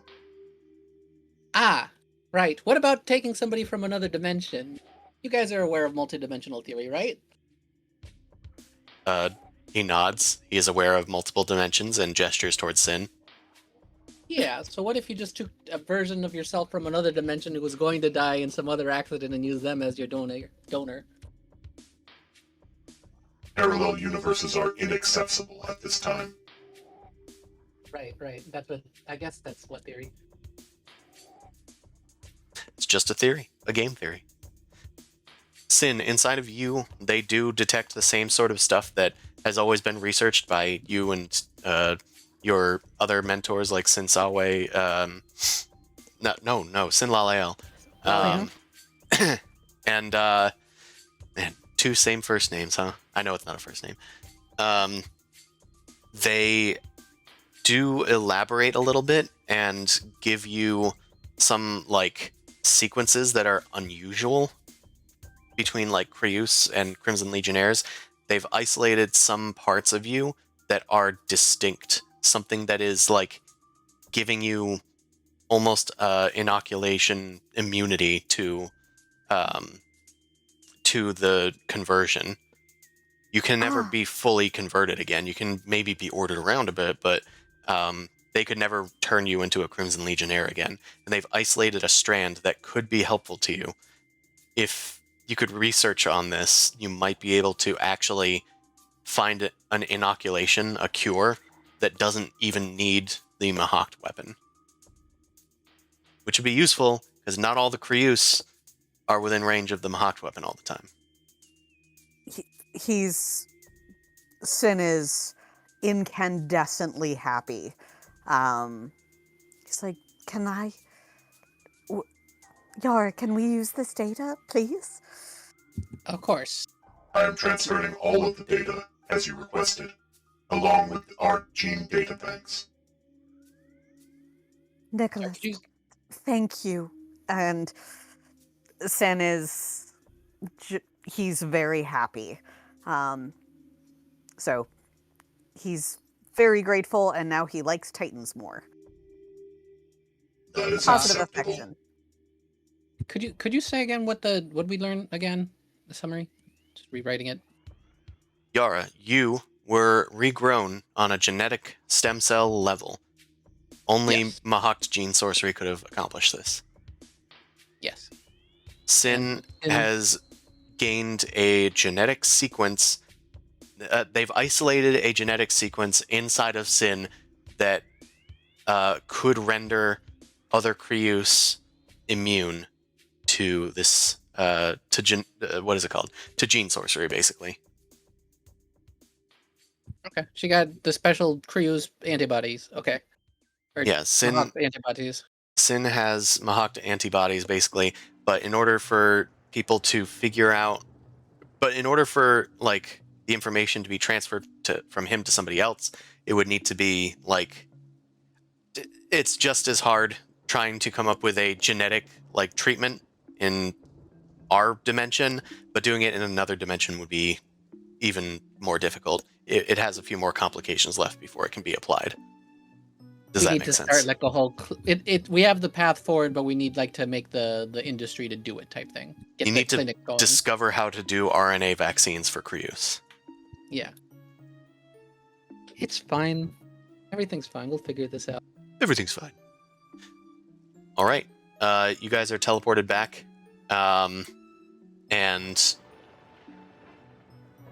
Ah, right. What about taking somebody from another dimension? You guys are aware of multidimensional theory, right?
He nods. He is aware of multiple dimensions and gestures towards Sin.
Yeah, so what if you just took a version of yourself from another dimension who was going to die in some other accident and used them as your donor?
Parallel universes are inaccessible at this time.
Right. I guess that's what theory.
It's just a theory, a game theory. Sin, inside of you, they do detect the same sort of stuff that has always been researched by you and your other mentors like Sin Sawe, Sin Lalael. And man, two same first names, huh? I know it's not a first name. They do elaborate a little bit and give you some like sequences that are unusual between like Creus and Crimson Legionnaires. They've isolated some parts of you that are distinct, something that is like giving you almost inoculation immunity to the conversion. You can never be fully converted again. You can maybe be ordered around a bit, but they could never turn you into a Crimson Legionnaire again. And they've isolated a strand that could be helpful to you. If you could research on this, you might be able to actually find an inoculation, a cure, that doesn't even need the Mahakt weapon. Which would be useful, because not all the Creus are within range of the Mahakt weapon all the time.
Sin is incandescently happy. He's like, Yara, can we use this data, please?
Of course.
I am transferring all of the data as you requested, along with our gene data banks.
Nicholas, thank you. And Sin is... he's very happy. So he's very grateful, and now he likes Titans more.
That is
Positive
acceptable.
affection.
Could you say again what we learned again? The summary? Just rewriting it.
Yara, you were regrown on a genetic stem cell level. Only
Yes.
Mahakt gene sorcery could have accomplished this.
Yes.
Sin
And-
has gained a genetic sequence. They've isolated a genetic sequence inside of Sin that could render other Creus immune to this what is it called? To gene sorcery, basically.
Okay. She got the special Creus antibodies. Okay. Or
Yeah, Sin
Mahakt antibodies.
Sin has Mahakt antibodies, basically, but in order for people to figure out, but in order for like the information to be transferred from him to somebody else, it would need to be like, it's just as hard trying to come up with a genetic like treatment in our dimension, but doing it in another dimension would be even more difficult. It has a few more complications left before it can be applied. Does
We
that
need
make
to
sense?
start like a whole. We have the path forward, but we need like to make the industry to do it type thing. Get
You
the
need to
clinic going.
discover how to do RNA vaccines for Creus.
Yeah. It's fine. Everything's fine. We'll figure this out.
Everything's fine. All right. You guys are teleported back. And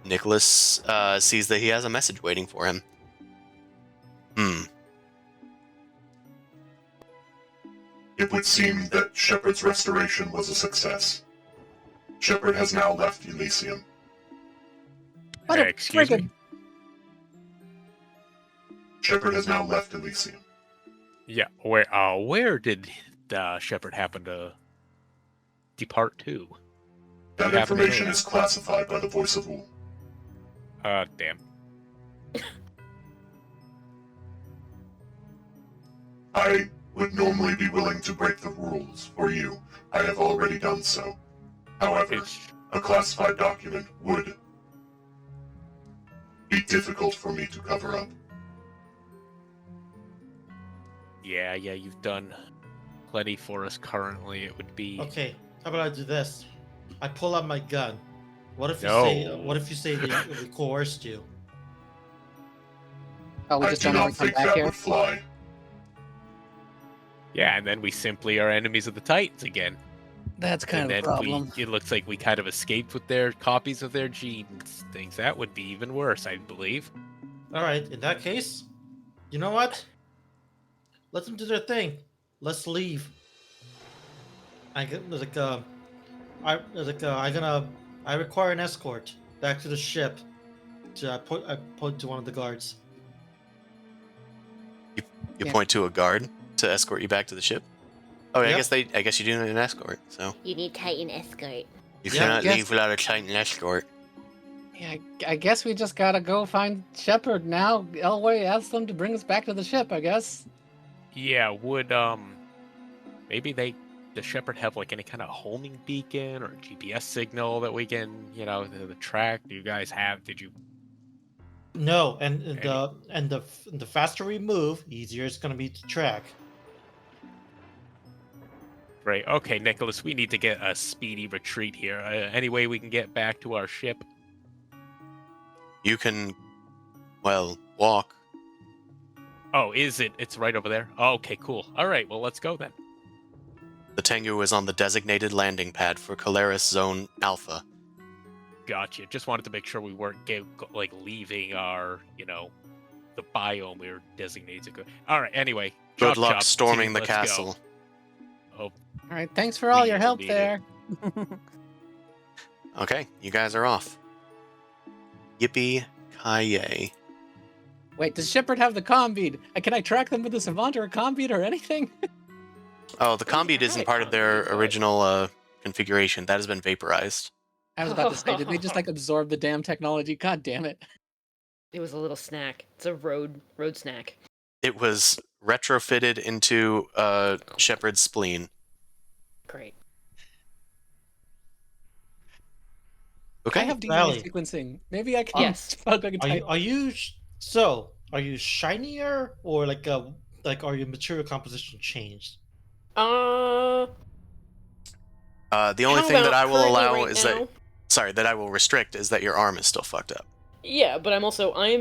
Nicholas sees that he has a message waiting for him.
It would seem that Shepard's restoration was a success. Shepard has now left Elysium.
What a
Excuse
friggin-
me?
Shepard has now left Elysium.
Yeah, where did Shepard happen to depart to?
That
You happen to know
information
that?
is classified by the Voice of Wool.
Damn.
I would normally be willing to break the rules for you. I have already done so. However,
It's
a classified document would be difficult for me to cover up.
yeah, you've done plenty for us currently. It would be
Okay, how about I do this? I pull out my gun. What if you
No.
say that we coerced you?
Oh, we
I
just
do
don't ever
not
come
think
back
that
here.
would fly.
yeah, and then we simply are enemies of the Titans again.
That's
And
kind of
then
a problem.
it looks like we kind of escaped with their copies of their genes things. That would be even worse, I believe.
All right, in that case, you know what? let them do their thing. Let's leave. I get like I require an escort back to the ship. I point to one of the guards.
You
Yeah.
point to a guard to escort you back to the ship. Oh,
Yep.
I guess you do need an escort. So
You need Titan escort.
you
Yeah,
cannot
yes.
leave without a Titan escort.
Yeah, I guess we just gotta go find Shepard now. Elway asked them to bring us back to the ship, I guess.
Yeah, would maybe the Shepherd have like any kind of homing beacon or GPS signal that we can, the track? Do you guys have? Did you?
No, and the faster we move, easier it's gonna be to track.
Right. Okay, Nicholas, we need to get a speedy retreat here. Any way we can get back to our ship?
You can, well, walk.
Oh, is it? It's right over there. Oh, okay, cool. All right, well, let's go then.
The Tengu is on the designated landing pad for Colaris Zone Alpha.
Gotcha. Just wanted to make sure we weren't leaving our, the biome we were designated to go. All right. Anyway.
Good
chop,
luck
chop,
storming
team,
the
let's go.
castle.
Oh,
All right, thanks for all
We
your
will
help
need
there.
Okay, you guys are off. Yippee ki
Wait, does Shepard have the comm bead? Can I track them with a savant or a comm bead or anything?
Oh, the comm bead isn't part of their
But-
original configuration. That has been vaporized.
I was about to say, did they just like absorb the damn technology? God damn it.
It was a little snack. It's a road snack.
It was retrofitted into Shepard's spleen.
Great.
Okay.
I have DNA
Valley.
sequencing. Maybe I can.
Yes.
Are you shinier or are your material composition changed?
The only
how
thing that
about
I will
currently
allow
right
is
now-
that I will restrict is that your arm is still fucked up.
Yeah, but I'm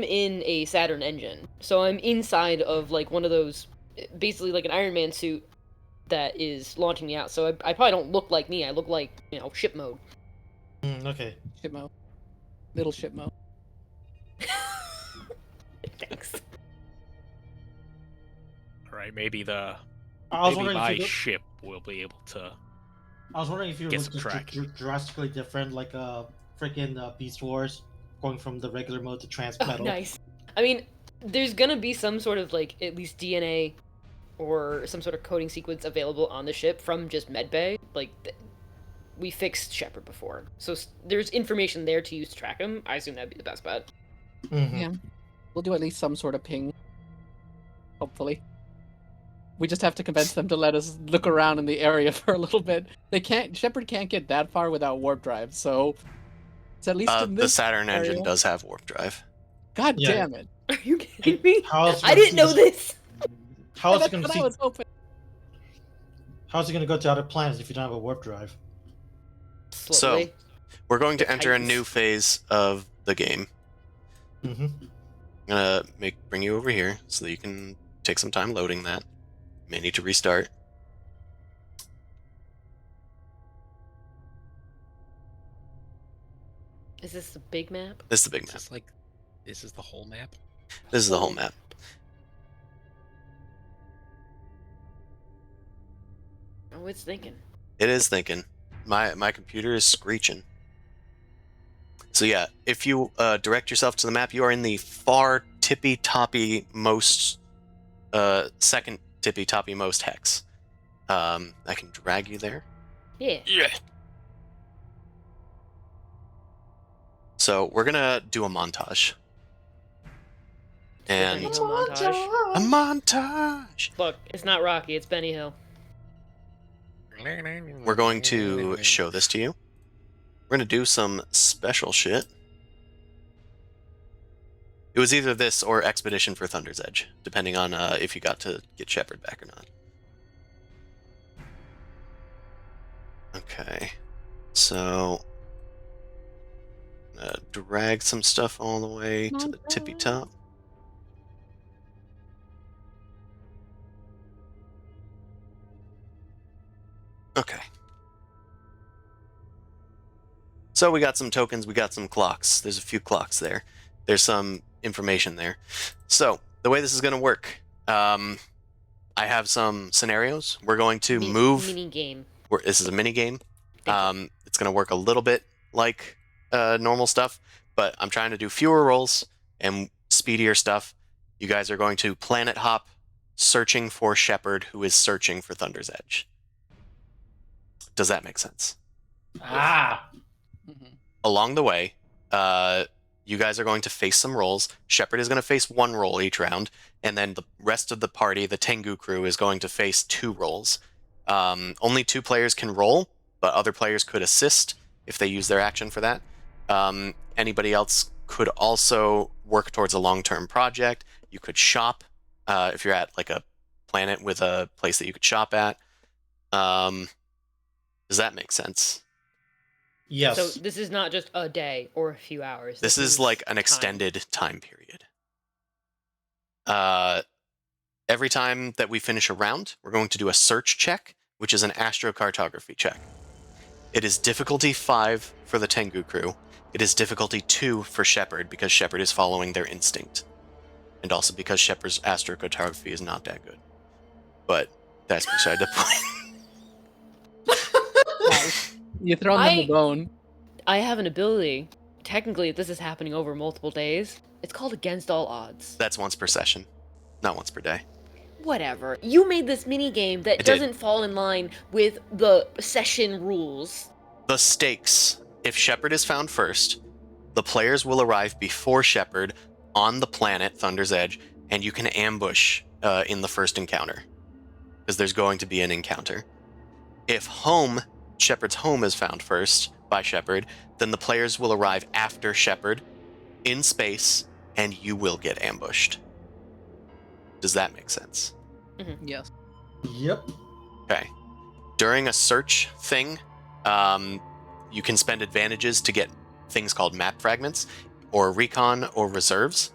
in a Saturn engine, so I'm inside of like one of those, basically like an Iron Man suit that is launching me out. So I probably don't look like me. I look like ship mode.
Okay.
Shipmo. Little Shipmo.
Thanks.
All right, maybe
I was
maybe
wondering
my
if you
ship will be able to.
I was wondering if you were
Get
looking
some track.
drastically different, like freaking Beast Wars, going from the regular mode to
Oh,
transmetal.
nice. I mean, there's gonna be some sort of like at least DNA or some sort of coding sequence available on the ship from just medbay. Like we fixed Shepard before, so there's information there to use to track him. I assume that'd be the best bet.
Mhm.
Yeah. We'll do at least some sort of ping. Hopefully. We just have to convince them to let us look around in the area for a little bit. Shepard can't get that far without warp drive, so it's at least in
The
this
Saturn engine
area.
does have warp drive.
God
Yeah.
damn it.
Are you kidding me?
How's
I didn't know this.
How is it
That's
going to
what I
see?
was hoping.
How's it going to go to other planets if you don't have a warp drive?
Slowly.
We're going to
The
enter a
Titans.
new phase of the game.
Mm-hmm.
I'm gonna bring you over here so that you can take some time loading that. You may need to restart.
Is this the big map?
This is the big
Is
map.
this is the whole map?
This is the whole map.
Oh, it's thinking.
It is thinking. My computer is screeching. So yeah, if you direct yourself to the map, you are in the far tippy-toppy most second tippy-toppy most hex. I can drag you there.
Yeah.
Yeah. So we're gonna do a montage. And
Benny Hill montage.
a montage.
Look, it's not Rocky. It's Benny Hill.
We're going to show this to you. We're going to do some special shit. It was either this or Expedition for Thunder's Edge, depending on if you got to get Shepard back or not. Okay. So, drag some stuff all the way to the tippy top. Okay. So we got some tokens, we got some clocks. There's a few clocks there. There's some information there. So, the way this is going to work, I'm I have some scenarios. We're going to
Mi-
move.
mini game.
This is a mini game.
Thank you.
It's going to work a little bit like normal stuff, but I'm trying to do fewer rolls and speedier stuff. You guys are going to planet hop, searching for Shepard, who is searching for Thunder's Edge. Does that make sense?
Ah.
Mhm.
Along the way, you guys are going to face some rolls. Shepard is going to face one roll each round, and then the rest of the party, the Tengu crew, is going to face 2 rolls. Only 2 players can roll, but other players could assist if they use their action for that. Anybody else could also work towards a long-term project. You could shop if you're at like a planet with a place that you could shop at. Does that make sense?
Yes.
So this is not just a day or a few hours.
This is like an
time.
extended time period. Every time that we finish a round, we're going to do a search check, which is an astrocartography check. It is difficulty 5 for the Tengu crew. It is difficulty 2 for Shepard, because Shepard is following their instinct. And also because Shepard's astrocartography is not that good. But that's beside the point.
You throw them the bone.
I have an ability. Technically, if this is happening over multiple days, it's called against all odds.
That's once per session, not once per day.
Whatever. You made this mini game that
I did.
doesn't fall in line with the session rules.
The stakes. If Shepard is found first, the players will arrive before Shepard on the planet Thunder's Edge, and you can ambush in the first encounter, because there's going to be an encounter. If Shepard's home is found first by Shepard, then the players will arrive after Shepard in space, and you will get ambushed. Does that make sense?
Yes.
Yep.
Okay. During a search thing, you can spend advantages to get things called map fragments, or recon, or reserves.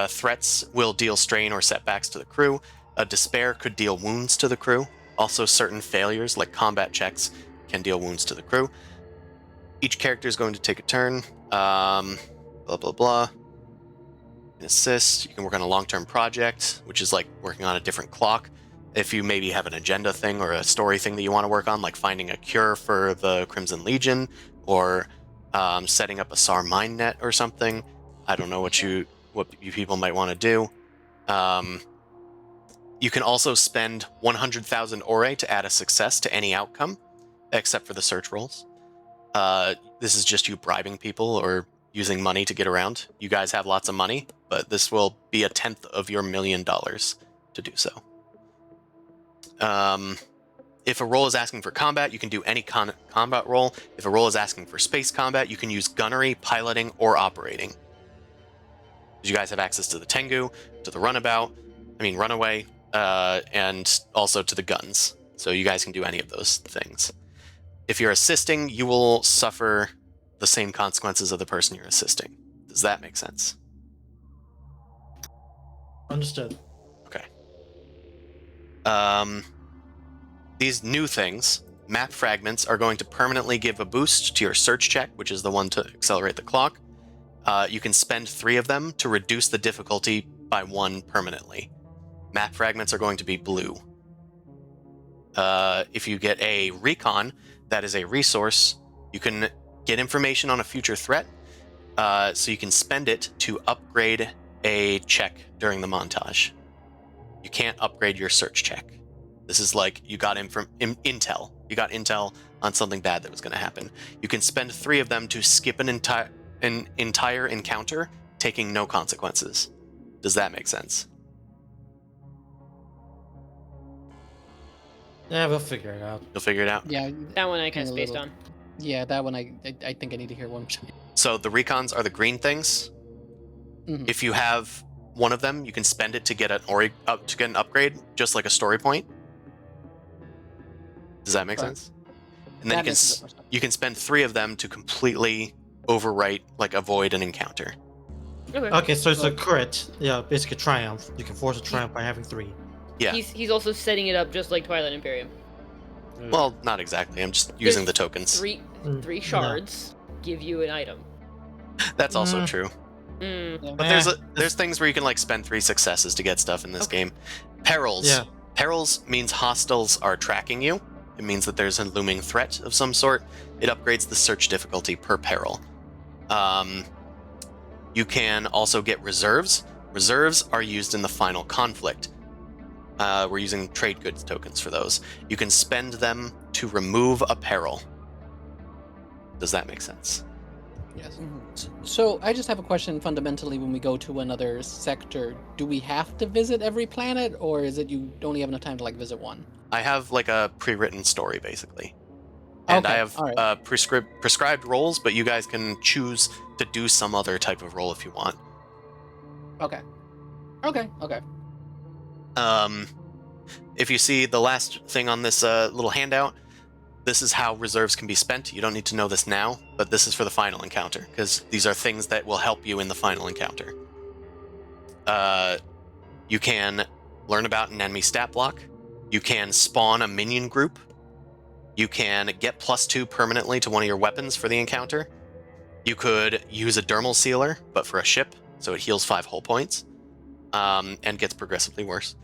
Threats will deal strain or setbacks to the crew. Despair could deal wounds to the crew. Also, certain failures, like combat checks, can deal wounds to the crew. Each character is going to take a turn. Blah, blah, blah. You can assist. You can work on a long-term project, which is like working on a different clock. If you maybe have an agenda thing or a story thing that you want to work on, like finding a cure for the Crimson Legion, or setting up a SAR mine net or something. I don't know what you people might want to do. You can also spend 100,000 ore to add a success to any outcome, except for the search rolls. This is just you bribing people or using money to get around. You guys have lots of money, but this will be 1/10 of your $1 million to do so. If a roll is asking for combat, you can do any combat roll. If a roll is asking for space combat, you can use gunnery, piloting, or operating. You guys have access to the Tengu, to the runaway, and also to the guns. So you guys can do any of those things. If you're assisting, you will suffer the same consequences of the person you're assisting. Does that make sense?
Understood.
Okay. These new things, map fragments, are going to permanently give a boost to your search check, which is the one to accelerate the clock. You can spend 3 of them to reduce the difficulty by 1 permanently. Map fragments are going to be blue. If you get a recon, that is a resource. You can get information on a future threat, so you can spend it to upgrade a check during the montage. You can't upgrade your search check. This is like you got intel. You got intel on something bad that was going to happen. You can spend 3 of them to skip an entire encounter, taking no consequences. Does that make sense?
Yeah, we'll figure it out.
You'll figure it out?
Yeah.
That one I kind
A
of spaced
little.
on.
Yeah, that one I think I need to hear one.
So the recons are the green things.
Mhm.
If you have one of them, you can spend it to get an upgrade, just like a story point. Does that make
Right.
sense? And then
That makes a bit more sense.
you can spend 3 of them to completely overwrite, like avoid an encounter.
Okay.
Okay, so it's a crit. Yeah, basically a triumph. You can force a triumph by having 3.
Yeah.
He's also setting it up just like Twilight Imperium.
Well, not exactly. I'm just using the tokens.
Three
Mm,
three
no.
shards give you an item.
That's also
Mm.
true.
Mm.
But there's things where you can like spend 3 successes to get stuff in this game. Perils.
Yeah.
Perils means hostiles are tracking you. It means that there's a looming threat of some sort. It upgrades the search difficulty per peril. You can also get reserves. Reserves are used in the final conflict. We're using trade goods tokens for those. You can spend them to remove a peril. Does that make sense?
Yes. So I just have a question fundamentally when we go to another sector. Do we have to visit every planet, or is it you only have enough time to like visit one?
I have like a pre-written story basically. And
Okay,
I have
alright.
prescribed roles, but you guys can choose to do some other type of role if you want.
Okay.
If you see the last thing on this little handout, this is how reserves can be spent. You don't need to know this now, but this is for the final encounter, because these are things that will help you in the final encounter. You can learn about an enemy stat block. You can spawn a minion group. You can get +2 permanently to one of your weapons for the encounter. You could use a dermal sealer, but for a ship, so it heals 5 hull points, and gets progressively worse.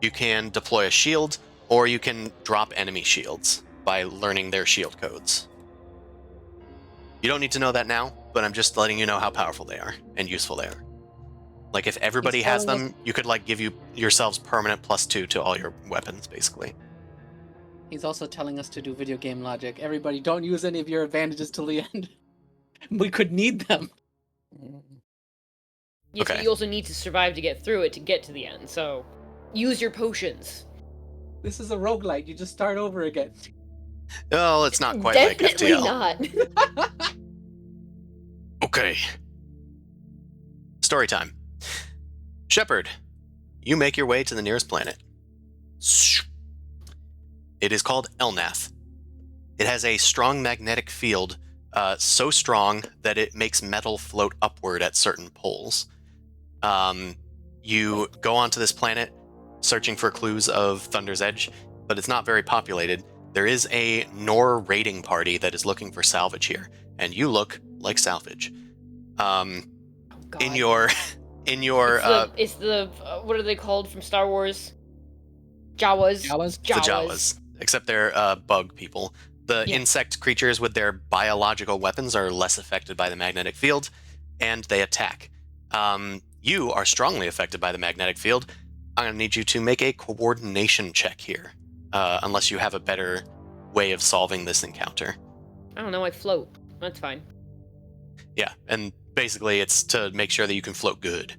You can deploy a shield, or you can drop enemy shields by learning their shield codes. You don't need to know that now, but I'm just letting you know how powerful they are and useful they are. Like if everybody
He's
has
telling
them, you could like give yourselves permanent +2 to all your weapons, basically.
He's also telling us to do video game logic. Everybody, don't use any of your advantages till the end. We could need them.
Yes,
Okay.
but you also need to survive to get through it to get to the end, so use your potions.
This is a roguelite. You just start over again.
Oh, it's not quite like
Definitely
FTL.
not.
Okay. Story time. Shepard, you make your way to the nearest planet. It is called Elnath. It has a strong magnetic field, so strong that it makes metal float upward at certain poles. You go onto this planet searching for clues of Thunder's Edge, but it's not very populated. There is a Nor raiding party that is looking for salvage here, and you look like salvage.
God.
In your
It's the what are they called from Star Wars? Jawas.
Jawas?
the Jawas, except they're bug people. The
Yeah.
insect creatures with their biological weapons are less affected by the magnetic field, and they attack. You are strongly affected by the magnetic field. I'm going to need you to make a coordination check here, unless you have a better way of solving this encounter.
I don't know, I float. That's fine.
Yeah, and basically it's to make sure that you can float good.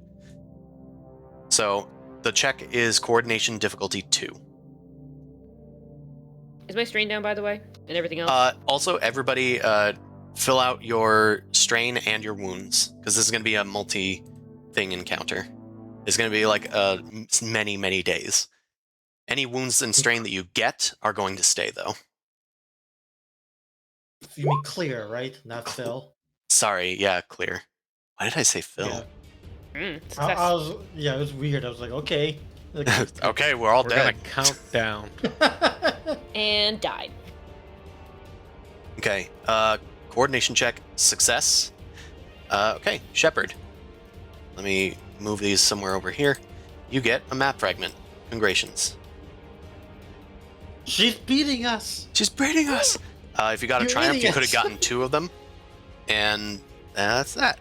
So the check is coordination difficulty 2.
Is my strain down, by the way? And everything else?
Also, everybody fill out your strain and your wounds, because this is going to be a multi-thing encounter. It's going to be like many, many days. Any wounds and strain that you get are going to stay, though.
You mean clear, right? Not fill.
Sorry, yeah, clear. Why did I say Phil?
Yeah.
Success.
I was, yeah, it was weird. I was like, okay. Like,
Okay, we're all
We're
dead.
gonna count down.
And died.
Okay, coordination check, success. Okay, Shepard. Let me move these somewhere over here. You get a map fragment. Congratulations.
She's beating us.
She's beating us! If you got a
You're
triumph, you
idiots.
could have gotten 2 of them. And that's that.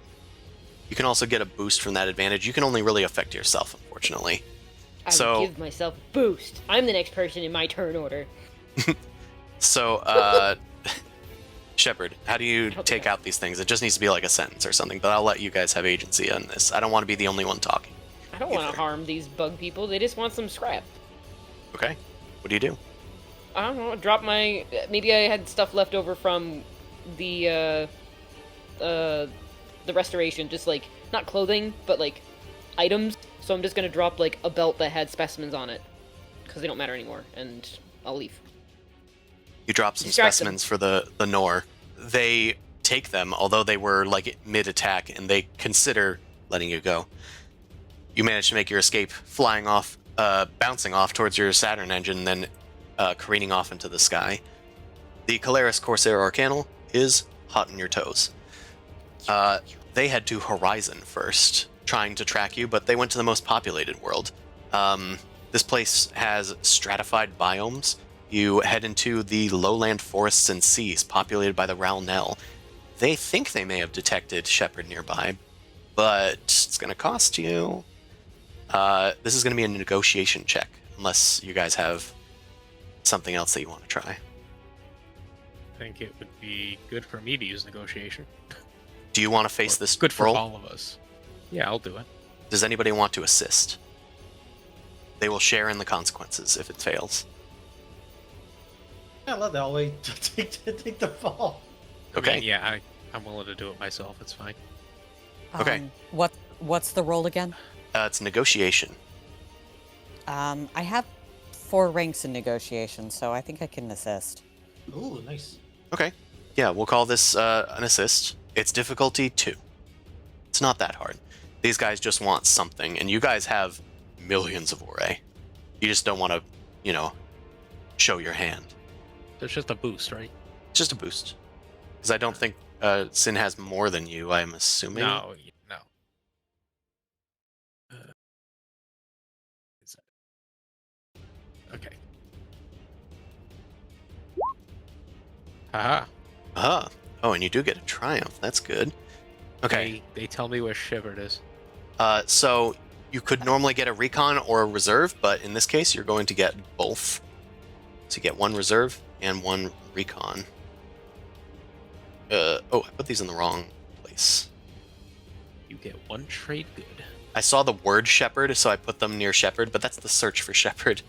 You can also get a boost from that advantage. You can only really affect yourself, unfortunately.
I
So-
would give myself a boost. I'm the next person in my turn order.
So, Shepard, how do you
Help
take
me out.
out these things? It just needs to be like a sentence or something, but I'll let you guys have agency on this. I don't want to be the only one talking.
I don't want
Either.
to harm these bug people. They just want some scrap.
Okay? What do you do?
I don't know. Drop my. Maybe I had stuff left over from the restoration. Just like not clothing, but like items. So I'm just gonna drop like a belt that had specimens on it, because they don't matter anymore, and I'll leave.
You drop some
Distract them.
specimens for the Nor. They take them, although they were like mid-attack, and they consider letting you go. You manage to make your escape, flying off, bouncing off towards your Saturn engine, then careening off into the sky. The Calaris Corsair Arcanal is hot on your toes. they head to Horizon first, trying to track you, but they went to the most populated world. This place has stratified biomes. You head into the lowland forests and seas populated by the Ralnel. They think they may have detected Shepard nearby, but it's going to cost you. This is going to be a negotiation check, unless you guys have something else that you want to try.
I think it would be good for me to use negotiation.
Do you want to face
Or
this
good for
roll?
all of us. Yeah, I'll do it.
Does anybody want to assist? They will share in the consequences if it fails.
I love that way to take the fall.
Okay.
I mean, yeah, I'm willing to do it myself. It's fine.
Okay.
What's the roll again?
It's negotiation.
I have 4 ranks in negotiation, so I think I can assist.
Ooh, nice.
Okay. Yeah, we'll call this an assist. It's difficulty 2. It's not that hard. These guys just want something, and you guys have millions of ore. You just don't want to, show your hand.
It's just a boost, right?
It's just a boost. Because I don't think Sin has more than you, I'm assuming.
No. Is that- Okay. Haha.
Oh, and you do get a triumph. That's good. Okay.
They tell me where Shepard is.
So you could normally get a recon or a reserve, but in this case, you're going to get both. So you get 1 reserve and 1 recon. I put these in the wrong place.
You get 1 trade good.
I saw the word Shepherd, so I put them near Shepherd, but that's the search for Shepherd.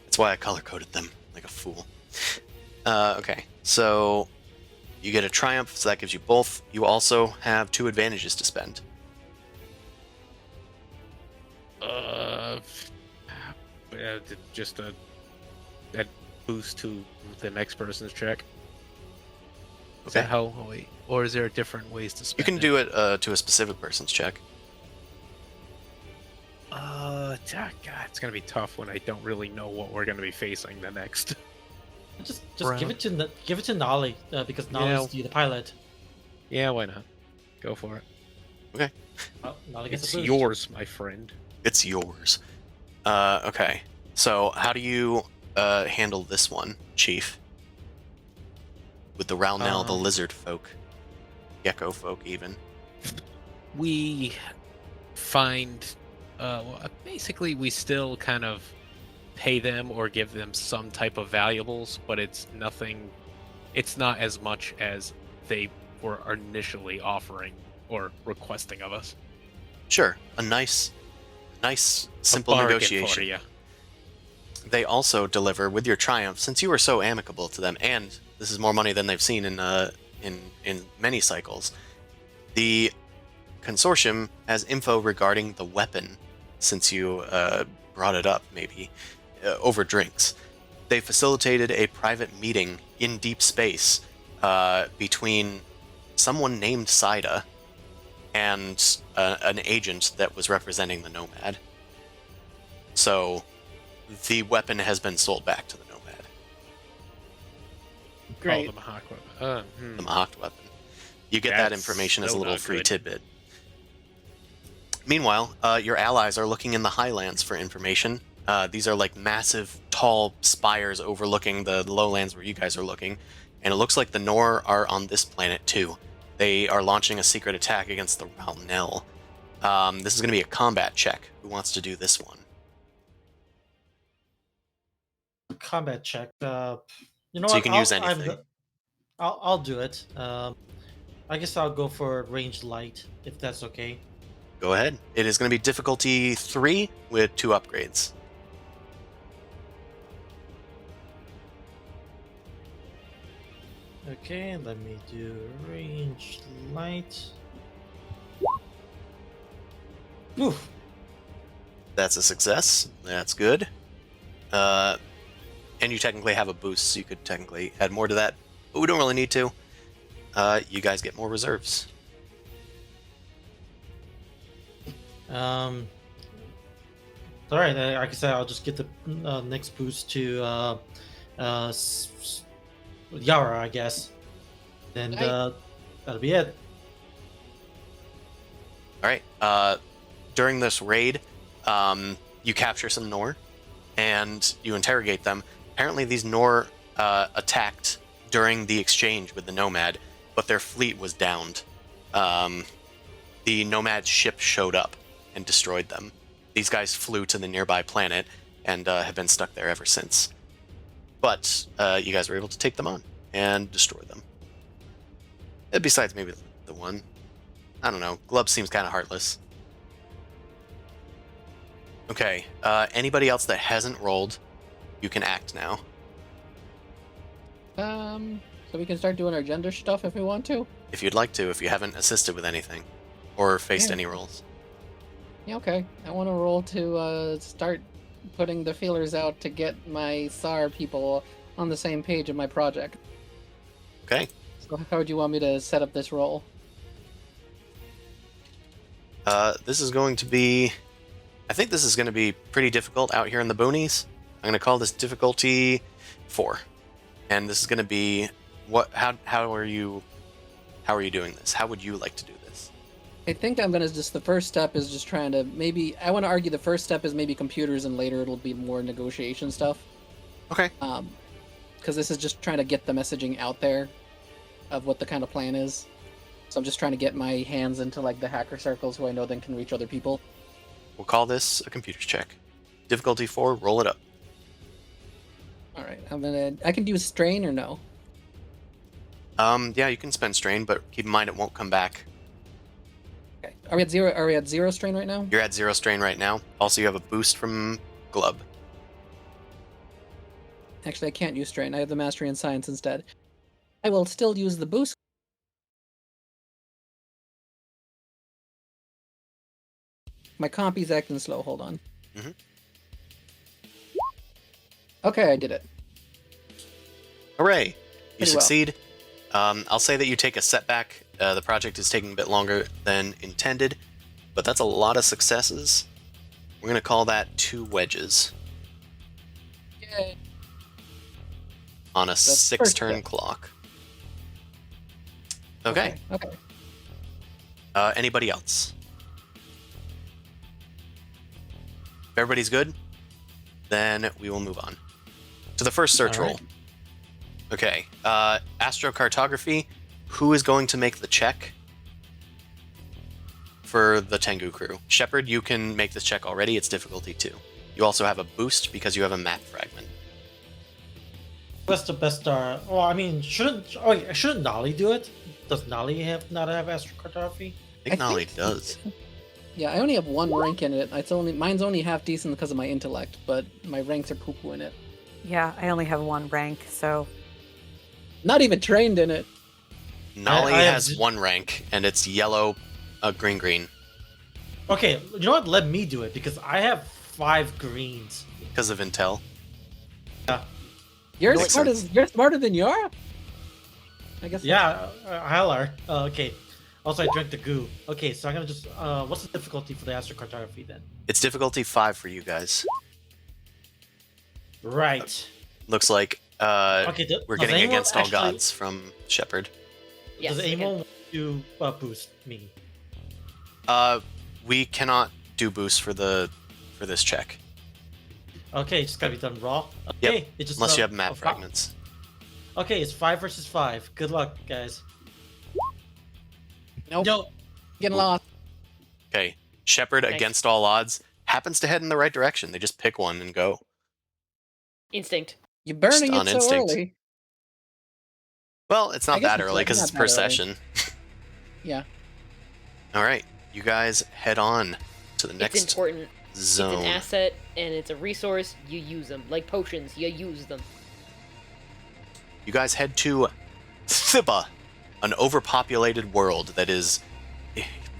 That's why I color-coded them like a fool. Okay, so you get a triumph, so that gives you both. You also have 2 advantages to spend.
Just a boost to the next person's check. Is
Okay.
that how? Oh, wait. Or is there different ways to spend
You can do it to a specific person's check.
God, it's gonna be tough when I don't really know what we're gonna be facing the next.
Just
Round.
give it to Nolly because Nolly's the pilot.
Yeah, why not? Go for it.
Oh, Nolly gets
It's
a boost.
yours, my friend.
It's yours. Okay, so how do you handle this one, Chief? With the Ralnel, the lizard folk, gecko folk, even.
We find, basically, we still kind of pay them or give them some type of valuables, but it's nothing. It's not as much as they were initially offering or requesting of us.
Sure, a nice, simple
A bargain
negotiation.
for you.
They also deliver with your triumph, since you were so amicable to them, and this is more money than they've seen in many cycles. The consortium has info regarding the weapon, since you brought it up, maybe over drinks. They facilitated a private meeting in deep space between someone named Saida and an agent that was representing the Nomad. So the weapon has been sold back to the Nomad.
Great.
Oh, the Mahawk weapon.
The Mahawk weapon. You get that
That's
information as a
so
little
not
free
good.
tidbit. Meanwhile, your allies are looking in the highlands for information. These are like massive, tall spires overlooking the lowlands where you guys are looking. And it looks like the Nor are on this planet too. They are launching a secret attack against the Ralnel. This is going to be a combat check. Who wants to do this one?
Combat check. You know
So
what?
you can use anything.
I'll do it. I guess I'll go for range light if that's okay.
Go ahead. It is going to be difficulty 3 with 2 upgrades.
Okay, let me do range light. Oof.
That's a success. That's good. And you technically have a boost, so you could technically add more to that. But we don't really need to. You guys get more reserves.
All right. Like I said, I'll just get the next boost to Yara, I guess. Then that'll be it.
during this raid, you capture some Nor, and you interrogate them. Apparently, these Nor attacked during the exchange with the Nomad, but their fleet was downed. The Nomad ship showed up and destroyed them. These guys flew to the nearby planet and have been stuck there ever since. But you guys were able to take them on and destroy them. Besides maybe the one. I don't know. Glub seems kind of heartless. Okay, anybody else that hasn't rolled, you can act now.
So we can start doing our gender stuff if we want to.
If you'd like to, if you haven't assisted with anything. Or faced
Yeah.
any rolls.
Yeah, okay. I want to roll to start putting the feelers out to get my SAR people on the same page of my project.
Okay.
So how would you want me to set up this roll?
This is going to be... I think this is going to be pretty difficult out here in the boonies. I'm going to call this difficulty 4. And this is going to be... How are you doing this? How would you like to do this?
I think I'm gonna just the first step is just trying to I want to argue the first step is maybe computers and later it'll be more negotiation stuff.
Okay.
Because this is just trying to get the messaging out there of what the kind of plan is. So I'm just trying to get my hands into like the hacker circles who I know then can reach other people.
We'll call this a computers check. Difficulty 4, roll it up.
All right, I can do a strain or no?
Yeah, you can spend strain, but keep in mind it won't come back.
Okay. Are we at zero strain right now?
You're at 0 strain right now. Also, you have a boost from Glub.
Actually, I can't use strain. I have the mastery in science instead. I will still use the boost. My compy's acting slow. Hold on.
Mhm.
Okay, I did it.
Hooray! You
Pretty well.
succeed. I'll say that you take a setback. The project is taking a bit longer than intended, but that's a lot of successes. We're going to call that 2 wedges
Yay.
on a
That's
6-turn
perfect.
clock. Okay.
Okay.
Anybody else? If everybody's good, then we will move on to the first search
All
roll.
right.
Okay. Astrocartography. Who is going to make the check for the Tengu crew? Shepard, you can make this check already. It's difficulty 2. You also have a boost because you have a map fragment.
What's the best star? Well, I mean, shouldn't Nolly do it? Does Nolly not have astrocartography?
I think Nolly does.
Yeah, I only have 1 rank in it. Mine's only half decent because of my intellect, but my ranks are poo-poo in it.
Yeah, I only have 1 rank, so
Not even trained in it.
Nolly
I have
has 1 rank, and it's yellow, green.
Okay, you know what? Let me do it because I have 5 greens.
Because of Intel.
Yeah,
You're
Makes
you're smarter than you are? I guess.
yeah, Hylar. Okay. Also, I drank the goo. Okay, so I'm gonna just. What's the difficulty for the astrocartography then?
It's difficulty 5 for you guys.
Right.
Looks like
Okay.
we're
does
getting
anyone
against all
actually-
gods from Shepard.
Yes,
Does
I can.
anyone want to boost me?
We cannot do boosts for this check.
Okay, it's gotta be done raw. Okay, it just
Unless you have map
fi-
fragments.
Okay, it's 5 versus 5. Good luck, guys.
Nope.
No,
Getting lost.
Okay. Shepard,
Nice.
against all odds, happens to head in the right direction. They just pick one and go.
Instinct.
You're burning
on
it so
instinct.
early.
Well, it's
I
not
guess
that
it's
early
like
because
not
it's
that
per
early.
session.
Yeah.
All right. You guys head on to the
It's
next
important. It's
zone.
an asset and it's a resource. You use them. Like potions, you use them.
You guys head to Thiba, an overpopulated world that is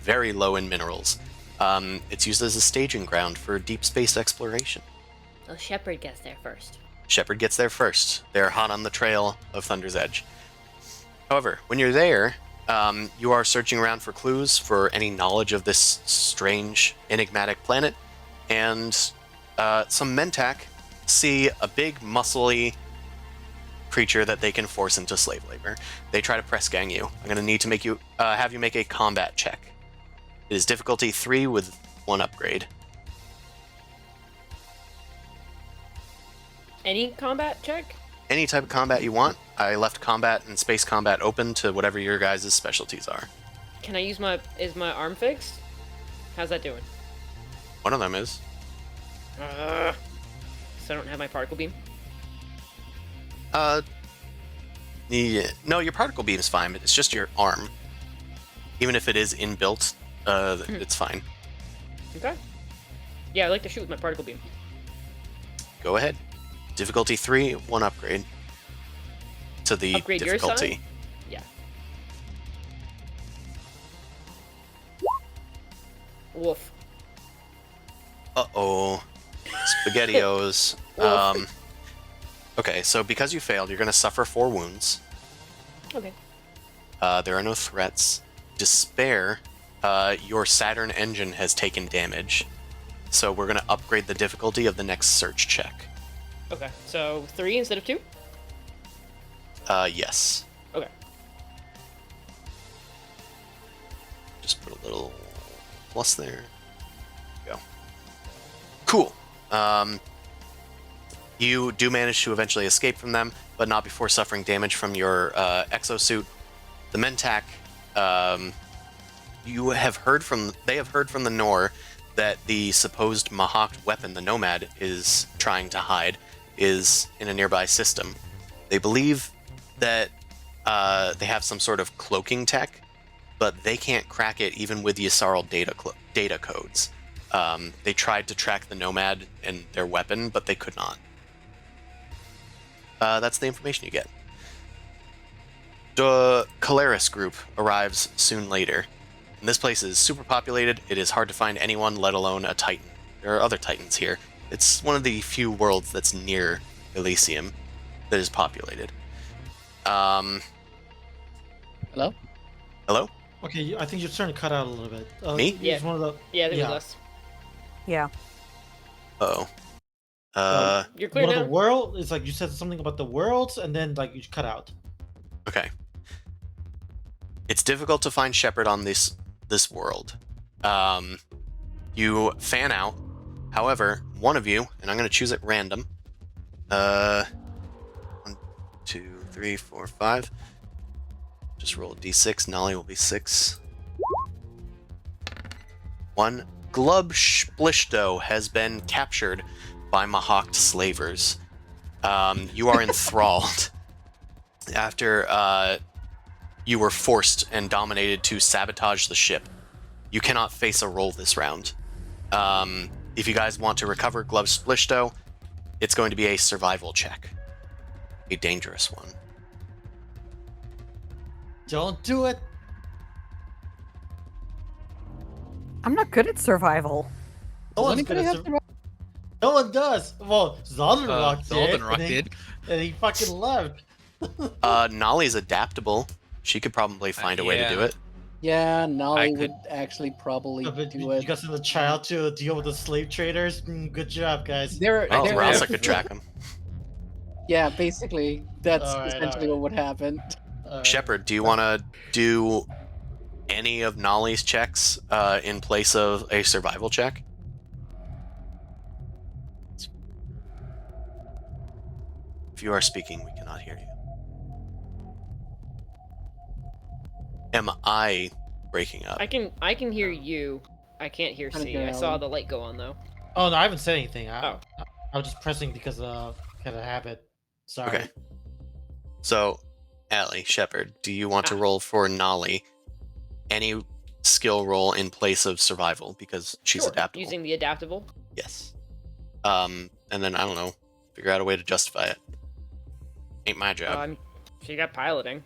very low in minerals. It's used as a staging ground for deep space exploration.
Well, Shepard gets there first.
Shepard gets there first. They're hot on the trail of Thunder's Edge. However, when you're there, you are searching around for clues for any knowledge of this strange, enigmatic planet, and some Mentak see a big, muscly creature that they can force into slave labor. They try to press gang you. I'm going to need to make you have you make a combat check. It is difficulty 3 with 1 upgrade.
Any combat check?
Any type of combat you want. I left combat and space combat open to whatever your guys' specialties are.
Can I use my... Is my arm fixed? How's that doing?
One of them is.
So I don't have my particle beam?
Yeah. No, your particle beam is fine, but it's just your arm. Even if it is inbuilt, it's fine.
Okay. Yeah, I like to shoot with my particle beam.
Go ahead. Difficulty 3, 1 upgrade. To the
Upgrade your
difficulty.
side? Yeah. Woof.
Uh-oh. SpaghettiOs. Okay, so because you failed, you're going to suffer 4 wounds.
Okay.
There are no threats. Despair, your Saturn engine has taken damage. So we're going to upgrade the difficulty of the next search check.
Okay, so 3 instead of 2?
Yes.
Okay.
Just put a little plus there. Go. Cool. You do manage to eventually escape from them, but not before suffering damage from your exosuit. The Mentak, they have heard from the Nor that the supposed Mahawked weapon the Nomad is trying to hide is in a nearby system. They believe that they have some sort of cloaking tech, but they can't crack it even with Yssarl data codes. They tried to track the Nomad and their weapon, but they could not. That's the information you get. The Calaris group arrives soon later. And this place is super populated. It is hard to find anyone, let alone a Titan. There are other Titans here. It's one of the few worlds that's near Elysium that is populated.
Hello?
Hello?
Okay, I think you're starting to cut out a little bit.
Me?
Yeah.
One of the,
Yeah, there
Yeah.
was us.
Yeah.
Uh-oh.
You're clear
one
now.
of the world is like you said something about the worlds, and then like you cut out.
Okay. It's difficult to find Shepard on this world. You fan out. However, one of you, and I'm going to choose at random. 1, 2, 3, 4, 5. Just roll a d6. Nolly will be 6. 1. Glub Splishto has been captured by Mahawked slavers. You are enthralled after you were forced and dominated to sabotage the ship. You cannot face a roll this round. If you guys want to recover Glub Splishto, it's going to be a survival check. A dangerous one.
Don't do it.
I'm not good at survival.
No one's
anybody
gonna
have
sur- No one does. Well, Zoldenrock did.
Zoldenrock
and he-
did.
And he fucking left.
Nolly's adaptable. She could probably find a way to do
yeah.
it.
Yeah, Nolly
could-
would actually probably
But
do
you
it.
guys send the child to deal with the slave traders. Good job, guys.
There,
Well,
there
Rasa
are-
could track him.
Yeah, basically, that's
Alright,
essentially
alright.
what would happen.
Shepard, do you want to do any of Nolly's checks in place of a survival check? If you are speaking, we cannot hear you. Am I breaking up?
I can hear you. I can't hear
Kinda
C.
hear
I saw
Alan.
the light go on though.
Oh no, I haven't said anything.
Oh.
I was just pressing because kind of habit. Sorry.
Okay. So, Allie, Shepard, do you want to
Ah.
roll for Nolly any skill roll in place of survival because she's
Sure,
adaptable?
using the adaptable.
Yes. And then I don't know, figure out a way to justify it. Ain't my job.
She got piloting.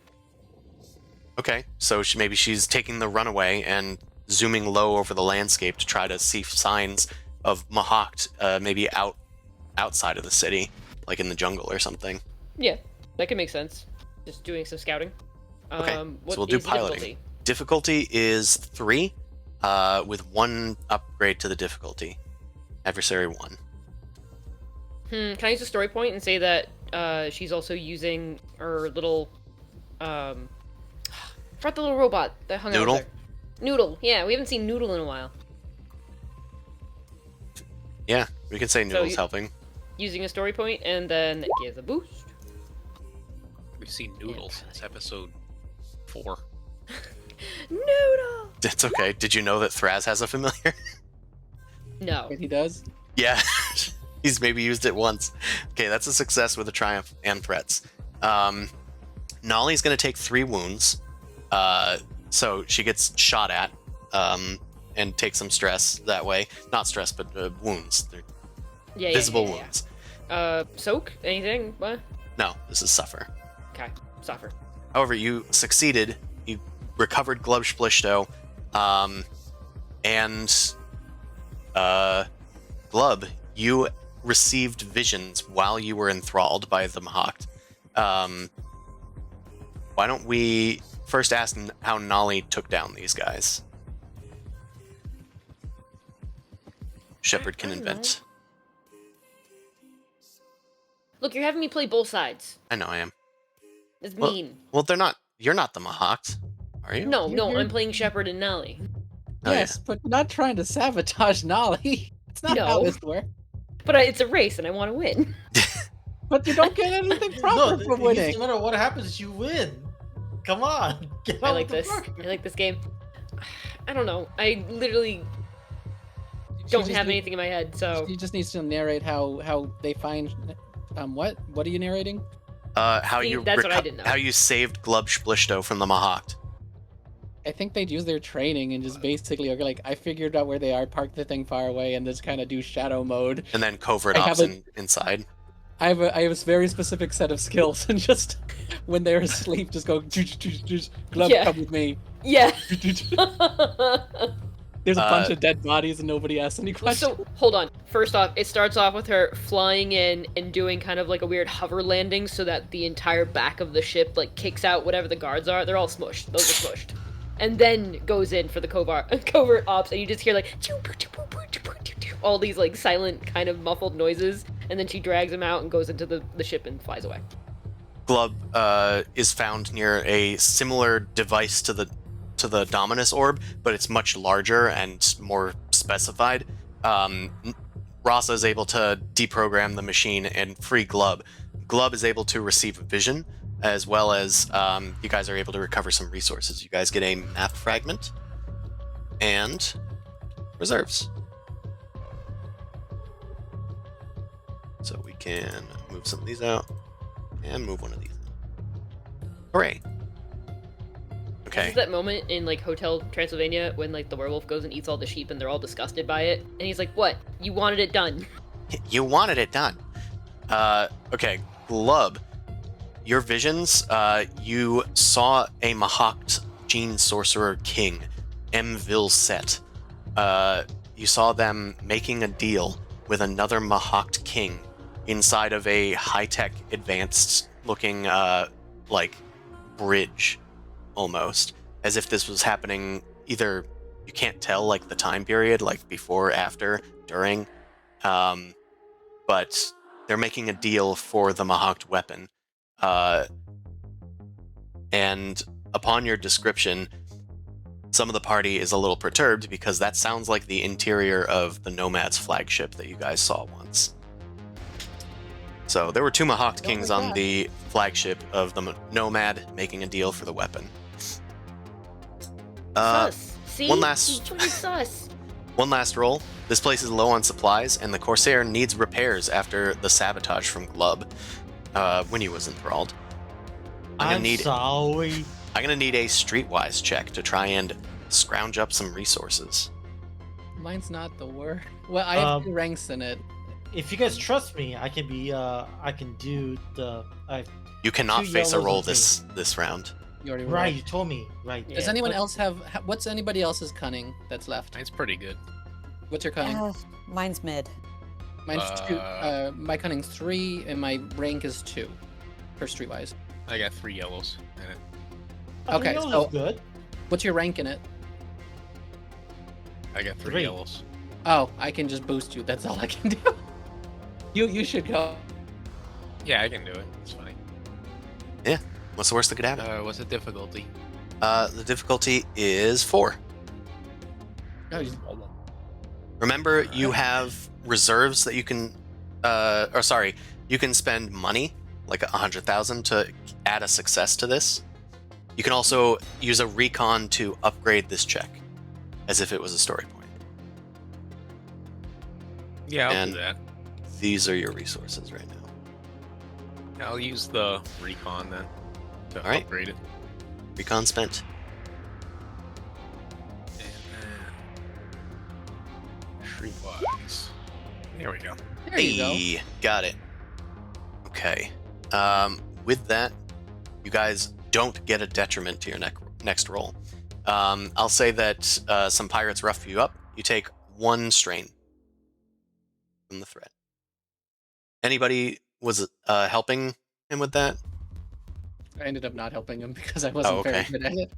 Okay, so maybe she's taking the runaway and zooming low over the landscape to try to see signs of Mahawked, maybe outside of the city, like in the jungle or something.
Yeah, that could make sense. Just doing some scouting.
Okay,
What
so we'll do
is the
piloting. Difficulty is 3, with 1 upgrade to the difficulty. Adversary 1.
Can I use a story point and say that she's also using her little forgot the little robot that hung
Noodle?
out there. Noodle. Yeah, we haven't seen Noodle in a while.
Yeah, we can say Noodle's helping.
Using a story point, and then give a boost.
We've seen Noodles since episode 4.
Noodle!
It's okay. Did you know that Thraz has a familiar?
No.
Wait, he does?
Yeah. He's maybe used it once. Okay, that's a success with a triumph and threats. Nolly's going to take 3 wounds. So she gets shot at and take some stress that way. Not stress, but wounds. They're visible wounds.
Soak? Anything? What?
No, this is suffer.
Okay, suffer.
However, you succeeded. You recovered Glubsplishto, and Glub, you received visions while you were enthralled by the Mahact. Why don't we first ask how Nolly took down these guys? Shepard can invent.
Look, you're having me play both sides.
I know I am.
It's mean.
Well, they're not. You're not the Mahact, are you?
No,
You're-
I'm playing Shepard and Nolly.
Oh,
Yes, but you're not trying to sabotage Nolly. It's not how
No.
this works.
But it's a race, and I want to win.
But you don't get anything proper for winning.
No matter what happens, you win. Come on. Get
I
on
like
with
this.
the work.
I like this game. I don't know. I literally don't have anything in my head, so...
He just needs to narrate how they find. What? What are you narrating?
How
See,
you
that's what I didn't know.
how you saved Glubsplishto from the Mahact.
I think they'd use their training and just basically are like, I figured out where they are, park the thing far away, and just kind of do shadow mode.
And then covert
I
ops
haven't-
inside.
I have a very specific set of skills, and just when they're asleep, just go, Glove,
Yeah.
come with me.
Yeah.
There's a bunch of dead bodies and nobody asks any questions.
So, hold on. First off, it starts off with her flying in and doing kind of like a weird hover landing so that the entire back of the ship like kicks out whatever the guards are. They're all smushed. Those are smushed. And then goes in for the covert ops, and you just hear like all these like silent kind of muffled noises, and then she drags him out and goes into the ship and flies away.
Glub is found near a similar device to the Dominus orb, but it's much larger and more specified. Rasa is able to deprogram the machine and free Glub. Glub is able to receive vision, as well as you guys are able to recover some resources. You guys get a map fragment and reserves. So we can move some of these out and move one of these. Hooray.
This
Okay.
is that moment in like Hotel Transylvania when like the werewolf goes and eats all the sheep and they're all disgusted by it, and he's like, "What? You wanted it done."
You wanted it done. Okay, Glub, your visions, you saw a Mahact Gene Sorcerer King, M. Vilset. You saw them making a deal with another Mahact King inside of a high-tech, advanced-looking, like, bridge, almost. As if this was happening either, you can't tell, like, the time period, like, before, after, during, but they're making a deal for the Mahact weapon. And upon your description, some of the party is a little perturbed because that sounds like the interior of the Nomad's flagship that you guys saw once. So there were 2 Mahact Kings
my
on
God.
the flagship of the Nomad making a deal for the weapon.
Sus. See?
one last-
He's pretty sus.
One last roll. This place is low on supplies, and the Corsair needs repairs after the sabotage from Glub when he was enthralled. I'm gonna need a streetwise check to try and scrounge up some resources.
Mine's not the word. Well, I have 2 ranks in it.
If you guys trust me, I can be. I can do the.
You cannot
2
face a
yellows
roll
and
this round.
You already
Right,
rolled.
you told me. Right.
Does
Yeah.
anyone else have? What's anybody else's cunning that's left?
Mine's pretty good.
What's your cunning?
Mine's mid.
Mine's 2. My cunning's 3, and my rank is 2 for streetwise.
I got 3 yellows in it.
Okay,
Yellow
so-
is good.
What's your rank in it?
I got 3
3.
yellows.
Oh, I can just boost you. That's all I can do. You should go.
Yeah, I can do it. It's fine.
What's the worst that could happen?
What's the difficulty?
The difficulty is 4.
Oh, he's-
Remember, you have reserves that you can, you can spend money, like 100,000, to add a success to this. You can also use a recon to upgrade this check, as if it was a story point.
Yeah, I'll
And-
do that.
These are your resources right now.
I'll use the recon then to
All right.
upgrade it.
Recon spent.
And then streetwise. There we go.
There you go.
Hey, got it. Okay. With that, you guys don't get a detriment to your next roll. I'll say that some pirates rough you up. You take 1 strain from the threat. Anybody was helping him with that?
I ended up not helping him because I wasn't very
okay.
good at it.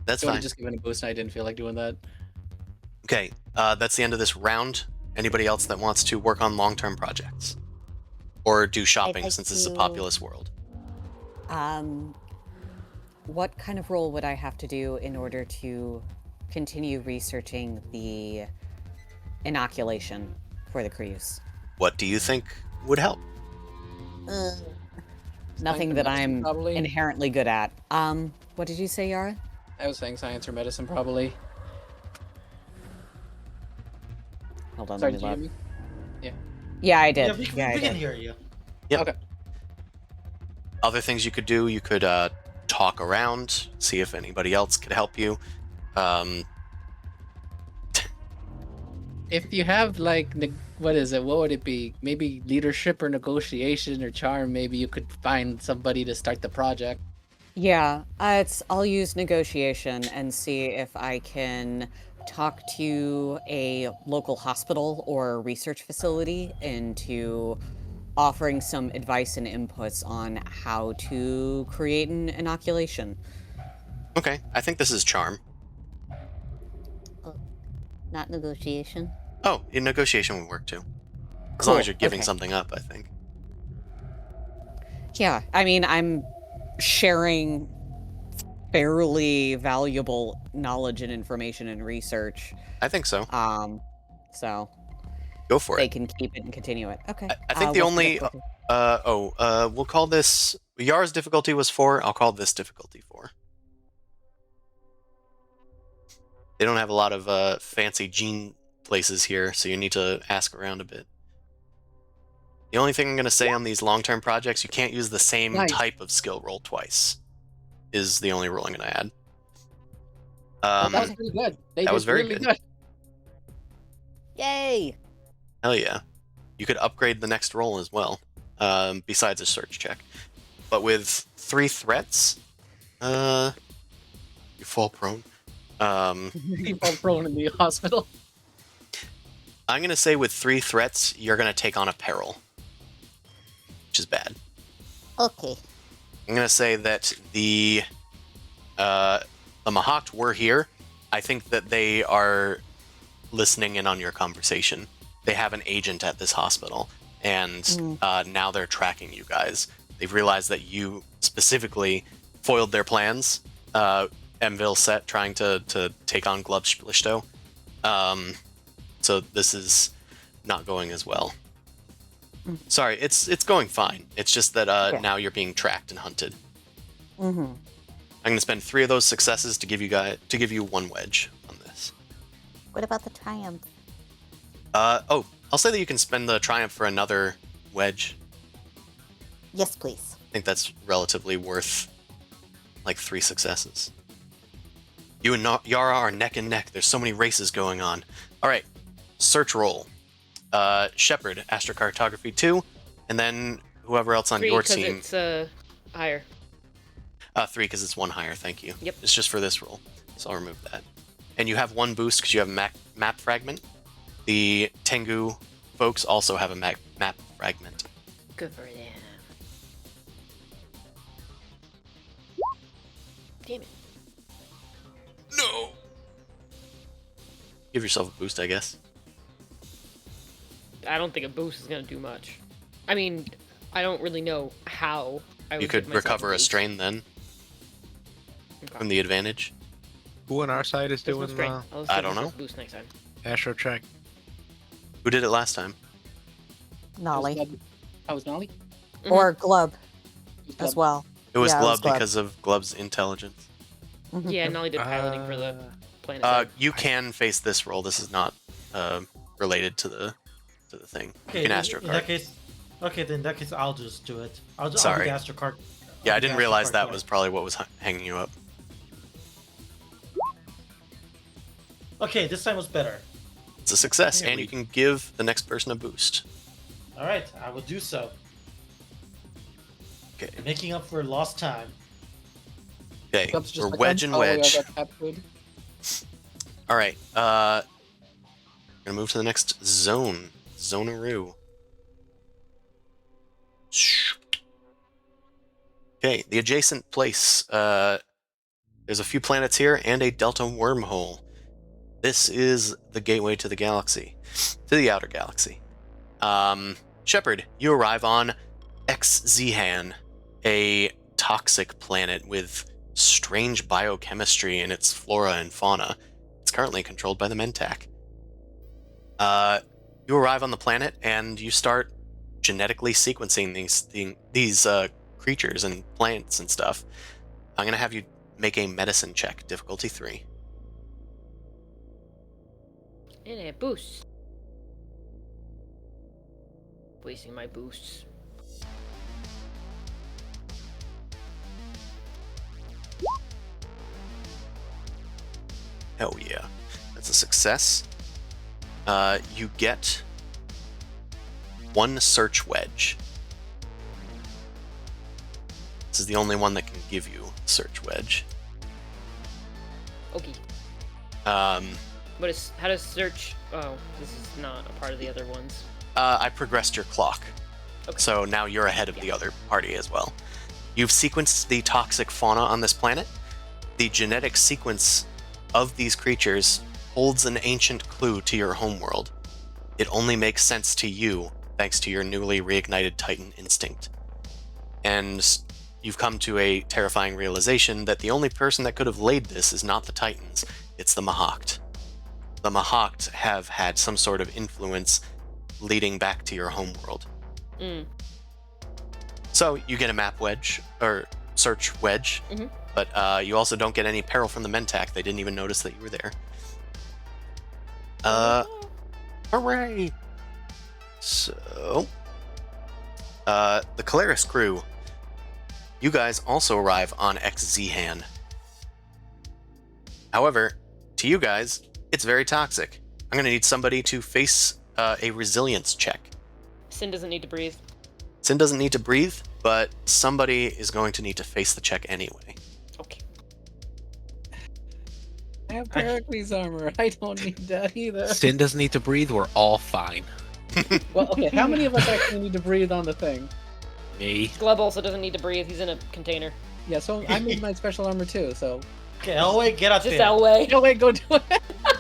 That's
I would
fine.
have just given a boost and I didn't feel like doing that.
Okay, that's the end of this round. Anybody else that wants to work on long-term projects? Or do shopping,
like
since this is a
to-
populous world?
What kind of role would I have to do in order to continue researching the inoculation for the cruise?
What do you think would help?
Nothing
or
that
medicine,
I'm
probably.
inherently good at. What did you say, Yara?
I was saying science or medicine, probably.
Hold on,
Sorry,
let
did
me
you hear
look.
me?
Yeah, I did.
Yeah, we
I
can
did.
hear you.
Yep.
Okay.
Other things you could do, you could talk around, see if anybody else could help you.
If you have like, what is it? What would it be? Maybe leadership or negotiation or charm. Maybe you could find somebody to start the project.
Yeah, I'll use negotiation and see if I can talk to a local hospital or research facility into offering some advice and inputs on how to create an inoculation.
Okay, I think this is charm.
Not negotiation.
Oh, in negotiation would work too. As
Cool,
long as you're giving
okay.
something up, I think.
Yeah, I mean, I'm sharing fairly valuable knowledge and information and research.
I think so.
So
Go for
they
it.
can keep it and continue it. Okay.
I think the
what's
only
difficulty?
we'll call this Yar's difficulty was 4. I'll call this difficulty 4. They don't have a lot of fancy gene places here, so you need to ask around a bit. The only thing I'm going to say on these long-term projects, you can't use the same
Nice.
type of skill roll twice, is the only rule I'm going to add.
That was pretty good. They
that
did
was very
really
good.
Yay!
Hell yeah. You could upgrade the next roll as well, besides a search check. But with 3 threats, you fall prone.
You fall prone in the hospital.
I'm going to say with 3 threats, you're going to take on a peril, which is bad.
Okay.
I'm going to say that the Mahawk were here. I think that they are listening in on your conversation. They have an agent at this hospital, and now they're tracking you guys. They've realized that you specifically foiled their plans. Emville set trying to take on Glubschlichto. So this is not going as well. Sorry, it's going fine. It's just that now you're being tracked and hunted.
Mm-hmm.
I'm going to spend 3 of those successes to give you 1 wedge on this.
What about the triumph?
I'll say that you can spend the triumph for another wedge.
Yes, please.
I think that's relatively worth like 3 successes. You and Yara are neck and neck. There's so many races going on. All right, search roll. Shepard, astrocartography 2, and then whoever else on
3
your
'cause
team.
it's higher.
3 because it's 1 higher. Thank you.
Yep.
It's just for this roll, so I'll remove that. And you have 1 boost because you have a map fragment. The Tengu folks also have a map fragment.
Good for them. Damn it.
No. Give yourself a boost, I guess.
I don't think a boost is gonna do much. I mean, I don't really know how I would
You could
give myself
recover a
boost.
strain then
Okay.
from the advantage.
Who on our side is
This
doing
one's great.
the
I'll
I
save
don't
this
know.
for Boost next time.
Astro check?
Who did it last time?
Nolly.
I was Nolly.
Mhm.
Or Glub
It was
as
Glub.
well.
It was
Yeah, it was
Glub
Glub.
because of Glub's intelligence.
Mhm.
Yeah, Nolly did piloting for the planet. side.
You can face this roll. This is not related to the thing. You can Astro
in
card.
that case, okay, then in that case, I'll just do it. I'll do
Sorry.
the Astro card.
Yeah,
I'll
I
do the
didn't
Astro
realize
card
that
card.
was probably what was hanging you up.
Okay, this time was better.
It's a success,
Yeah,
and you can give the next person a boost.
All right, I will do so.
Okay.
Making up for lost time.
Okay.
Glub's just
We're
like,
wedge
I'm
and
sorry, I
wedge.
got cat food.
All right. Gonna move to the next zone. Zonaroo. Okay, the adjacent place. There's a few planets here and a delta wormhole. This is the gateway to the galaxy, to the outer galaxy. Shepard, you arrive on XZhan, a toxic planet with strange biochemistry in its flora and fauna. It's currently controlled by the Mentak. You arrive on the planet and you start genetically sequencing these creatures and plants and stuff. I'm gonna have you make a medicine check, difficulty 3.
And a boost. Wasting my boosts.
Hell yeah, that's a success. You get 1 search wedge. This is the only one that can give you search wedge.
Okay.
But
How does search? Oh, this is not a part of the other ones.
I progressed your clock,
Okay.
so now you're ahead of the other party as well. You've sequenced the toxic fauna on this planet. The genetic sequence of these creatures holds an ancient clue to your homeworld. It only makes sense to you thanks to your newly reignited Titan instinct. And you've come to a terrifying realization that the only person that could have laid this is not the Titans, it's the Mahakt. The Mahakt have had some sort of influence leading back to your homeworld.
Mm.
So you get a map wedge, or search wedge,
Mhm.
but you also don't get any peril from the Mentak. They didn't even notice that you were there. Hooray! So, the Calaris crew, you guys also arrive on XZhan. However, to you guys, it's very toxic. I'm gonna need somebody to face a resilience check.
Sin doesn't need to breathe.
Sin doesn't need to breathe, but somebody is going to need to face the check anyway.
Okay.
I have Pericles armor. I don't need that either.
Sin doesn't need to breathe. We're all fine.
Well, okay. How many of us actually need to breathe on the thing?
Me.
Glub also doesn't need to breathe. He's in a container.
Yeah, so I made my special armor too. So
Okay, Elway, get out
Just
there.
Elway.
no, wait, go do it.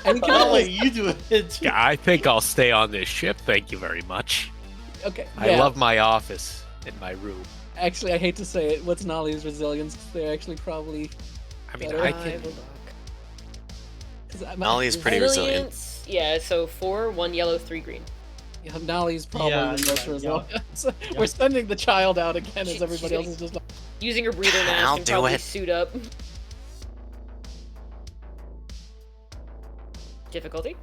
I think
Elway, you do it.
Yeah, I think I'll stay on this ship. Thank you very much.
Okay.
I
yeah.
love my office and my room.
Actually, I hate to say it. What's Nolly's resilience? They're actually probably.
I mean,
Better.
I can.
Nolly is pretty resilient.
Resilience. Yeah, so 4, 1 yellow, 3 green.
Yeah, Nolly's probably
Yeah,
the most
yeah,
resilient. So
yeah.
We're sending the child out again
She-
as everybody
she's
else
getting-
is just like.
Using her breather mask
I'll
and
do
probably
it.
suit up. Difficulty?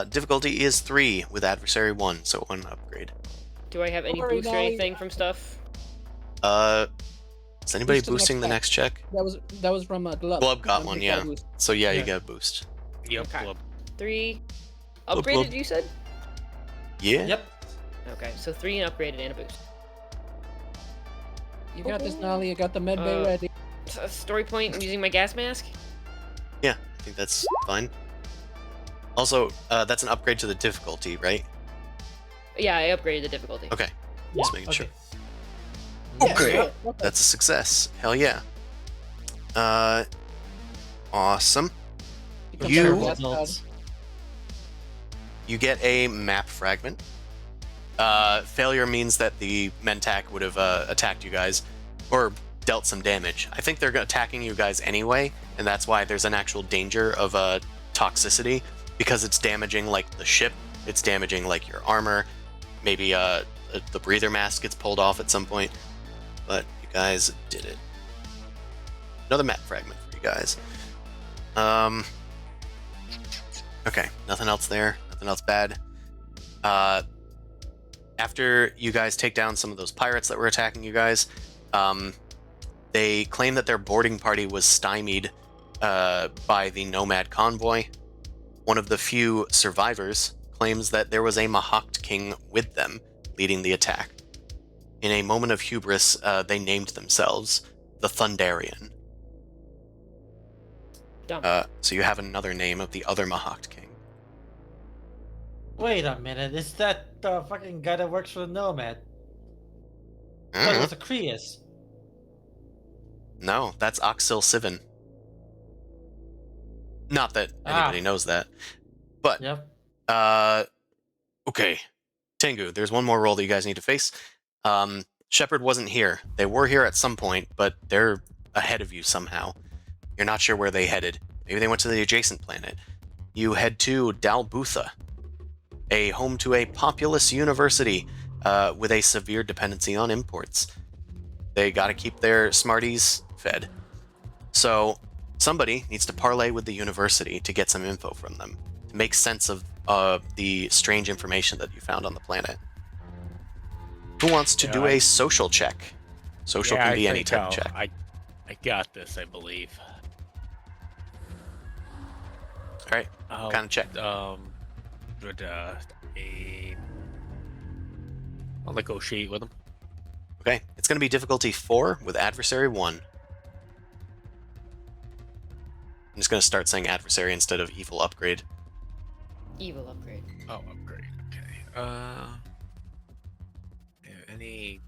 Difficulty is 3 with adversary 1, so 1 upgrade.
Do I have any
Sorry,
boost or
Nolly.
anything from stuff?
Is anybody
Boost to the
boosting the
next
next check?
That was from Glub.
Glub got
Glub
one,
got
yeah.
a boost.
So yeah, you
Yeah.
get a boost.
Yep.
Okay.
Club.
3.
Blub,
Upgraded,
blub.
you said?
Yeah?
Yep.
Okay, so 3 and upgraded and a boost.
You got this, Nolly. You got the med bay ready.
Story point, I'm using my gas mask?
Yeah, I think that's fine. Also, that's an upgrade to the difficulty, right?
Yeah, I upgraded the difficulty.
Okay,
Yeah,
just making sure.
Yeah,
Okay.
sure. What the-
That's a success. Hell yeah. Awesome.
Become
you-
better gas
Results.
pad.
You get a map fragment. Failure means that the Mentak would have attacked you guys, or dealt some damage. I think they're attacking you guys anyway, and that's why there's an actual danger of toxicity, because it's damaging like the ship, it's damaging like your armor, maybe the breather mask gets pulled off at some point. But you guys did it. Another map fragment for you guys. Okay, nothing else there, nothing else bad. After you guys take down some of those pirates that were attacking you guys, they claim that their boarding party was stymied by the Nomad convoy. One of the few survivors claims that there was a Mahakt king with them leading the attack. In a moment of hubris, they named themselves the Thundarian.
Dumb.
So you have another name of the other Mahakt king.
Wait a minute, is that the fucking guy that works for the Nomad?
I
Oh,
don't
it
know.
was a Creus.
No, that's Oxil Sivan. Not that anybody knows that. But,
Yep.
okay. Tengu, there's one more role that you guys need to face. Shepard wasn't here. They were here at some point, but they're ahead of you somehow. You're not sure where they headed. Maybe they went to the adjacent planet. You head to Dalbutha, a home to a populous university with a severe dependency on imports. They got to keep their smarties fed. So somebody needs to parlay with the university to get some info from them, to make sense of the strange information that you found on the planet. Who wants to do a social check? Social can be any type of check.
I got this, I believe.
All right,
I'll,
kind of check.
I'll negotiate with him.
Okay, it's going to be difficulty 4 with adversary 1. I'm just going to start saying adversary instead of evil upgrade.
Evil upgrade.
Oh, upgrade. Okay. Any?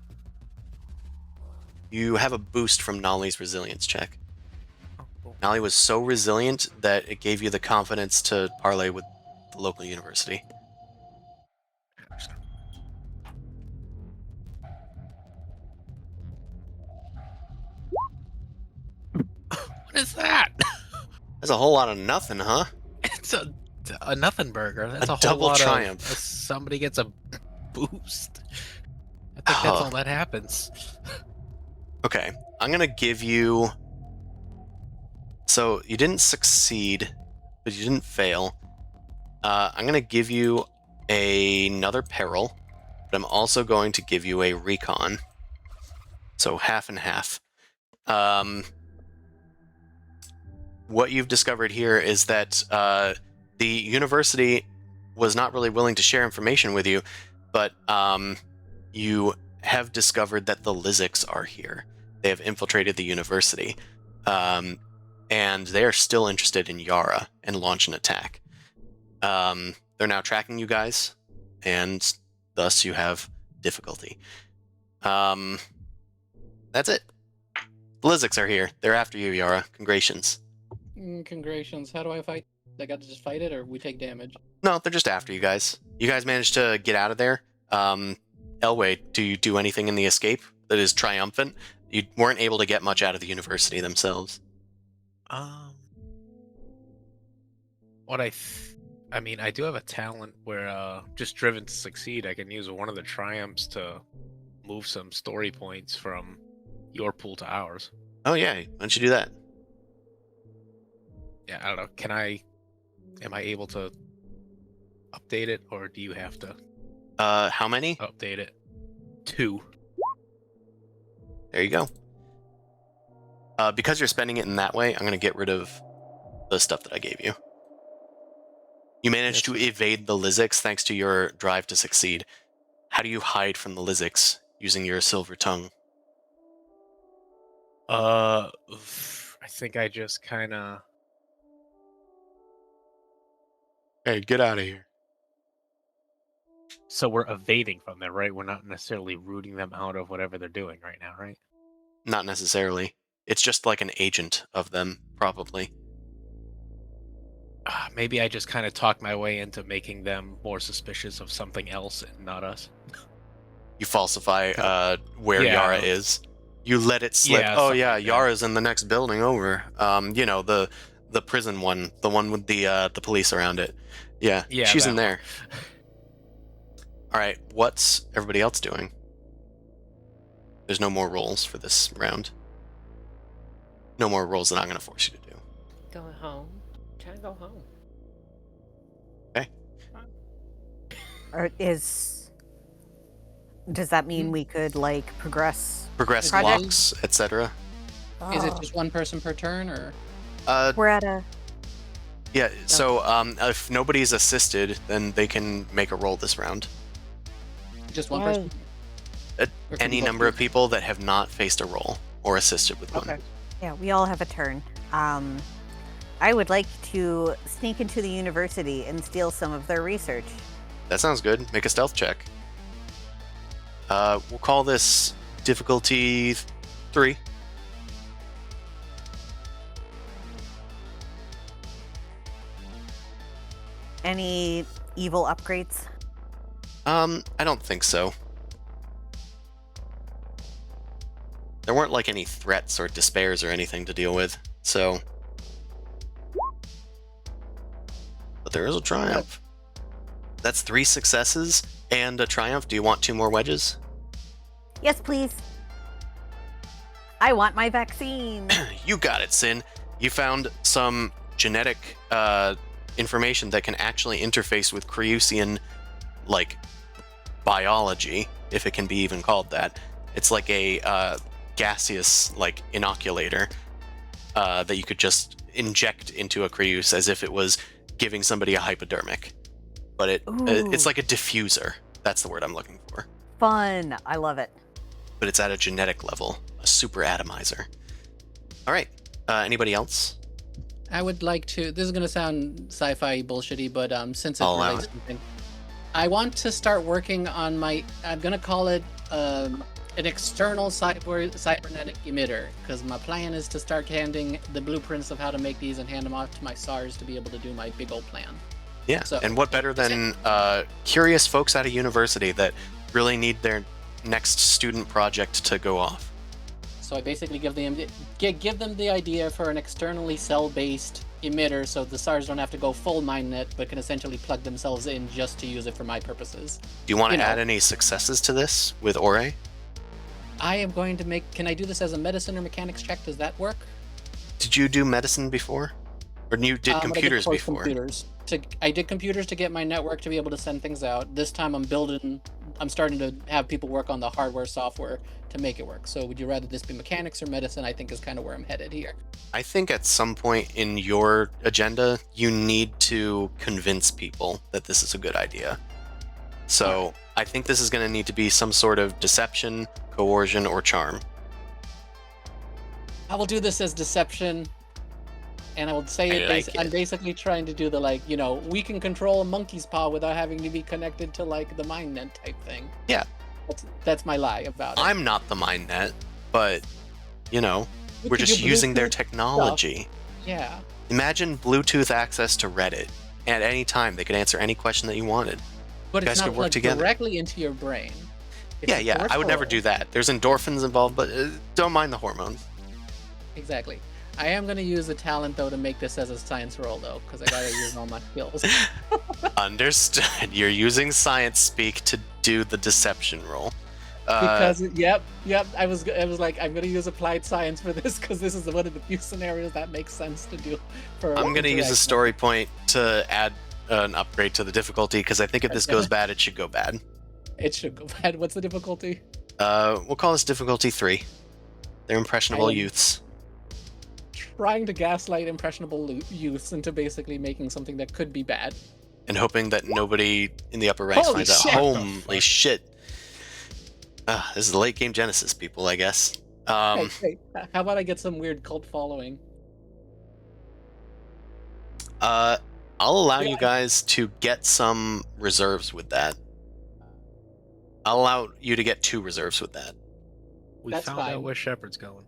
You have a boost from Nolly's resilience check.
Oh, cool.
Nolly was so resilient that it gave you the confidence to parlay with the local university.
What is that?
That's a whole lot of nothing, huh?
It's a nothing burger. That's
A
a whole
double
lot
triumph.
of somebody gets a boost. I think that's all that happens.
Okay, I'm going to give you... So, you didn't succeed, but you didn't fail. I'm going to give you another peril, but I'm also going to give you a recon. So, half and half. What you've discovered here is that the university was not really willing to share information with you, but you have discovered that the Lizics are here. They have infiltrated the university, and they are still interested in Yara and launch an attack. They're now tracking you guys, and thus you have difficulty. That's it. The Lizics are here. They're after you, Yara. Congratulations.
Congratulations. How do I fight? I got to just fight it, or we take damage?
No, they're just after you guys. You guys managed to get out of there. Elway, do you do anything in the escape that is triumphant? You weren't able to get much out of the university themselves.
What I mean, I do have a talent where just driven to succeed. I can use one of the triumphs to move some story points from your pool to ours.
Oh yeah, why don't you do that?
Yeah, I don't know. Am I able to update it, or do you have to
How many?
update it? 2.
There you go. Because you're spending it in that way, I'm going to get rid of the stuff that I gave you. You managed to evade the Lizics thanks to your drive to succeed. How do you hide from the Lizics using your silver tongue?
I think I just kind of...
Hey, get out of here.
So we're evading from them, right? We're not necessarily rooting them out of whatever they're doing right now, right?
Not necessarily. It's just like an agent of them, probably.
Maybe I just kind of talk my way into making them more suspicious of something else and not us.
You falsify where
Yeah.
Yara is. You let it slip.
Yeah,
Oh
something
yeah,
like that.
Yara's in the next building over. You know, the prison one, the one with the police around it. Yeah,
Yeah,
she's
that
in there. All right, what's everybody else doing? There's no more rolls for this round. No more rolls that I'm going to force you to do.
Going home. Trying to go home.
Or does that mean we could like progress?
Progress
Project-
blocks, etc.
Is it
Oh,
just one person per turn, or
we're at a
Yeah. So if nobody's assisted, then they can make a roll this round.
just one
Yay.
person?
Uh,
Or can
Any
you both
number
do
of people that have not faced a roll or assisted with one.
Okay.
yeah. We all have a turn. I would like to sneak into the university and steal some of their research.
That sounds good. Make a stealth check. We'll call this difficulty 3.
Any evil upgrades?
I don't think so. There weren't like any threats or despairs or anything to deal with, so. But there is a triumph. That's 3 successes and a triumph. Do you want 2 more wedges?
Yes, please. I want my vaccine.
You got it, Sin. You found some genetic information that can actually interface with Creusian, like, biology, if it can be even called that. It's like a gaseous, like, inoculator that you could just inject into a Creuse as if it was giving somebody a hypodermic. But it's
Ooh.
like a diffuser. That's the word I'm looking for.
Fun. I love it.
But it's at a genetic level, a super atomizer. All right. Anybody else?
I would like to. This is gonna sound sci-fi bullshitty, but since it
I'll allow
relates to something, I want to start working on my. I'm gonna call it an external cybernetic emitter, because my plan is to start handing the blueprints of how to make these and hand them off to my SARS to be able to do my big old plan.
Yeah.
So-
And what better than curious folks at a university that really need their next student project to go off?
So I basically give them the idea for an externally cell-based emitter, so the SARS don't have to go full MineNet, but can essentially plug themselves in just to use it for my purposes.
Do you want to
You know.
add any successes to this with Ore?
I am going to make. Can I do this as a medicine or mechanics check? Does that work?
Did you do medicine before? Or you did
But I
computers
course
before?
Computers. I did computers to get my network to be able to send things out. This time I'm starting to have people work on the hardware, software to make it work. So would you rather this be mechanics or medicine? I think is kind of where I'm headed here.
I think at some point in your agenda, you need to convince people that this is a good idea. So I think this is going to need to be some sort of deception, coercion, or charm.
I will do this as deception, and I will say it. I'm basically trying to do the we can control a monkey's paw without having to be connected to like the MineNet type thing.
Yeah.
That's my lie about it.
I'm not the MineNet, but,
We
we're
can
just
do
using their
Bluetooth
technology.
Yeah.
Imagine Bluetooth access to Reddit. At any time, they could answer any question that you wanted.
But
You
it's
guys
not
could work
plugged
together.
directly into your brain. It's a
Yeah, I would never do
peripheral.
that. There's endorphins involved, but don't mind the hormones.
Exactly. I am going to use a talent though to make this as a science roll though, because I gotta use all my skills.
Understood. You're using science speak to do the deception roll.
Because yep. I was like, I'm gonna use applied science for this because this is one of the few scenarios that makes sense to do.
I'm going to use a story point to add an upgrade to the difficulty, because I think if this goes bad, it should go bad.
It should go bad. What's the difficulty?
We'll call this difficulty 3. They're impressionable
I am-
youths.
Trying to gaslight impressionable youths into basically making something that could be bad.
And hoping that nobody in the upper ranks
Holy
finds out.
shit!
Holy shit. This is the late game Genesis, people, I guess.
Hey, how about I get some weird cult following?
I'll allow
Yeah.
you guys to get some reserves with that. I'll allow you to get 2 reserves with that.
We
That's
found
fine.
out where Shepard's going.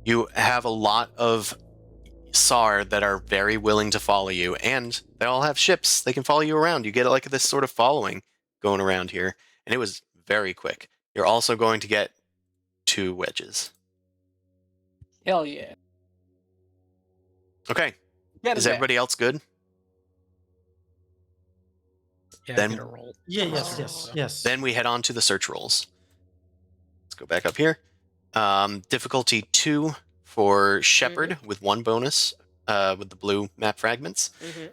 You have a lot of SAR that are very willing to follow you, and they all have ships. They can follow you around. You get like this sort of following going around here, and it was very quick. You're also going to get 2 wedges.
Hell yeah.
Okay.
Get
Is
it back.
everybody else good?
Yeah,
Then-
get a roll.
Yeah, yes.
Then we head on to the search rolls. Let's go back up here. Difficulty 2 for Shepherd with 1 bonus with the blue map fragments.
Mm-hmm.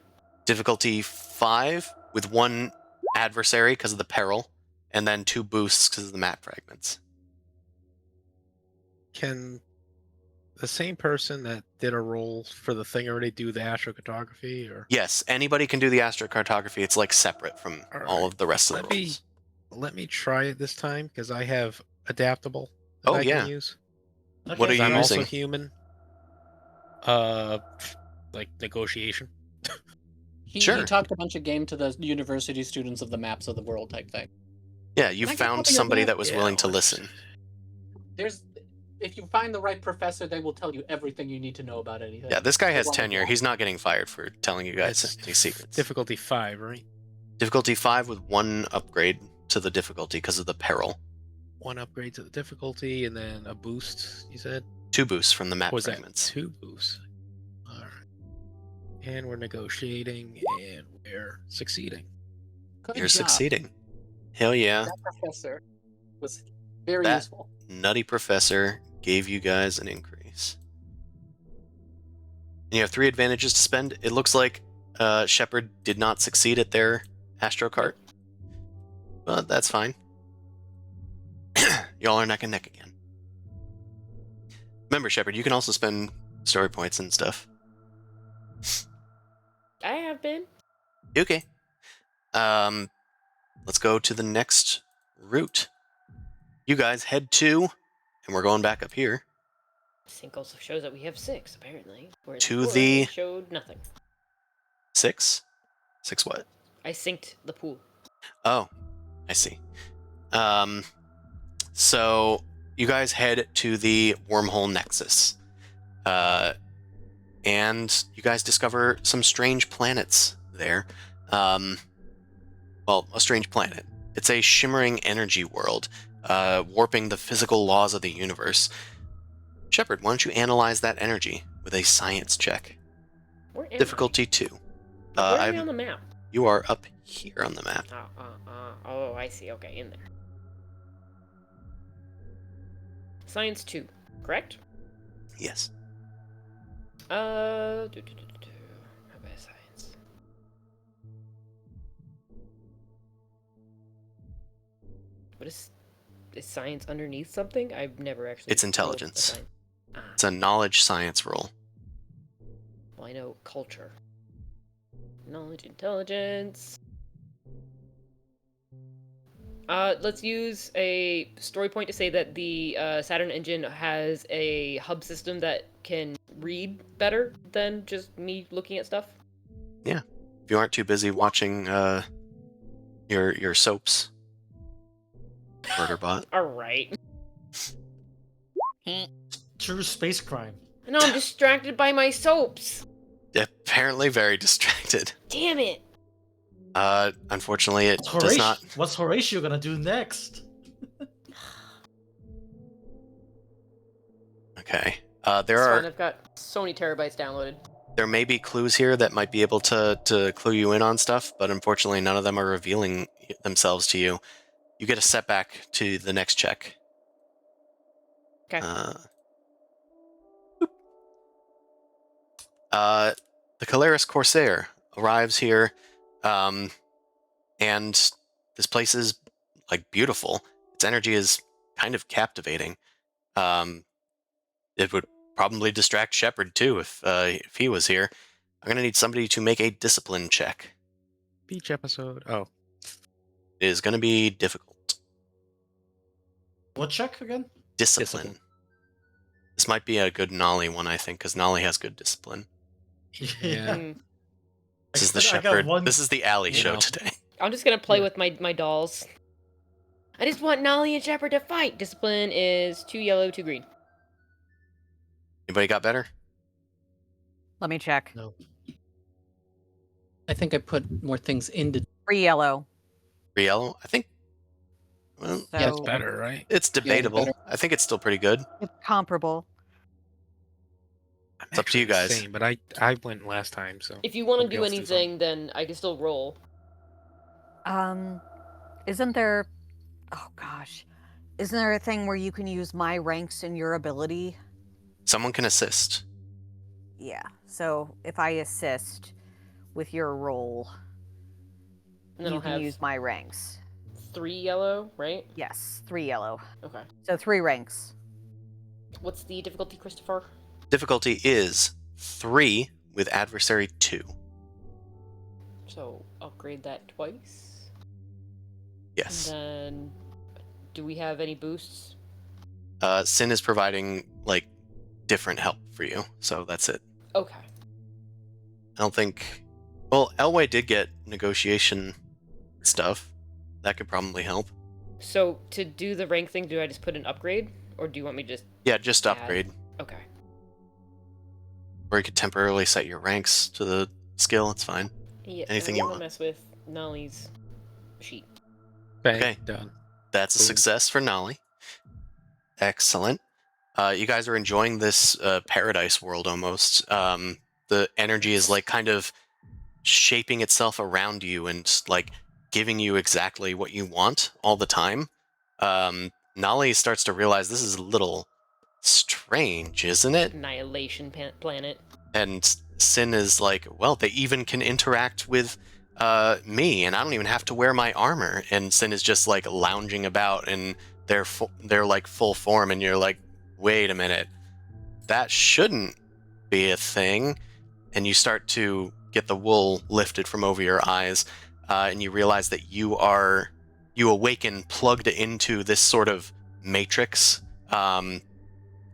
Difficulty 5 with 1 adversary because of the peril, and then 2 boosts because of the map fragments.
Can the same person that did a roll for the thing already do the astrocartography, or
Yes, anybody can do the astrocartography. It's like separate from all
Alright.
of the rest of the
let me
rolls.
let me try it this time because I have adaptable that
Oh,
I
yeah.
can use.
Okay.
What are
'Cause
you
I'm also
using?
human. Like negotiation.
He
Sure.
talked a bunch of game to the university students of the maps of the world type thing.
Yeah, you
Can I get
found
copy of
somebody
that?
that was
Yeah,
willing to
let's-
listen.
If you find the right professor, they will tell you everything you need to know about anything.
Yeah, this guy has
Wonderful.
tenure. He's not getting fired for telling you guys
It's
these secrets.
Difficulty 5, right?
Difficulty 5 with 1 upgrade to the difficulty because of the peril.
1 upgrade to the difficulty, and then a boost. You said
2 boosts from the map
What was
fragments.
that? 2 boosts. All right. And we're negotiating, and we're succeeding.
Good
You're
job.
succeeding. Hell yeah.
That professor was very
That-
useful.
Nutty Professor gave you guys an increase. And you have 3 advantages to spend. It looks like Shepard did not succeed at their astrocart. But that's fine. Y'all are neck and neck again. Remember, Shepard, you can also spend story points and stuff.
I have been.
Okay. Let's go to the next route. You guys head to, and we're going back up here,
Sync also shows that we have 6, apparently. Whereas
To
before,
the-
it showed nothing.
6? 6 what?
I synced the pool.
Oh, I see. So you guys head to the wormhole nexus. And you guys discover some strange planets there. Well, a strange planet. It's a shimmering energy world, warping the physical laws of the universe. Shepard, why don't you analyze that energy with a science check?
Where am
Difficulty 2.
I? Where are we on the map?
You are up here on the map.
Oh, I see. Okay, in there. Science 2, correct?
Yes.
How about science? What is science underneath something? I've never actually.
It's
rolled a
intelligence.
science.
It's a knowledge science roll.
Well, I know culture. Knowledge, intelligence. Let's use a story point to say that the Saturn engine has a hub system that can read better than just me looking at stuff.
If you aren't too busy watching your soaps, Murderbot.
All right.
True space crime.
No, I'm distracted by my soaps.
Apparently very distracted.
Damn it.
Unfortunately, it
What's
does
Horatio,
not.
what's Horatio gonna do next?
Okay.
This
There
one,
are
I've got so many terabytes downloaded.
there may be clues here that might be able to clue you in on stuff, but unfortunately, none of them are revealing themselves to you. You get a setback to the next check.
Okay.
The Calaris Corsair arrives here, and this place is like beautiful. Its energy is kind of captivating. It would probably distract Shepard too if he was here. I'm gonna need somebody to make a discipline check.
Beach episode. Oh,
It is gonna be difficult.
What check again?
Discipline. This might be a good Nolly one, I think, because Nolly has good discipline.
Yeah.
Mm.
This is the
I got
Shepherd.
one-
This is the alley
You
show
know.
today.
I'm just gonna play
Yeah.
with my dolls. I just want Nolly and Shepard to fight. Discipline is 2 yellow, 2 green.
Anybody got better?
Let me check.
No.
I think I put more things into.
3 yellow.
3 yellow? I think. Well,
So
That's better, right?
it's debatable.
better.
I think it's still pretty good.
it's comparable.
It's up to you
Actually the
guys.
Same, but I went last time, so
If you want to
somebody
do
else do something.
anything, then I can still roll.
Isn't there? Oh gosh, isn't there a thing where you can use my ranks in your ability?
Someone can assist.
Yeah. So if I assist with your roll,
And then
you
I'll
can
have
use my ranks.
3 yellow, right?
Yes, 3 yellow.
Okay.
So 3 ranks.
What's the difficulty, Christopher?
Difficulty is 3 with adversary 2.
So upgrade that twice.
Yes.
And then, do we have any boosts?
Sin is providing like different help for you, so that's it.
Okay.
I don't think. Well, Elway did get negotiation stuff. That could probably help.
So to do the rank thing, do I just put an upgrade, or do you want me to just?
Yeah, just
Add.
upgrade.
Okay.
Or you could temporarily set your ranks to the skill. It's fine.
Yeah.
Anything
I
you
wanna
want.
mess with Nolly's sheet.
Bang,
Okay.
done.
That's a
Cool.
success for Nolly. Excellent. You guys are enjoying this paradise world almost. The energy is like kind of shaping itself around you and like giving you exactly what you want all the time. Nolly starts to realize this is a little strange, isn't it?
Annihilation planet.
And Sin is like, well, they even can interact with me, and I don't even have to wear my armor. And Sin is just like lounging about in their like full form, and you're like, wait a minute, that shouldn't be a thing. And you start to get the wool lifted from over your eyes, and you realize that you awaken plugged into this sort of matrix.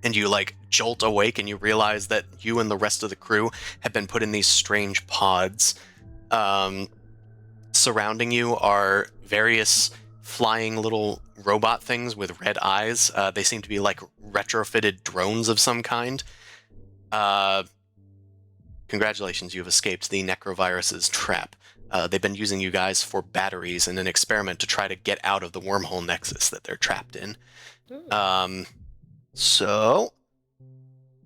And you like jolt awake and you realize that you and the rest of the crew have been put in these strange pods. Surrounding you are various flying little robot things with red eyes. They seem to be like retrofitted drones of some kind. Congratulations, you've escaped the necrovirus's trap. They've been using you guys for batteries in an experiment to try to get out of the wormhole nexus that they're trapped in. So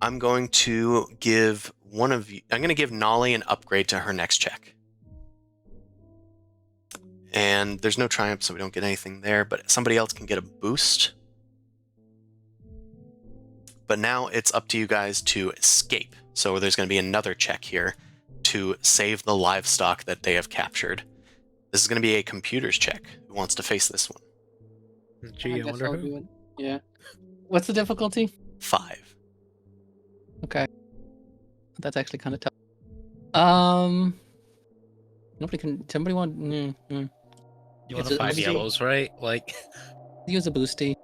I'm going to give Nolly an upgrade to her next check. And there's no triumph, so we don't get anything there, but somebody else can get a boost. But now it's up to you guys to escape. So there's going to be another check here to save the livestock that they have captured. This is going to be a computer's check. Who wants to face this one?
Gee, I
guess
wonder
I'll
who.
do it. Yeah. What's the difficulty?
5.
Okay. That's actually kind of tough. Nobody can. Somebody want?
You want
It's
to
a-
5
boosty.
yellows, right? Like,
Use a boosty.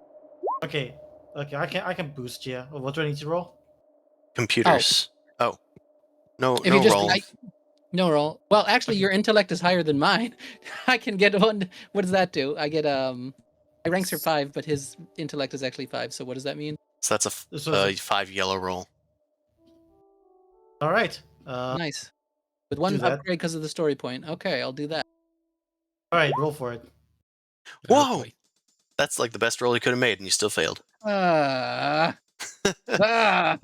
Okay. Okay, I can boost you. What do I need to roll?
Computers. Oh. No,
If
no
you just
roll.
no roll. Well, actually, your intellect is higher than mine. I can get one. What does that do? I get my ranks are 5, but his intellect is actually 5. So what does that mean?
So that's a
This was
5 yellow roll.
all right.
Nice. With one
do that.
upgrade because of the story point. Okay, I'll do that.
All right, roll for it.
Whoa! That's like the best roll you could have made, and you still failed.
Ah. Ah.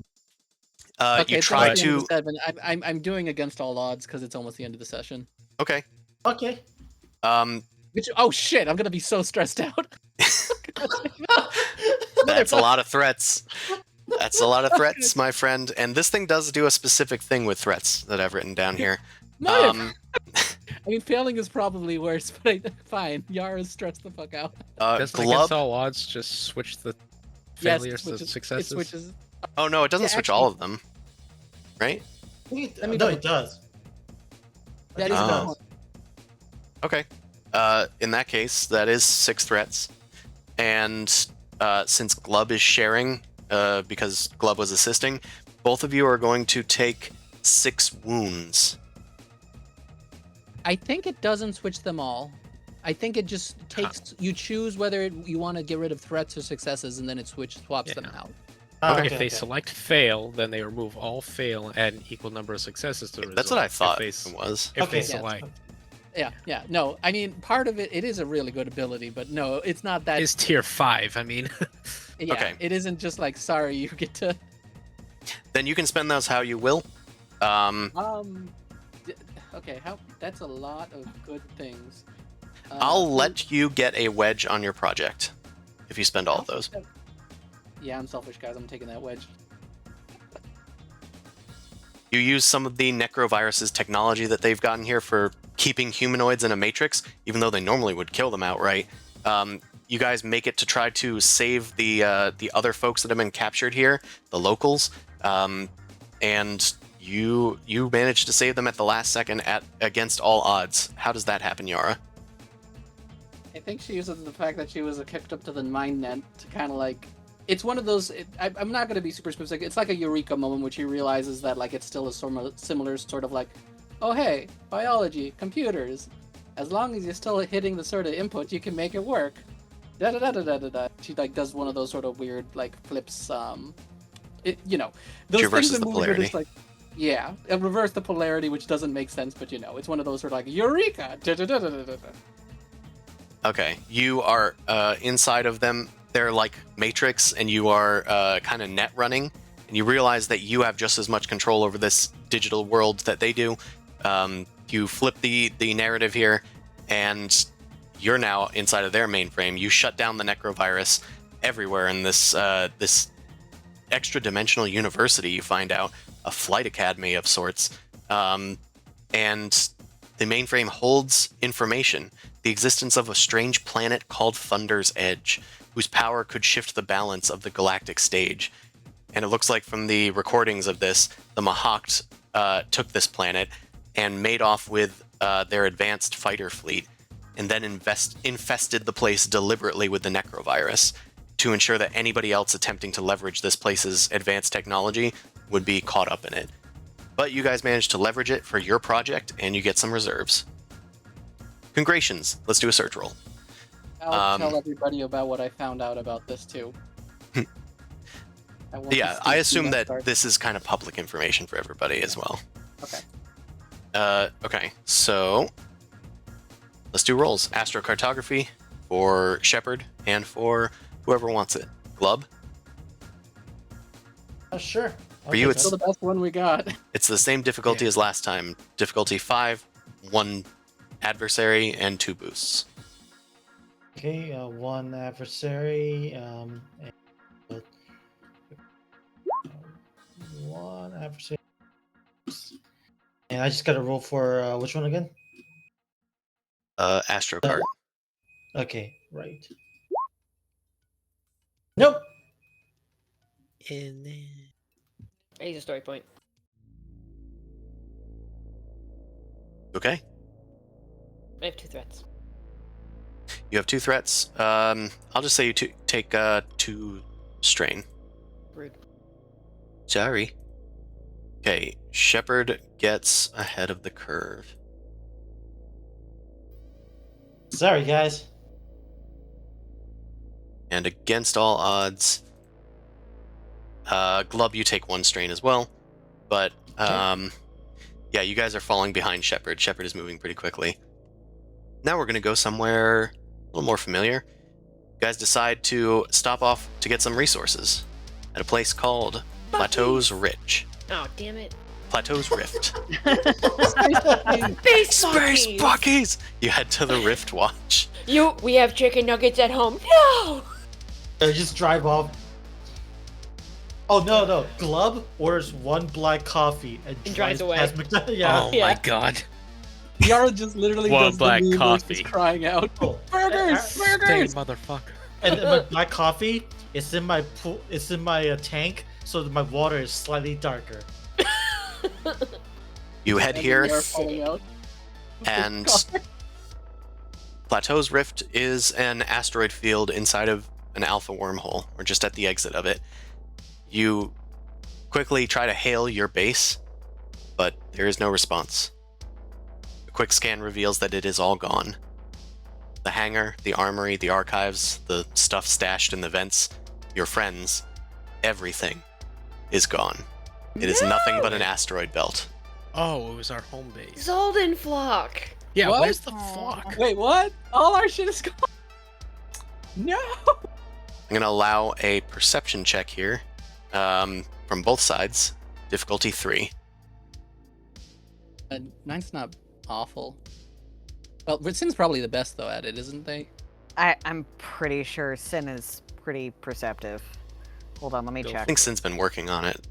Okay,
You
it's
try
almost the end of
to.
the session. I'm doing against all odds because it's almost the end of the session.
Okay.
Okay.
Which oh shit! I'm gonna be so stressed out.
That's a lot of threats. That's a lot of threats, my friend. And this thing does do a specific thing with threats that I've written down here.
I mean, failing is probably worse, but fine. Yara's stressed the fuck out.
doesn't
Glub.
against all odds just switch the
Yes,
failures to
it
successes?
switches.
Oh no, it doesn't
Yeah,
switch
actually-
all of them, right?
Let me
No,
double-
it does. I
That
think
is
it
Oh.
does.
Okay. In that case, that is 6 threats. And since Glub is sharing, because Glub was assisting, both of you are going to take 6 wounds.
I think it doesn't switch them all. I think it just takes. You choose whether you want to get rid of threats or successes, and then it swaps them
Yeah.
out.
Okay,
If they
okay.
select fail, then they remove all fail and add an equal number of successes to the result.
That's what I thought
If
it
they,
was.
if
Okay.
they
Yeah,
select,
Yeah. No, I mean, part of it is a really good ability, but no, it's not that.
Is tier 5. I mean,
Yeah,
Okay.
it isn't just like, sorry, you get to.
Then you can spend those how you will.
Okay, that's a lot of good things.
I'll let you get a wedge on your project if you spend all of those.
Yeah, I'm selfish, guys. I'm taking that wedge.
You use some of the necrovirus's technology that they've gotten here for keeping humanoids in a matrix, even though they normally would kill them outright. You guys make it to try to save the other folks that have been captured here, the locals, and you manage to save them at the last second against all odds. How does that happen, Yara?
I think she uses the fact that she was kicked up to the mind net to kind of like. It's one of those. I'm not going to be super specific. It's like a eureka moment, which he realizes that like it's still a similar sort of like, oh hey, biology, computers. As long as you're still hitting the sort of input, you can make it work. Da da da da da da da. She like does one of those sort of weird like flips. Those
She reverses
things in
the
movies are
polarity.
just like, yeah, it reverse the polarity, which doesn't make sense, but it's one of those sort of like eureka. Da da da da da da.
Okay, you are inside of them. They're like Matrix, and you are kind of net running, and you realize that you have just as much control over this digital world that they do. You flip the narrative here, and you're now inside of their mainframe. You shut down the necrovirus everywhere in this extra-dimensional university. You find out a flight academy of sorts, and the mainframe holds information. The existence of a strange planet called Thunder's Edge, whose power could shift the balance of the galactic stage. And it looks like from the recordings of this, the Mahakt took this planet and made off with their advanced fighter fleet, and then infested the place deliberately with the necrovirus to ensure that anybody else attempting to leverage this place's advanced technology would be caught up in it. But you guys managed to leverage it for your project, and you get some reserves. Congratulations. Let's do a search roll.
I'll tell everybody about what I found out about this too.
Yeah, I assume that this is kind of public information for everybody as well.
Okay.
Okay, so let's do rolls. Astrocartography for Shepard and for whoever wants it. Glub.
Sure.
For you, it's
Still the best one we got.
It's the same difficulty as last time. Difficulty 5, 1 adversary, and 2 boosts.
Okay, 1 adversary. And 1 adversary. And I just got to roll for which one again?
Astrocart.
Okay, right. Nope.
and then
I use a story point.
Okay.
I have 2 threats.
You have 2 threats. I'll just say you take 2 strain.
Rude.
Sorry. Okay, Shepard gets ahead of the curve.
Sorry, guys.
And against all odds, Glub, you take 1 strain as well. But, yeah, you guys are falling behind Shepard. Shepard is moving pretty quickly. Now we're going to go somewhere a little more familiar. You guys decide to stop off to get some resources at a place called Plateau's Ridge.
Oh, damn it.
Plateau's Rift.
Space
Space Buckies! You head to the Rift Watch.
We have chicken nuggets at home. No!
Just drive off. Oh no! Glub orders 1 black coffee and
drives away.
past McDonald's. Yeah.
oh my god.
Yara just literally
One
does
black
the meme where she's
coffee.
crying out.
Oh,
Burgers!
Stay,
Burgers!
motherfucker.
And my black coffee is in my pool. It's in my tank, so that my water is slightly darker.
You head
And
here,
they are falling out.
and Plateau's Rift is an asteroid field inside of an alpha wormhole, or just at the exit of it. You quickly try to hail your base, but there is no response. A quick scan reveals that it is all gone. The hangar, the armory, the archives, the stuff stashed in the vents, your friends, everything is gone. It is nothing but an asteroid belt.
Oh, it was our home base.
Zoldenflock!
Yeah,
What?
where's the flock?
Wait, what? All our shit is gone. No.
I'm going to allow a perception check here from both sides. Difficulty 3.
Mine's not awful. Well, Sin's probably the best though at it, isn't they?
I'm pretty sure Sin is pretty perceptive. Hold on, let me
I
check.
think Sin's been working on it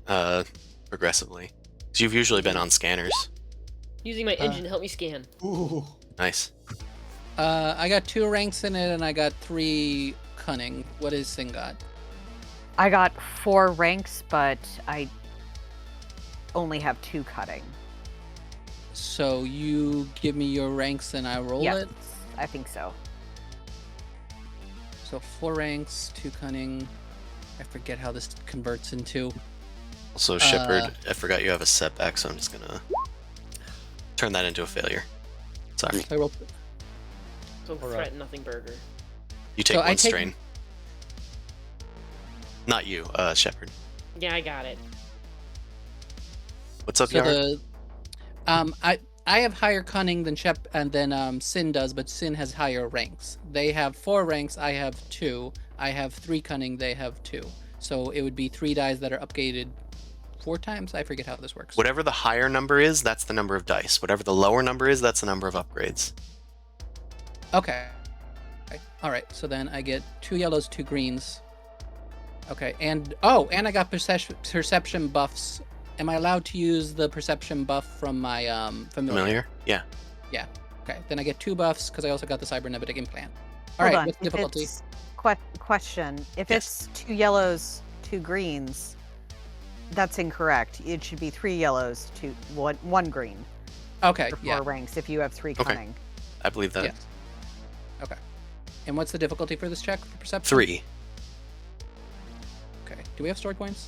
progressively. So you've usually been on scanners.
Using my engine to help me scan.
Ooh.
Nice.
I got 2 ranks in it, and I got 3 cunning. What is Sin got?
I got 4 ranks, but I only have 2 cutting.
So you give me your ranks and I roll
Yeah,
it?
I think so.
So 4 ranks, 2 cunning. I forget how this converts into.
Also, Shepard, I forgot you have a setback, so I'm just going to turn that into a failure. Sorry.
I rolled.
So
Alright.
threaten nothing burger.
You take
So I
one
take-
strain. Not you, Shepard.
Yeah, I got it.
What's up,
So
Yard?
I have higher cunning than Sin does, but Sin has higher ranks. They have 4 ranks, I have 2. I have 3 cunning, they have 2. So it would be 3 dice that are upgraded 4 times. I forget how this works.
Whatever the higher number is, that's the number of dice. Whatever the lower number is, that's the number of upgrades.
Okay. All right. So then I get 2 yellows, 2 greens. Okay. And I got perception buffs. Am I allowed to use the perception buff from my familiar?
Familiar? Yeah.
Okay. Then I get 2 buffs because I also got the cybernetic implant. All
Hold
right.
on.
What's the difficulty?
Question. If
Yes.
it's 2 yellows, 2 greens, that's incorrect. It should be 3 yellows, 1 green.
Okay.
For 4
Yeah.
ranks if you have 3
Okay.
cunning.
I believe that.
Yes. Okay. And what's the difficulty for this check for perception?
3.
Okay. Do we have story points?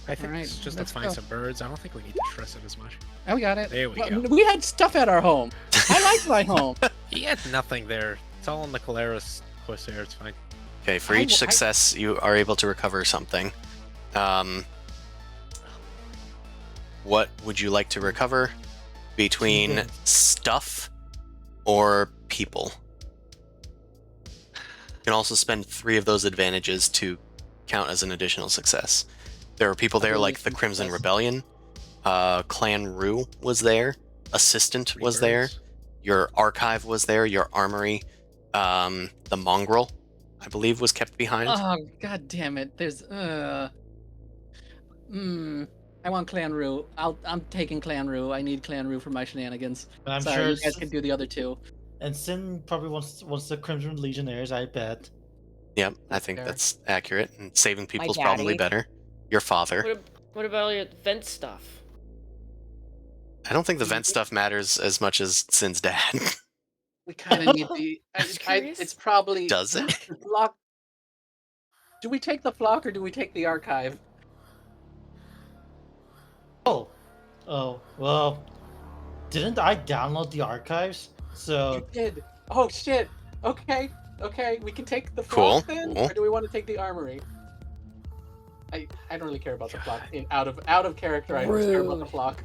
I think
Alright,
it's just
let's
to find
go.
some birds. I don't think we need to stress it as much.
Oh, we got it.
There we
Well,
go.
We had stuff at our home. I like my home.
He had nothing there. It's all in the Caleris Corsair. It's fine.
Okay, for each success, you are able to recover something. What would you like to recover between
Yes.
stuff or people? You can also spend 3 of those advantages to count as an additional success. There are people there like the
Additional
Crimson
success.
Rebellion, Clan Rue was there, Assistant
Three
was there,
birds.
your Archive was there, your Armory, the Mongrel, I believe, was kept behind.
Oh, god damn it. There's I want Clan Rue. I'm taking Clan Rue. I need Clan Rue for my shenanigans.
And I'm
Sorry,
sure
you guys can do the other 2.
And Sin probably wants the Crimson Legionnaires, I bet.
Yep, I think
Fair.
that's accurate. And saving people's
daddy.
probably better. Your father.
What about all your vent stuff?
I don't think the vent stuff matters as much as Sin's dad.
We kind of need the.
Just curious.
It's probably.
Does it?
The flock. Do we take the flock or do we take the archive?
Oh, well, didn't I download the archives? So
You did. Oh shit. Okay. We can take the
Cool,
flock then,
cool.
or do we want to take the armory? I don't really care about the flock. Out of character, I don't care about the
Rude.
flock.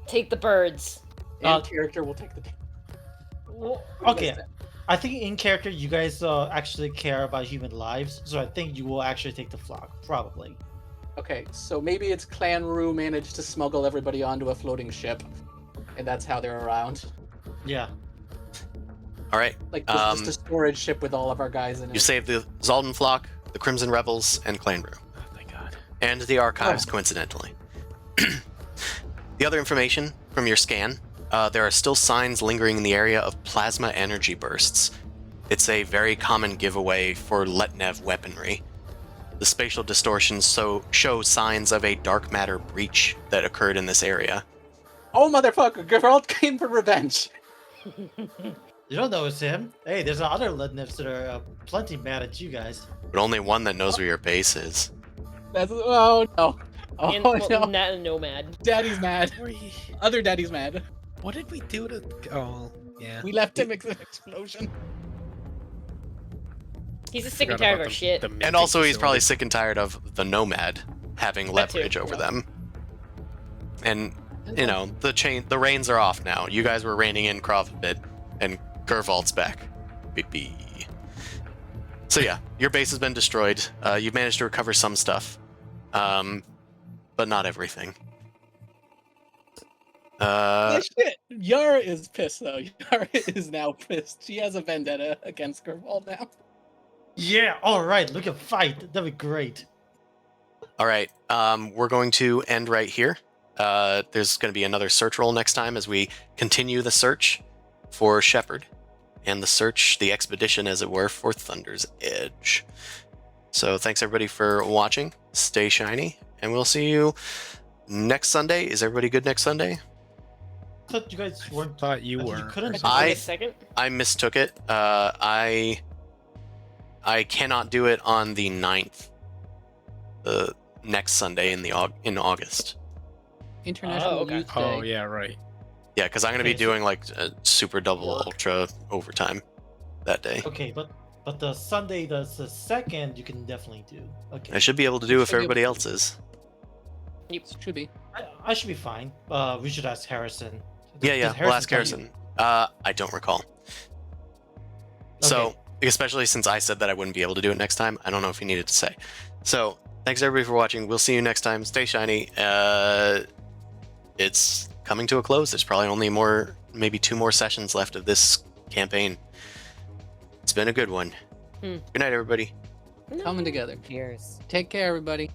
Take the birds.
In character, we'll take the.
well, okay. I think in character you guys actually care about human lives, so I think you will actually take the flock, probably.
Okay, so maybe it's Clan Rue managed to smuggle everybody onto a floating ship, and that's how they're around.
Yeah.
All right.
Like just a storage ship with all of our guys in it.
You save the Zaldan flock, the Crimson Rebels, and Clan Rue.
Oh, thank God.
And the archives, coincidentally. The other information from your scan, there are still signs lingering in the area of plasma energy bursts. It's a very common giveaway for Letnev weaponry. The spatial distortions show signs of a dark matter breach that occurred in this area.
Oh motherfucker! Geralt came for revenge.
You don't know it's him. Hey, there's other Lednevs that are plenty mad at you guys.
But only one that knows where your base is.
That's oh no. Oh
And
no.
not a nomad.
Daddy's mad.
We-
Other daddy's mad.
What did we do to? Oh, yeah.
We left him in an explosion.
He's just sick and
Forgot
tired of
about
our
the-
shit.
the
And
minting
also, he's probably
facility.
sick and tired of the Nomad having
That too,
leverage over
yeah.
them. And you know, the reins are off now. You guys were reining in Krav a bit, and Gervalt's back. Beep. So yeah, your base has been destroyed. You've managed to recover some stuff, but not everything.
Shit. Yara is pissed though. Yara is now pissed. She has a vendetta against Gervald now.
Yeah, all right. Look at fight. That'd be great.
All right, we're going to end right here. There's going to be another search roll next time as we continue the search for Shepard and the expedition, as it were, for Thunder's Edge. So thanks everybody for watching. Stay shiny, and we'll see you next Sunday. Is everybody good next Sunday?
I thought you guys weren't.
Thought you
I thought
were.
You couldn't.
I-
Wait a second.
I mistook it. I cannot do it on the 9th, the next Sunday in August.
International
okay.
Youth Day.
Oh yeah, right.
Yeah, because I'm going to be
Okay, so-
doing like a super double ultra overtime that day.
Okay, but the Sunday, the second, you can definitely do. Okay.
I should be able to do if
Should be able
everybody
to.
else is.
Should be.
I should be fine. We should ask Harrison.
Yeah,
Did
we'll ask
tell you?
Harrison. I don't recall. So,
Okay.
especially since I said that I wouldn't be able to do it next time, I don't know if he needed to say. So, thanks everybody for watching. We'll see you next time. Stay shiny. It's coming to a close. There's probably only maybe 2 more sessions left of this campaign. It's been a good one. Good night, everybody.
Coming together.
Cheers.
Take care, everybody.